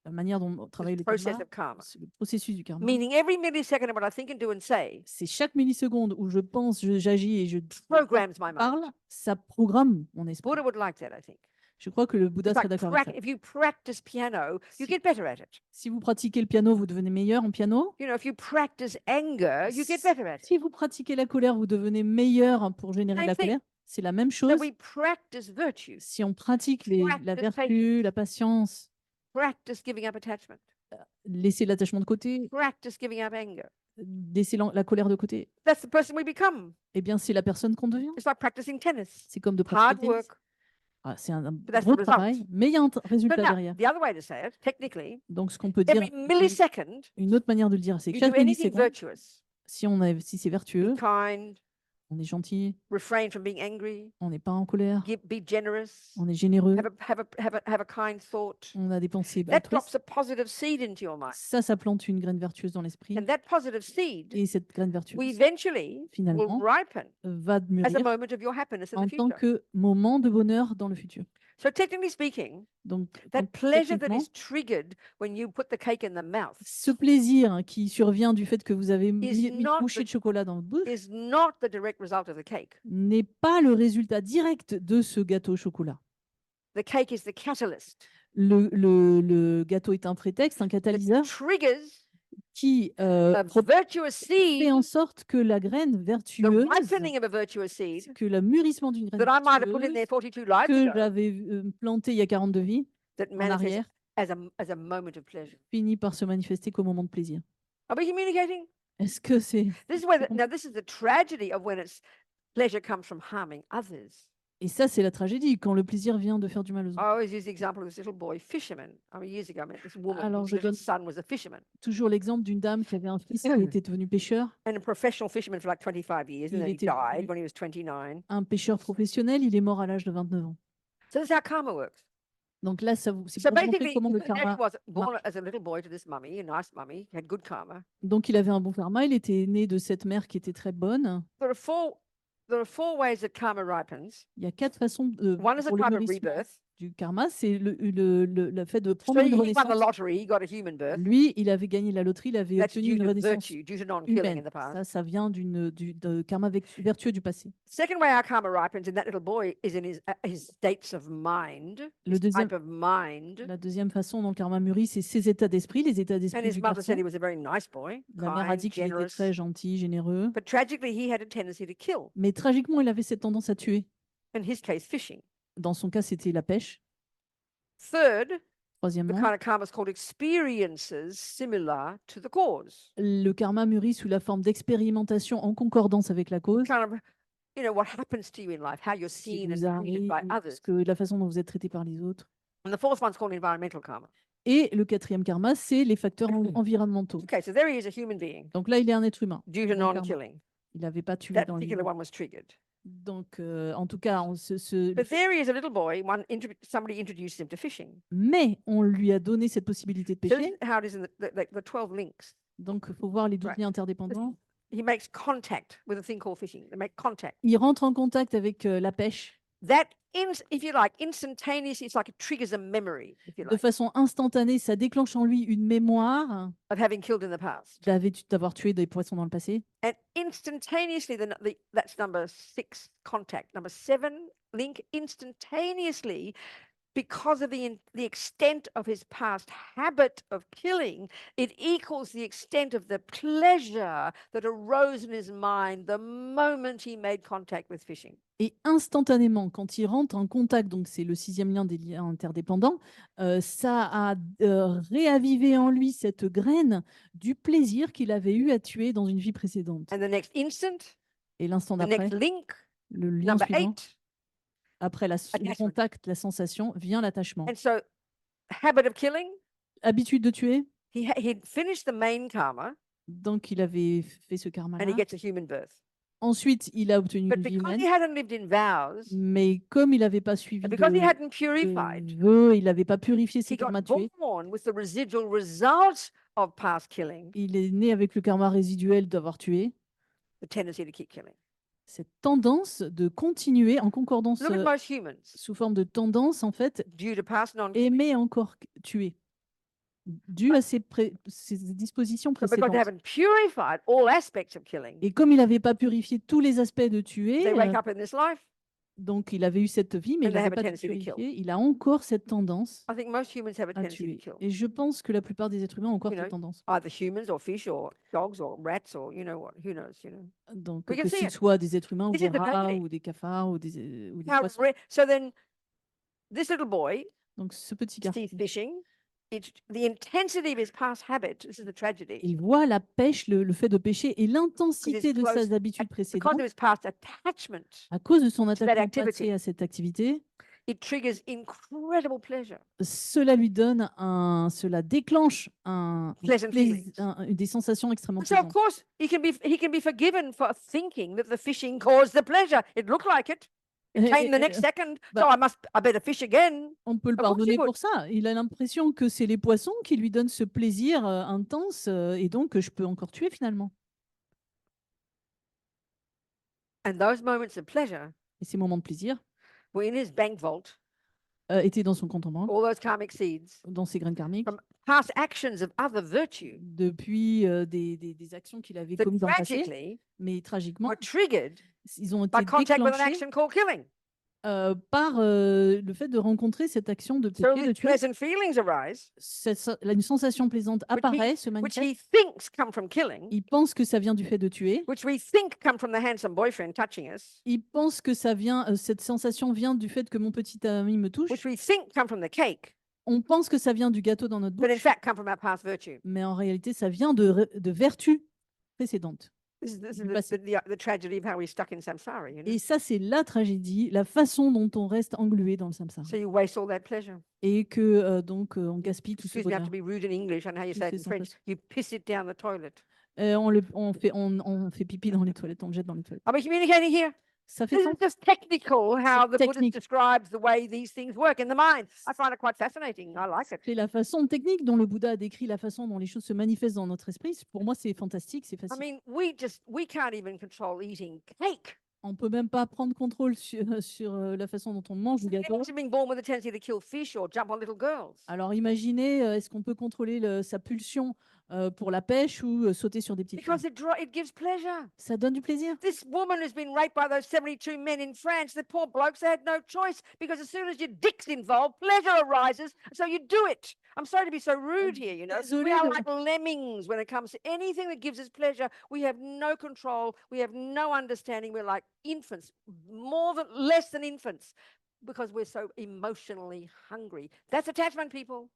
la manière dont on travaille le process karma, of karma, c'est le processus du karma. meaning every millisecond of what I think and do and say C'est chaque milliseconde où je pense, j'agis et je programs my mind. parle, ça programme mon esprit. Buddha would like that, I think. Je crois que le Bouddha It's serait like d'accord avec ça. if you practice piano, you get better at it. Si vous pratiquez le piano, vous devenez meilleur en piano. You know, if you practice anger, you get better at it. Si vous pratiquez la colère, vous devenez meilleur pour générer Same la thing. colère. C'est la même chose. So we practice virtue, Si on pratique la practice vertu, la patience, practice giving up attachment, laisser l'attachement de côté, practice giving up anger. laisser la colère de côté, That's the person we become. eh bien, c'est la personne qu'on devient. It's like practicing tennis. C'est comme de Hard pratiquer le tennis. work. Ah, c'est un that's gros the result. travail, mais il y a un So résultat now, derrière. the other way to say it, technically, Donc, ce qu'on peut dire, every millisecond, une autre manière de le dire, c'est que you do chaque anything milliseconde, virtuous, si c'est vertueux, kind, on est gentil, refrain from being angry, on n'est pas en colère, be generous, on est généreux, have a kind thought. on a des pensées That drops altruistes. a positive seed into your mind. Ça plante une graine vertueuse dans l'esprit. And that positive seed Et cette graine vertueuse we eventually will finalement, ripen va as a mûrir moment of your happiness in en the tant future. que moment de bonheur dans le futur. So technically speaking, Donc, that pleasure that techniquement, is triggered when you put the cake in the mouth ce plaisir qui survient du fait que vous avez mis une not bouchée the- de chocolat dans votre bouche is not the direct result of the cake. n'est pas le résultat direct de ce gâteau au chocolat. The cake is the catalyst Le gâteau est un prétexte, un that catalyseur triggers qui virtuous fait seed, en sorte que la graine the vertueuse, ripening of a virtuous seed que le mûrissement d'une graine that I might have put in vertueuse there 42 lives que ago, j'avais plantée il y a 42 vies that en manifests arrière, as a moment of pleasure. finit par se manifester qu'au moment de plaisir. Are we communicating? Est-ce que c'est... This is where now this is the tragedy of when it's pleasure comes from harming others. Et ça, c'est la tragédie, quand le plaisir vient de faire du mal aux I autres. always use the example of this little boy, fisherman. I mean, years ago, I met this woman Alors, whose je little donne son was a fisherman toujours l'exemple d'une dame qui avait un fils qui était devenu pêcheur, and a professional fisherman for like 25 years, and Il then he était died devenu- when he was 29. un pêcheur professionnel, il est mort à l'âge de 29 ans. So this is how karma works. Donc là, c'est pour So vous montrer basically, comment le there he karma was born marche. as a little boy to this mummy, a nice mummy, had good karma. Donc il avait un bon karma, il était né de cette mère qui était très bonne. There are four ways that karma ripens. Il y a 4 façons One is a pour le type of mûrissement rebirth. du karma, c'est le fait de So prendre une he won the renaissance. lottery, he got a human birth. Lui, il avait gagné la loterie, il avait That's obtenu due une to renaissance virtue, due to non-killing in humaine. the past. Ça vient de karma vertueux du passé. Second way our karma ripens in that little boy is in his states of mind, Le his deuxième- type of mind. La deuxième façon dont le karma mûrit, c'est ses états d'esprit, les états And d'esprit his du mother said garçon. he was a very nice boy, La mère a kind, dit qu'il était generous. très gentil, généreux. But tragically, he had a tendency to kill. Mais tragiquement, il avait cette tendance à tuer. In his case, fishing. Dans son cas, c'était la pêche. Third, the Troisièmement, kind of karma is called experiences similar to the cause. le karma mûrit sous la forme d'expérimentation en concordance avec la cause. Kind of, what happens to you in life, how you're Qui seen vous and treated arrive, by others. la façon dont vous êtes traité par les autres. And the fourth one's called environmental karma. Et le quatrième karma, c'est les facteurs environnementaux. Okay, so there he is, a human being, Donc là, il est un être humain. due to Bon karma. non-killing. Il n'avait pas tué That dans les particular one was triggered. Donc, en tout cas, But there he is, a little boy. Somebody introduced him to fishing. mais on lui a donné cette possibilité de So this pêcher. is how it is in the 12 links. Donc, il faut voir les 12 Right. liens interdépendants. He makes contact with a thing called fishing. They make contact. Il rentre en contact avec la pêche That, if you like, instantaneously, it's like it triggers a memory, if you de like, façon instantanée. Ça déclenche en lui une mémoire of having killed in the past. d'avoir tué des poissons dans le passé. And instantaneously, that's number 6 contact. Number 7 link, instantaneously, because of the extent of his past habit of killing, it equals the extent of the pleasure that arose in his mind the moment he made contact with fishing. Et instantanément, quand il rentre en contact, donc c'est le 6e lien des liens interdépendants, ça a réavivé en lui cette graine du plaisir qu'il avait eu à tuer dans une vie précédente. And the next instant, Et l'instant the d'après, next link, le lien number suivant, 8. après le attachment. contact, la sensation, vient l'attachement. And so, habit of killing, Habitude de tuer, he'd finished the main karma donc il avait fait ce and he karma-là. gets a human birth. Ensuite, il a obtenu But une vie because humaine, he hadn't lived in vows, mais comme il n'avait pas suivi and because he de hadn't purified, vœux, il n'avait pas purifié he ses got karmas tués, born with the residual result of past killing, il est né avec le karma résiduel d'avoir tué, the tendency to keep killing. cette tendance de continuer en concordance Look at most humans, sous forme de tendance, en fait, due to past non-killing. aimer encore tuer, dû à ces dispositions But because they précédentes. haven't purified all aspects of killing, Et comme il n'avait pas purifié tous les aspects de tuer, they wake up in this life. donc il avait eu cette vie, mais And il they n'avait have a pas tendency to kill. purifié, il a encore cette tendance I think most humans have a à tendency tuer. to kill. Et je pense que la plupart des êtres humains ont encore You cette know, tendance. either humans or fish or dogs or rats or you know what, who knows, Donc, We can que see ce it. soit des êtres humains ou This des is the rats tragedy. ou des cafards ou des How poissons. so then, this little boy, Donc, ce petit garçon, sees fishing. The intensity of his past habit. This is the tragedy. il voit la pêche, le fait de pêcher et l'intensité de close ses habitudes Because précédentes, of his past attachment, à cause de son that attachement activity. passé à cette activité, it triggers incredible pleasure. cela déclenche Pleasant feelings. des sensations extrêmement And so of plaisantes. course he can be forgiven for thinking that the fishing caused the pleasure. It looked like it. It came the next second, so I better fish again. On peut le Of course he pardonner would. pour ça. Il a l'impression que c'est les poissons qui lui donnent ce plaisir intense et donc que je peux encore tuer finalement. And those moments of pleasure Et ces moments de plaisir were in his bank vault, étaient dans son compte en banque, all those karmic seeds, dans ses graines karmiques, from past actions of other virtue depuis des actions qu'il avait that commises dans le passé, tragically mais tragiquement, were triggered ils ont été by contact with an déclenchés action called killing. par le fait de rencontrer cette action de So péché, de these tuer. pleasant feelings arise, Une sensation plaisante apparaît, se which he manifeste. thinks come from killing, Il pense que ça vient du fait de tuer. which we think come from the handsome boyfriend touching us, Il pense que ça vient, cette sensation vient du fait que mon petit ami me touche. which we think come from the cake, On pense que ça vient du gâteau dans notre but in bouche, fact come from our past virtue. mais en réalité, ça vient de vertus précédentes. This is du passé. the tragedy of how we're stuck in samsara, you know? Et ça, c'est la tragédie, la façon dont on reste englué dans le samsara. So you waste all that pleasure. Et que donc on gaspille tout ce Excuse me, I have bonheur. to be rude in English. I know how you Tous say it ces in French. sensations. You piss it down the toilet. On fait pipi dans les toilettes, on le jette dans les toilettes. Are we communicating here? Ça fait This sens? is just technical how the Buddhist technique. describes the way these things work in the mind. I find it quite fascinating. I like it. C'est la façon technique dont le Bouddha a décrit la façon dont les choses se manifestent dans notre esprit. Pour moi, c'est fantastique, c'est I facile. mean, we can't even control eating cake. On peut même pas prendre contrôle sur la façon dont on mange le gâteau. Imagine being born with a tendency to kill fish or jump on little girls. Alors imaginez, est-ce qu'on peut contrôler sa pulsion pour la pêche ou sauter sur des petites filles? Because it gives pleasure. Ça donne du plaisir. This woman who's been raped by those 72 men in France, the poor blokes, they had no choice because as soon as your dick's involved, pleasure arises, so you do it. I'm sorry to be so rude here, you know. We are like lemmings when it comes to anything that gives us pleasure. We have no control. We have no understanding. We're like infants, less than infants, because we're so emotionally hungry. That's attachment, people.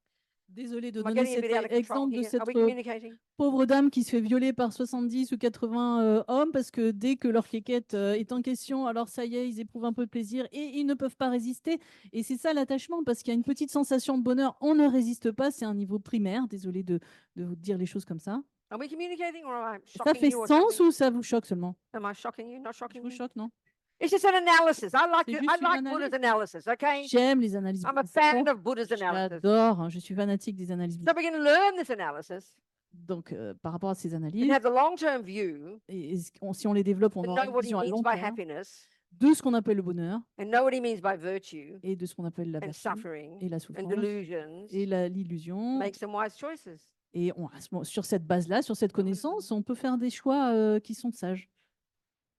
Désolée de Am I donner getting a cet bit out of control exemple de here? cette Are we communicating? pauvre dame qui se fait violer par 70 ou 80 hommes parce que dès que leur quéquette est en question, alors ça y est, ils éprouvent un peu de plaisir et ils ne peuvent pas résister. Et c'est ça l'attachement, parce qu'il y a une petite sensation de bonheur, on ne résiste pas, c'est un niveau primaire. Désolée de vous dire les choses comme ça. Are we communicating or am I Ça shocking fait you or sens something? ou ça vous choque seulement? Am I shocking you? Not Je shocking vous you? choque, non? It's just an analysis. C'est juste I une like Buddha's analysis, okay? J'aime les analyses I'm a bouddhistes. fan of Buddha's analysis. J'adore, hein, je suis fanatique des analyses So bouddhistes. we can learn this analysis Donc, par rapport à ces and analyses, have the long-term view si on les développe, on and aura know une what he vision à means long by terme happiness de ce qu'on appelle le bonheur and know what he means by virtue et de ce qu'on appelle la and vertu suffering et la and souffrance delusions. et l'illusion. Make some wise choices. Et sur cette base-là, sur cette connaissance, on peut faire des choix qui sont sages.